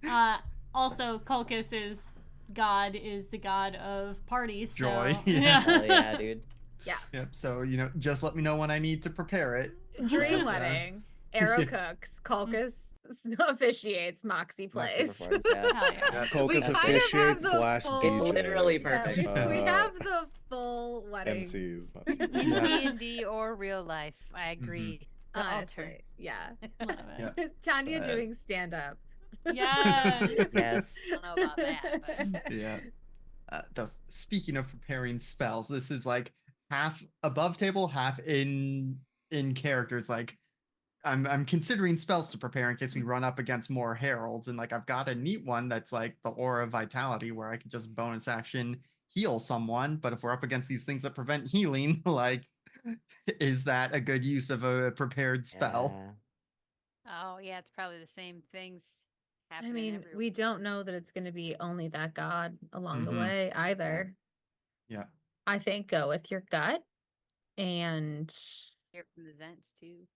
correct. Also, Culcus is the god of parties. Joy, So, yeah. Hell yeah, dude. Yep. So just let me know when I need to prepare it. Dream Yeah. wedding. Arrow Yeah. cooks. Culcus officiates. Moxie Moxie plays. performs, yeah. hell yeah. Yeah. Culcus We kind of have officiates the slash full- DJs. It's literally Yeah, perfect. we have the full wedding. MCs. not- In Yeah. D&D or real life, I agree. To Honestly, alter. yeah. Love it. Yeah. Tanya But- doing stand up. Yes. Yes. I don't know about that, but Yeah. Speaking of preparing spells, this is like half above table, half in characters. Like I'm considering spells to prepare in case we run up against more heralds, and like I've got a neat one that's like the Aura of Vitality, where I can just bonus action heal someone. But if we're up against these things that prevent healing, like, is that a good use of a prepared spell? Yeah. oh yeah, it's probably the same things I happening mean, everywhere. we don't know that it's going to be only that god along the Mhm. way either. Yeah. I think go with your gut and Hear from the Zents too.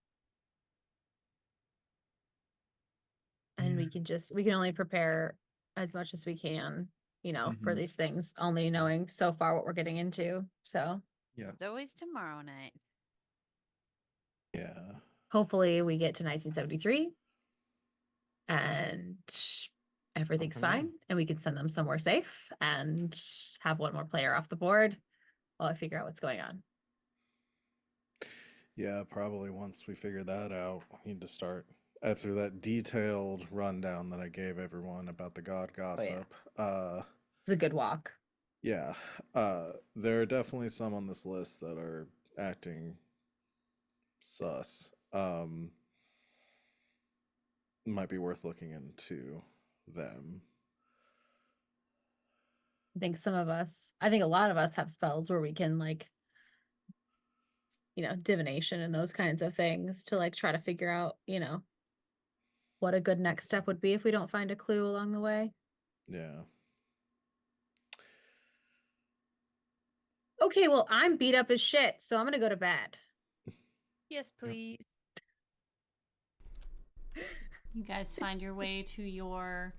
we can only prepare as much as we can, for Mhm. these things, only knowing so far what we're getting into. So Yeah. It's always tomorrow night. Yeah. hopefully we get to 1973 and everything's from there. fine and we can send them somewhere safe and have one more player off the board while I figure out what's going on. Yeah, probably once we figure that out, we need to start after that detailed rundown that I gave everyone about the god gossip. It's a good walk. Yeah, there are definitely some on this list that are acting sus. Might be worth looking into them. I think a lot of us have spells where we can divination and those kinds of things to try to figure out, what a good next step would be if we don't find a clue along the way. Yeah. Okay, well, I'm beat up as shit, so I'm gonna go to bed. Yes, please. You guys find your way to your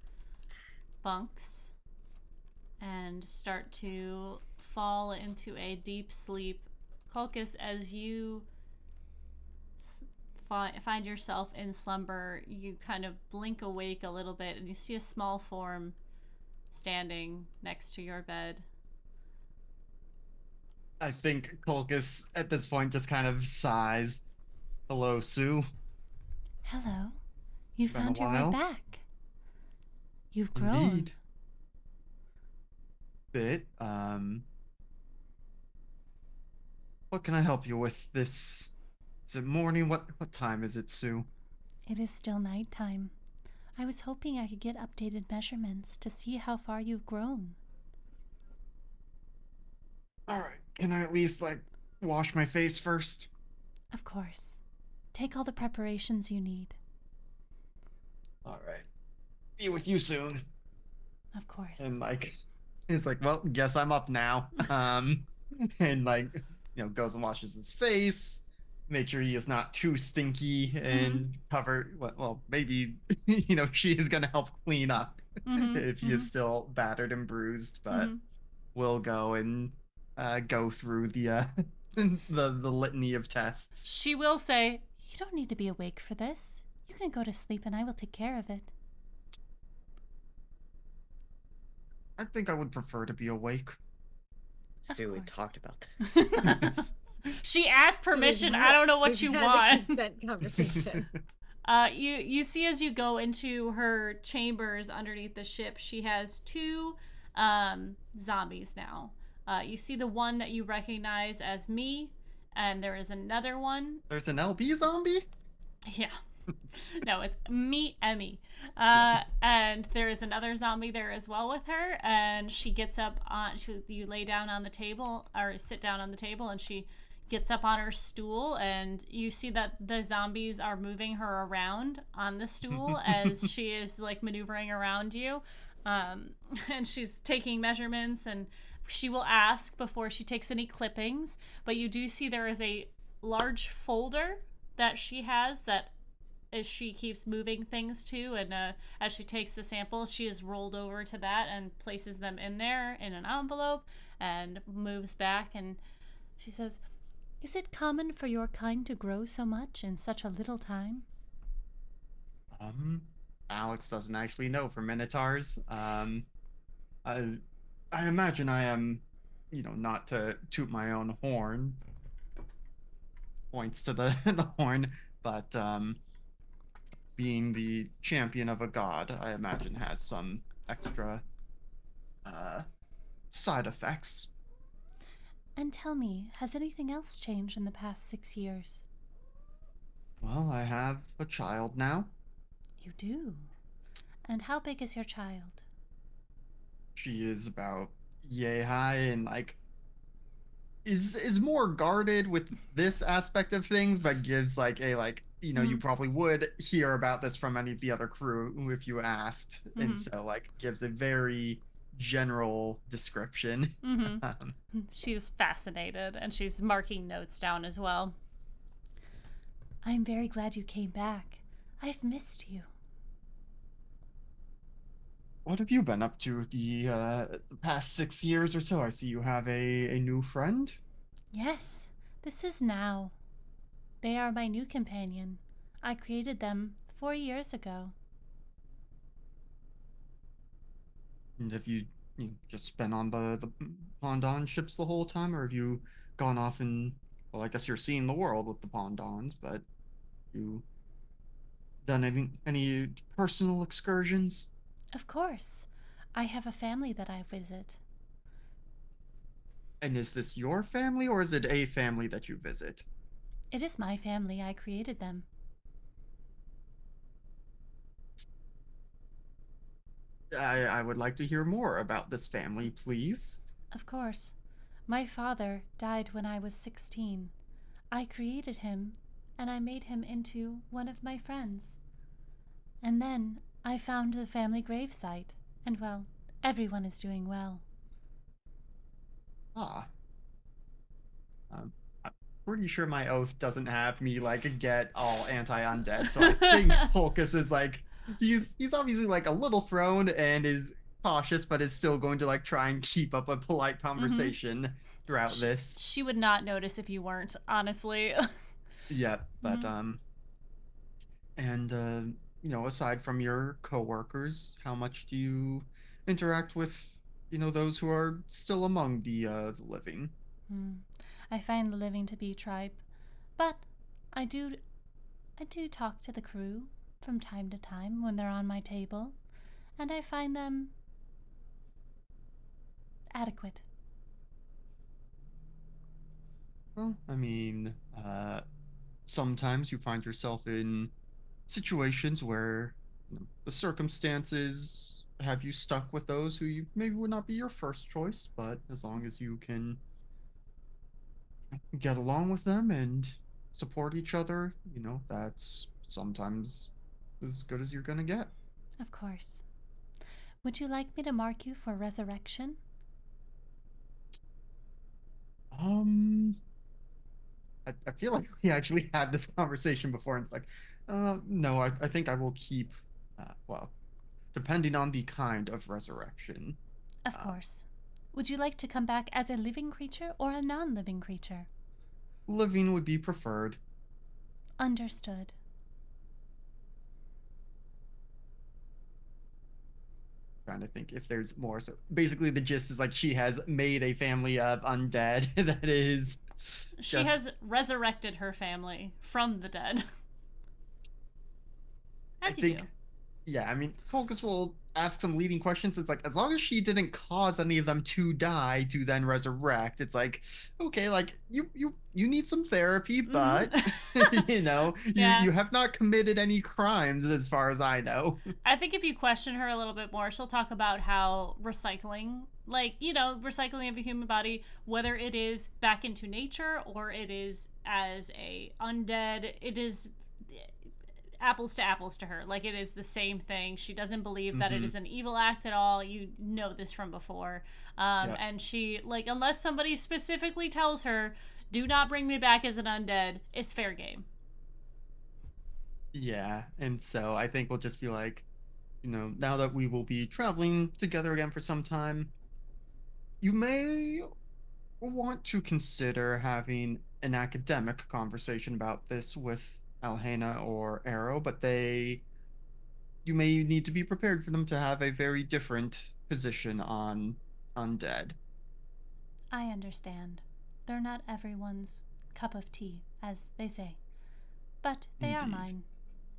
bunks and start to fall into a deep sleep. Culcus, as you find yourself in slumber, you kind of blink awake a little bit and you see a small form standing next to your bed. I think Colchis at this point just kind of sighs. Hello, Sue. Hello. You It's been a found your way while. back. You've grown. Indeed. Bit. What can I help you with this? Is it morning? What time is it, Sue? It is still nighttime. I was hoping I could get updated measurements to see how far you've grown. All right. Can I at least wash my face first? Of course. Take all the preparations you need. All right. Be with you soon. Of course. And he's like, well, guess I'm up now. And goes and washes his face, make sure he is not too stinky and cover. Well, maybe she is gonna help clean up if he is still battered and bruised, but we'll go and go through the the litany of tests. She will say, "You don't need to be awake for this. You can go to sleep and I will take care of it." I think I would prefer to be awake. Sue, we course. talked about this. She asked So we've permission. had- I don't know what we've you had a want. consent conversation. You see as you go into her chambers underneath the ship, she has two zombies now. You see the one that you recognize as me, and there is another one. There's an LB zombie? Yeah. No, it's me, Emmy. And there is another zombie there as well with her, and she gets up on. You lay down on the table or sit down on the table, and she gets up on her stool, and you see that the zombies are moving her around on the stool as she is like maneuvering around you, and she's taking measurements, and she will ask before she takes any clippings. But you do see there is a large folder that she has that as she keeps moving things to, and as she takes the samples, she is rolled over to that and places them in there in an envelope and moves back, and she says, "Is it common for your kind to grow so much in such a little time?" Alex doesn't actually know for Minotaurs. I imagine I am, not to toot my own horn. Points to the the horn, but being the champion of a god, I imagine has some extra side effects. And tell me, has anything else changed in the past 6 years? Well, I have a child now. You do? And how big is your child? She is about yay high and like is more guarded with this aspect of things, but gives like a you probably would hear about this from any of the other crew if you asked, and so like gives a very general description. She's fascinated, and she's marking notes down as well. I'm very glad you came back. I've missed you. What have you been up to the past 6 years or so? I see you have a new friend. Yes, this is Now. They are my new companion. I created them 4 years ago. And have you just been on the Pondon ships the whole time, or have you gone off and, well, I guess you're seeing the world with the Pondons, but you done any personal excursions? Of course. I have a family that I visit. And is this your family, or is it a family that you visit? It is my family. I created them. I would like to hear more about this family, please. Of course. My father died when I was 16. I created him, and I made him into one of my friends. And then I found the family gravesite, and well, everyone is doing well. Ah. I'm pretty sure my oath doesn't have me like get all anti-undead, so I think Polkus is like he's obviously like a little thrown and is cautious, but is still going to like try and keep up a polite conversation throughout this. She would not notice if you weren't, honestly. Yeah, but and aside from your coworkers, how much do you interact with those who are still among the living? I find the living to be tripe, but I do talk to the crew from time to time when they're on my table, and I find them adequate. Well, I mean, sometimes you find yourself in situations where the circumstances have you stuck with those who you maybe would not be your first choice, but as long as you can get along with them and support each other, that's sometimes as good as you're gonna get. Of course. Would you like me to mark you for resurrection? I feel like we actually had this conversation before, and it's like, no, I think I will keep, well, depending on the kind of resurrection. Of course. Would you like to come back as a living creature or a non-living creature? Living would be preferred. Understood. trying to think if there's more. So basically, the gist is like she has made a family of undead that is She just. has resurrected her family from the dead. I As you think, do. yeah. I mean, Focus will ask some leading questions. It's like as long as she didn't cause any of them to die to then resurrect, it's like okay, like you need some therapy, but you know, Yeah. you have not committed any crimes as far as I know. I think if you question her a little bit more, she'll talk about how recycling, like, recycling of the human body, whether it is back into nature or it is as a undead, it is apples to apples to her. Like, it is the same thing. She doesn't believe that it is an evil act at all. You know this from before. Yep. And she, like, unless somebody specifically tells her, do not bring me back as an undead, it's fair game. Yeah, and so I think we'll just be like, now that we will be traveling together again for some time, you may want to consider having an academic conversation about this with Alhena or Arrow, but you may need to be prepared for them to have a very different position on undead. I understand. They're not everyone's cup of tea, as they say. But they are Indeed. mine,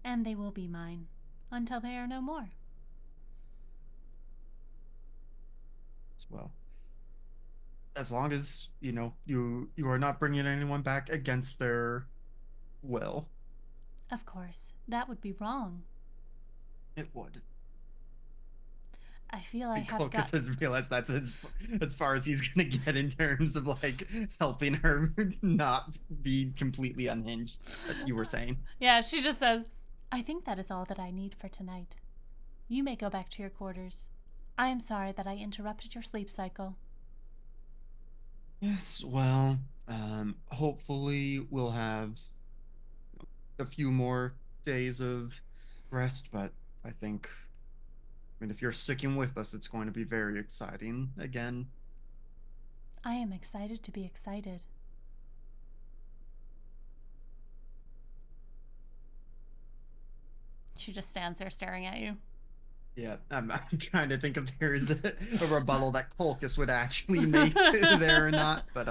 and they will be mine until they are no more. As well. As long as, you are not bringing anyone back against their will. Of course, that would be wrong. It would. I feel I have Cloacus got... has realized that's as far as he's gonna get in terms of like helping her not be completely unhinged. You were saying. Yeah, she just says, I think that is all that I need for tonight. You may go back to your quarters. I am sorry that I interrupted your sleep cycle. Yes, well, hopefully we'll have a few more days of rest, but I think, if you're sticking with us, it's going to be very exciting again. I am excited to be excited. She just stands there staring at you. Yeah, I'm trying to think if there's a rebuttal that Colchis would actually make there or not, but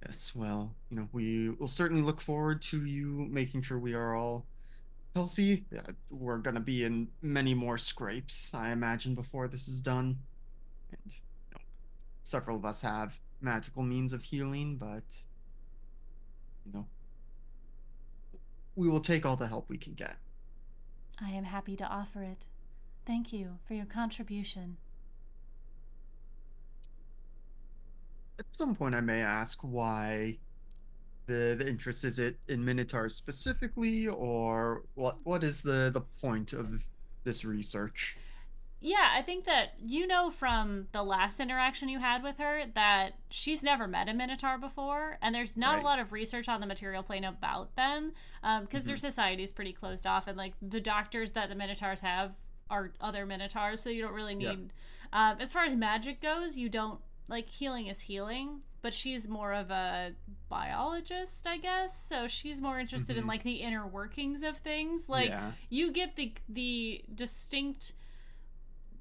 yes, well, we will certainly look forward to you making sure we are all healthy. We're gonna be in many more scrapes, I imagine, before this is done, and several of us have magical means of healing, but you know, we will take all the help we can get. I am happy to offer it. Thank you for your contribution. At some point, I may ask why the interest is it in Minotaurs specifically, or what is the point of this research? Yeah, I think that from the last interaction you had with her that she's never met a Minotaur before, and there's not a Right. lot of research on the material plane about them, because their society is pretty closed off, and like the doctors that the Minotaurs have are other Minotaurs, so you don't really Yeah. need. As far as magic goes, you don't like healing is healing, but she's more of a biologist, I guess. So she's more interested in like the inner workings of things. Like Yeah. you get the distinct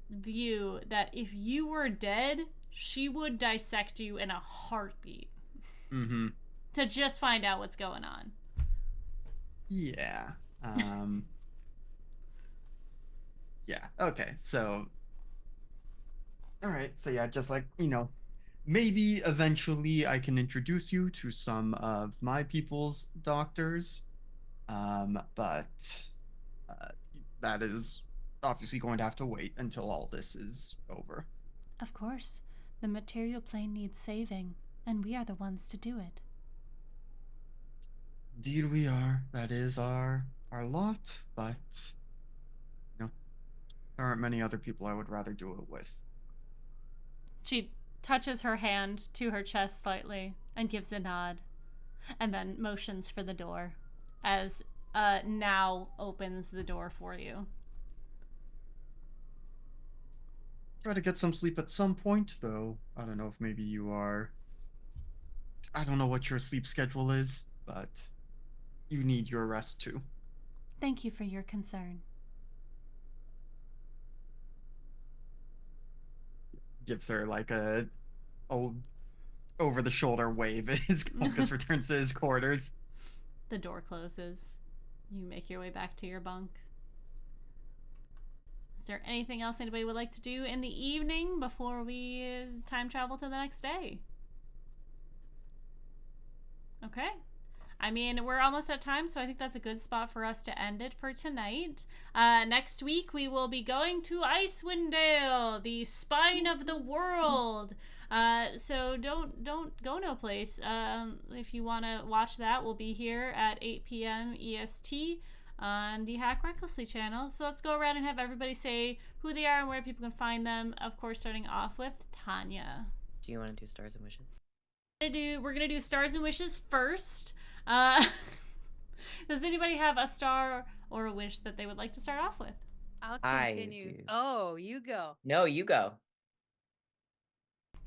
view that if you were dead, she would dissect you in a heartbeat to just find out what's going on. Yeah. Yeah. Okay. So, all right. So yeah, just like, maybe eventually I can introduce you to some of my people's doctors. But uh, that is obviously going to have to wait until all this is over. Of course, the material plane needs saving, and we are the ones to do it. Indeed, we are. That is our lot. But there aren't many other people I would rather do it with. She touches her hand to her chest slightly and gives a nod, and then motions for the door as now opens the door for you. Try to get some sleep at some point, though. I don't know if maybe you are. I don't know what your sleep schedule is, but you need your rest too. Thank you for your concern. gives her like a old over the shoulder wave as Culcus returns to his quarters. The door closes. You make your way back to your bunk. Is there anything else anybody would like to do in the evening before we time travel to the next day? Okay. I mean, we're almost at time, so I think that's a good spot for us to end it for tonight. Next week, we will be going to Icewind Dale, the spine of the world. So don't go no place. If you want to watch that, we'll be here at 8 p.m. EST on the Hack Recklessly channel. So let's go around and have everybody say who they are and where people can find them. Of course, starting off with Tanya. Do you want to do stars and wishes? We're gonna do stars and wishes first. Does anybody have a star or a wish that they would like to start off with? I'll I continue. do. Oh, you go. No, you go.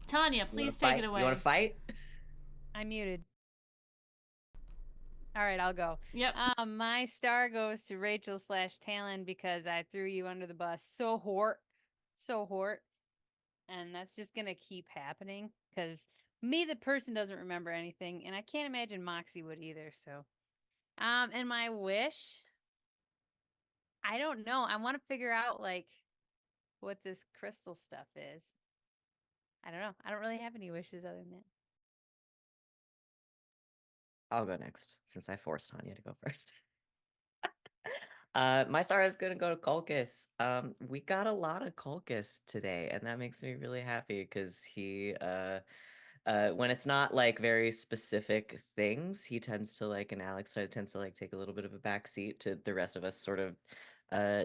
Tanya, You wanna please take fight? it away. You want to fight? I'm muted. All right, I'll go. Yep. My star goes to Rachel / Talon because I threw you under the bus so hort, and that's just gonna keep happening because me, the person, doesn't remember anything, and I can't imagine Moxie would either. So, and my wish, I don't know. I want to figure out like what this crystal stuff is. I don't know. I don't really have any wishes other than that. I'll go next since I forced Tanya to go first. My star is gonna go to Culcus. We got a lot of Culcus today, and that makes me really happy because he when it's not like very specific things, he tends to like, and Alex tends to like take a little bit of a backseat to the rest of us sort of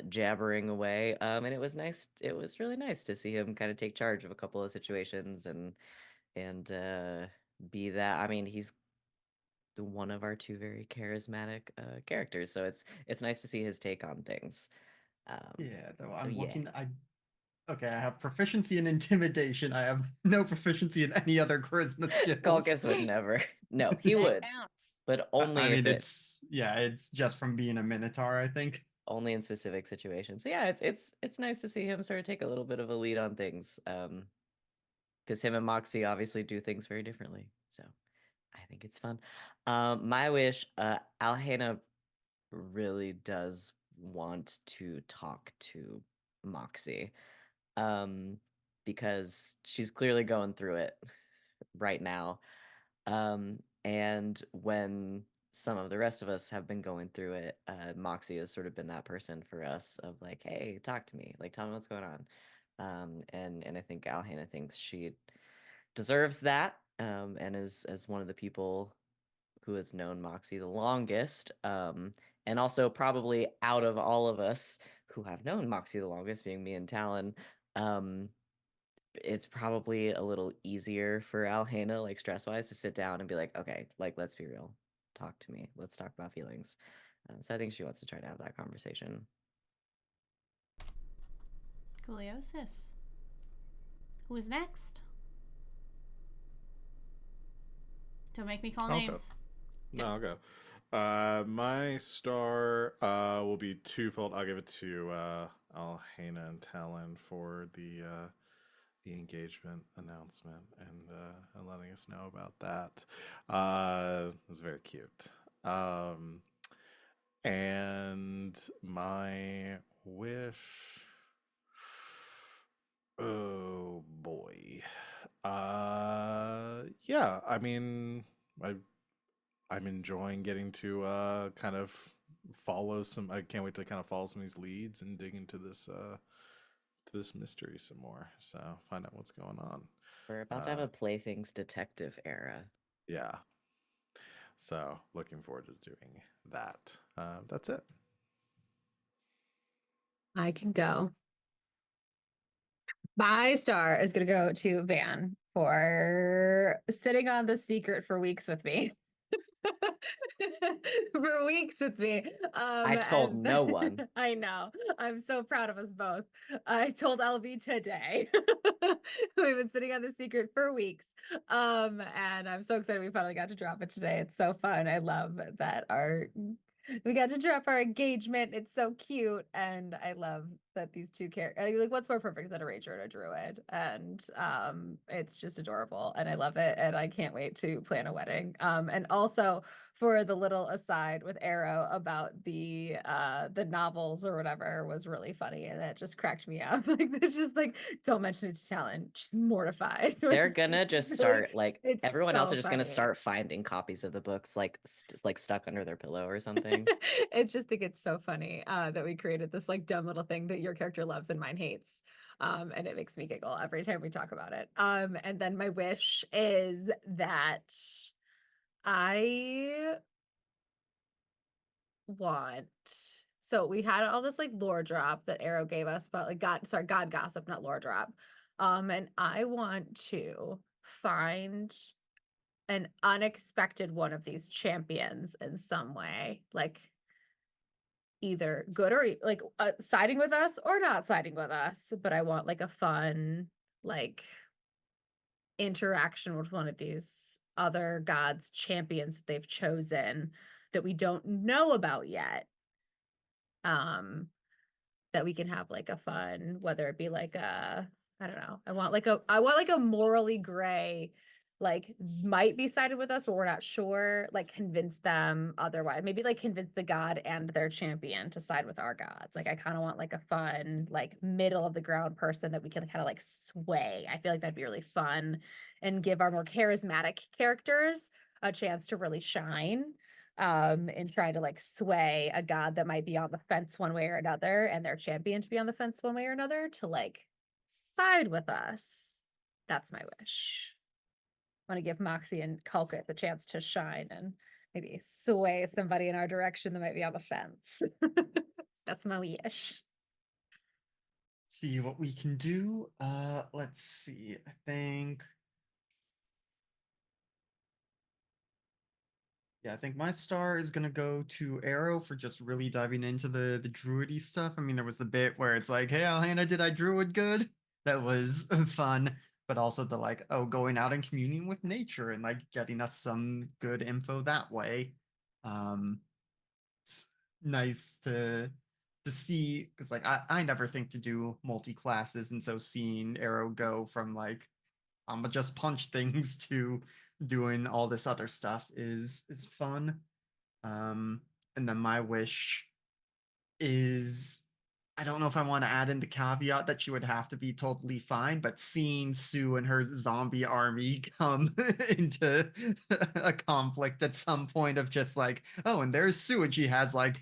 jabbering away. And it was nice. It was really nice to see him kind of take charge of a couple of situations and be that. I mean, he's one of our two very charismatic characters, so it's nice to see his take on things. Yeah, though So I'm yeah. looking. Okay, I have proficiency in intimidation. I have no proficiency in any other charisma skills. Culcus would never. No, he That would, counts. but only I if mean, it's it's just from being a minotaur, I think. only in specific situations. So yeah, it's nice to see him sort of take a little bit of a lead on things. Because him and Moxie obviously do things very differently. So I think it's fun. My wish, Alhena really does want to talk to Moxie. Because she's clearly going through it right now. And when some of the rest of us have been going through it, Moxie has sort of been that person for us of like, hey, talk to me, like tell me what's going on. And I think Alhana thinks she deserves that, and is as one of the people who has known Moxie the longest, and also probably out of all of us who have known Moxie the longest, being me and Talon, it's probably a little easier for Alhana, like stress-wise, to sit down and be like, okay, like let's be real, talk to me, let's talk about feelings. So I think she wants to try to have that conversation. Cooliosis. Who is next? Don't make me call I'll go. names. No, I'll go. My star will be twofold. I'll give it to Alhana and Talon for the engagement announcement and letting us know about that. It was very cute. And my wish. Oh boy. Yeah. I mean, I'm enjoying getting to kind of follow some. I can't wait to kind of follow some of these leads and dig into this mystery some more. So find out what's going on. We're about to have a Playthings detective era. Yeah. So looking forward to doing that. That's it. I can go. My star is going to go to Van for sitting on the secret for weeks with me. For weeks with me. I told and- no one. I know. I'm so proud of us both. I told LV today. We've been sitting on the secret for weeks. And I'm so excited we finally got to drop it today. It's so fun. I love that we got to drop our engagement. It's so cute. And I love that these two characters, like, what's more perfect than a ranger and a druid? And it's just adorable, and I love it, and I can't wait to plan a wedding. And also for the little aside with Arrow about the novels or whatever was really funny, and that just cracked me up. Like, it's just like, don't mention it to Talon. She's mortified. They're It's gonna just really- start like it's everyone else so are just gonna funny. start finding copies of the books like like stuck under their pillow or something. It's just think it's so funny that we created this like dumb little thing that your character loves and mine hates. And it makes me giggle every time we talk about it. And then my wish is that I want, so we had all this like lore drop that Arrow gave us, but like God gossip, not lore drop. And I want to find an unexpected one of these champions in some way, like either good or like siding with us or not siding with us. But I want like a fun like interaction with one of these other gods champions that they've chosen that we don't know about yet. That we can have like a fun, whether it be like a, I don't know, I want like a morally gray, like might be sided with us, but we're not sure, like convince them otherwise. Maybe like convince the god and their champion to side with our gods. Like I kind of want like a fun, like middle of the ground person that we can kind of like sway. I feel like that'd be really fun and give our more charismatic characters a chance to really shine and trying to like sway a god that might be on the fence one way or another and their champion to be on the fence one way or another to like side with us. That's my wish. I want to give Moxie and Kulkith the chance to shine and maybe sway somebody in our direction that might be on the fence. That's my wish. See what we can do. Let's see. I think. Yeah, I think my star is gonna go to Arrow for just really diving into the druidy stuff. I mean, there was the bit where it's like, "Hey, Alhana, did I druid good?" That was fun, but also the like, oh, going out and communing with nature and like getting us some good info that way. It's nice to see because like I never think to do multi classes, and so seeing Arrow go from like I'm gonna just punch things to doing all this other stuff is fun. And then my wish is I don't know if I want to add in the caveat that she would have to be totally fine, but seeing Sue and her zombie army come into a conflict at some point of just like, oh, and there's Sue, and she has like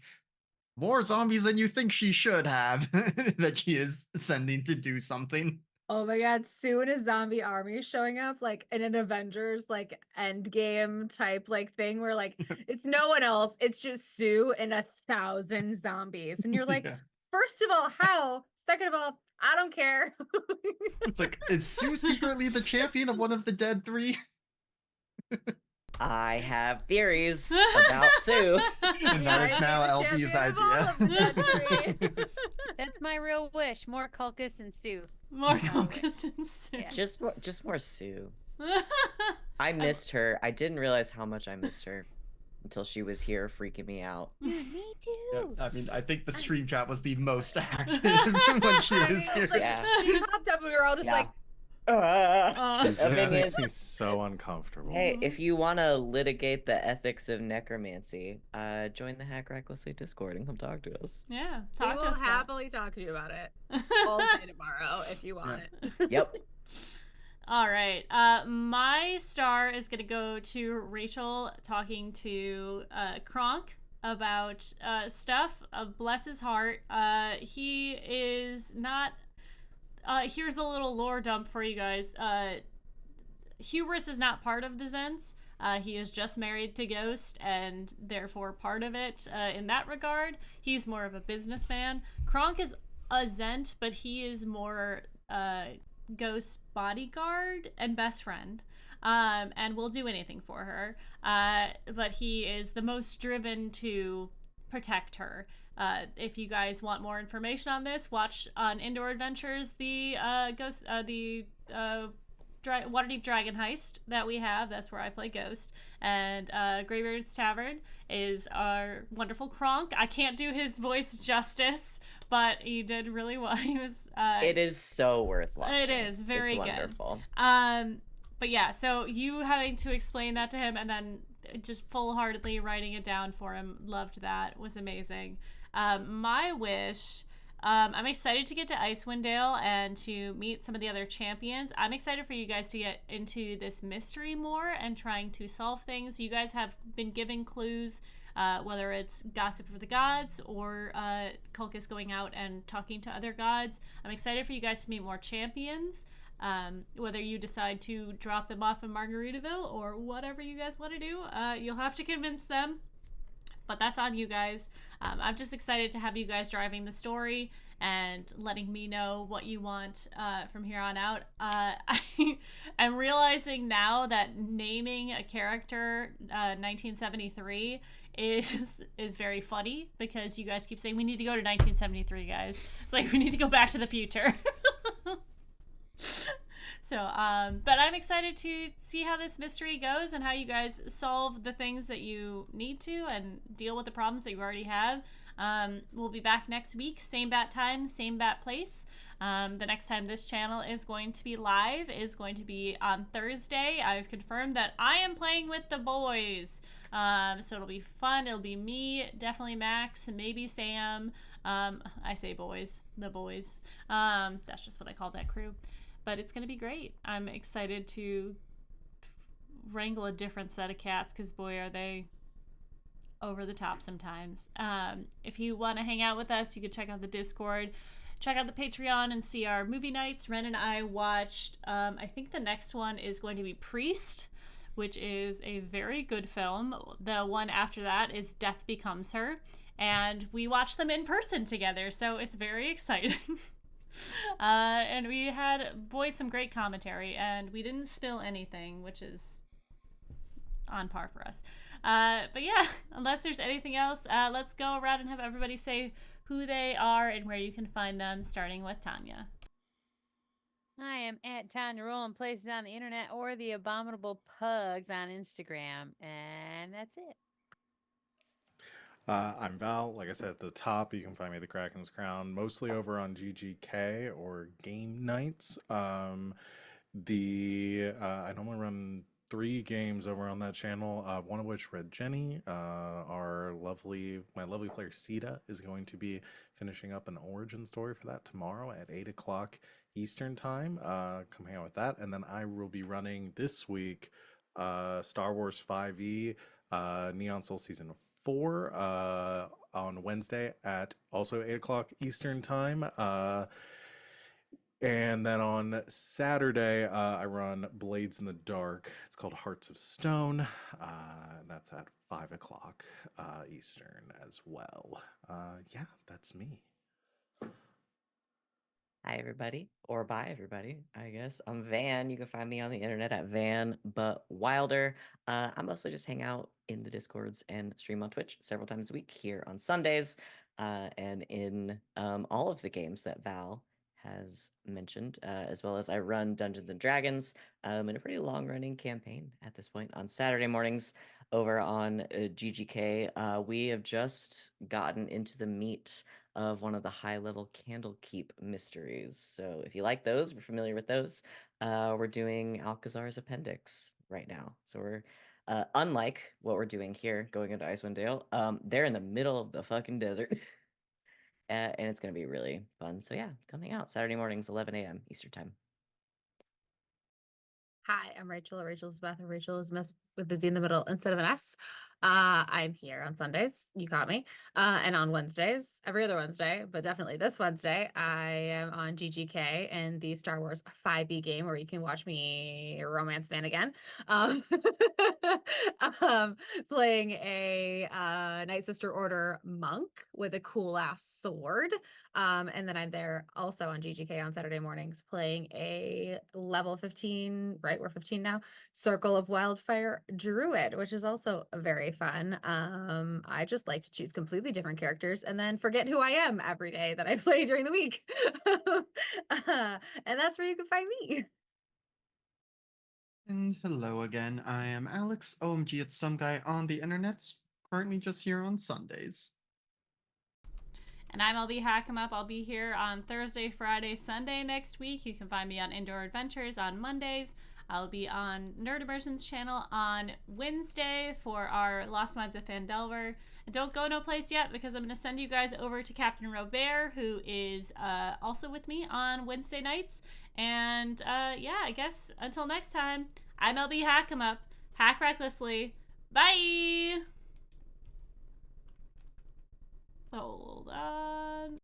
more zombies than you think she should have that she is sending to do something. Oh my god, Sue and a zombie army showing up like in an Avengers like end game type like thing where like it's no one else, it's just Sue and 1,000 zombies. And you're like, Yeah. first of all, how? Second of all, I don't care. It's like, is Sue secretly the champion of one of the dead three? I have theories about Sue. And that is now LP's idea. That's my real wish. More Kulkus and Sue. More Kulkus and Sue. Yeah. Just more Sue. I missed her. I didn't realize how much I missed her until she was here freaking me out. Me too. Yeah, I mean, I think the stream chat was the most active when she was here. Like, Yeah. she popped up and we were all just like, She just Opinion. makes me so uncomfortable. Hey, if you want to litigate the ethics of necromancy, join the Hack Recklessly Discord and come talk to us. Yeah, we talk to will us. happily talk to you about it all day tomorrow if you want it. Yep. All right. My star is going to go to Rachel talking to Kronk about stuff. Bless his heart. He is not... here's a little lore dump for you guys. Hubris is not part of the Zents. He is just married to Ghost and therefore part of it in that regard. He's more of a businessman. Kronk is a Zent, but he is more Ghost's bodyguard and best friend. And will do anything for her. But he is the most driven to protect her. If you guys want more information on this, watch on Indoor Adventures the Waterdeep Dragon Heist that we have. That's where I play Ghost. And Greybeard's Tavern is our wonderful Kronk. I can't do his voice justice, but he did really well. He was. It is so worth watching. It is very it's good. wonderful. But yeah, so you having to explain that to him and then just full-heartedly writing it down for him, loved that, was amazing. My wish, I'm excited to get to Icewind Dale and to meet some of the other champions. I'm excited for you guys to get into this mystery more and trying to solve things. You guys have been given clues, whether it's Gossip for the Gods or Kulkis going out and talking to other gods. I'm excited for you guys to meet more champions. Whether you decide to drop them off in Margaritaville or whatever you guys want to do, you'll have to convince them, but that's on you guys. I'm just excited to have you guys driving the story and letting me know what you want from here on out. I'm realizing now that naming a character 1973 is very funny, because you guys keep saying we need to go to 1973, guys. It's like we need to go back to the future. So, but I'm excited to see how this mystery goes and how you guys solve the things that you need to and deal with the problems that you already have. We'll be back next week, same bat time, same bat place. The next time this channel is going to be live is going to be on Thursday. I've confirmed that I am playing with the boys. So it'll be fun. It'll be me, definitely Max, maybe Sam. I say boys, the boys. That's just what I call that crew. But it's going to be great. I'm excited to wrangle a different set of cats, because boy, are they over the top sometimes. If you want to hang out with us, you can check out the Discord, check out the Patreon, and see our movie nights. Ren and I watched, I think the next one is going to be Priest, which is a very good film. The one after that is Death Becomes Her. And we watched them in person together, so it's very exciting. And we had, boy, some great commentary, and we didn't spill anything, which is on par for us. But yeah, unless there's anything else, let's go around and have everybody say who they are and where you can find them, starting with Tanya. I am at Tanya Rolling Places on the internet, or the Abominable Pugs on Instagram, and that's it. I'm Val. Like I said at the top, you can find me at the Kraken's Crown, mostly over on GGK or Game Nights. I normally run 3 games over on that channel, one of which Red Jenny, my lovely player Sita, is going to be finishing up an origin story for that tomorrow at 8 o'clock Eastern time. Come hang out with that. And then I will be running this week Star Wars 5e, Neon Soul Season 4 on Wednesday at also 8 o'clock Eastern time. And then on Saturday, I run Blades in the Dark. It's called Hearts of Stone. That's at 5 o'clock Eastern as well. Yeah, that's me. Hi, everybody, or bye, everybody, I guess. I'm Van. You can find me on the internet at Van But Wilder. I mostly just hang out in the Discords and stream on Twitch several times a week here on Sundays, and in all of the games that Val has mentioned, as well as I run Dungeons and Dragons in a pretty long-running campaign at this point on Saturday mornings over on GGK. We have just gotten into the meat of one of the high-level Candlekeep mysteries. So if you like those, we're familiar with those, we're doing Alcazar's Appendix right now. So we're, unlike what we're doing here, going into Icewind Dale, they're in the middle of the fucking desert. And it's going to be really fun. So yeah, coming out Saturday mornings, 11 a.m. Eastern Time. Hi, I'm Rachel. Rachel is Beth. Rachel is Miss with the Z in the middle instead of an S. I'm here on Sundays. You got me. And on Wednesdays, every other Wednesday, but definitely this Wednesday, I am on GGK in the Star Wars 5e game, where you can watch me romance Van again. Um, playing a Night Sister Order monk with a cool ass sword. And then I'm there also on GGK on Saturday mornings playing a level 15, right? We're 15 now, Circle of Wildfire Druid, which is also very fun. I just like to choose completely different characters and then forget who I am every day that I play during the week. And that's where you can find me. And hello again. I am Alex, OMG It's Some Guy on the internet, currently just here on Sundays. And I'm LB Hackemup. I'll be here on Thursday, Friday, Sunday next week. You can find me on Indoor Adventures on Mondays. I'll be on Nerd Immersion's channel on Wednesday for our Lost Minds of Phandelver. And don't go no place yet because I'm going to send you guys over to Captain Robert, who is also with me on Wednesday nights. And yeah, I guess until next time, I'm LB Hackemup. Hack recklessly. Bye! Hold on.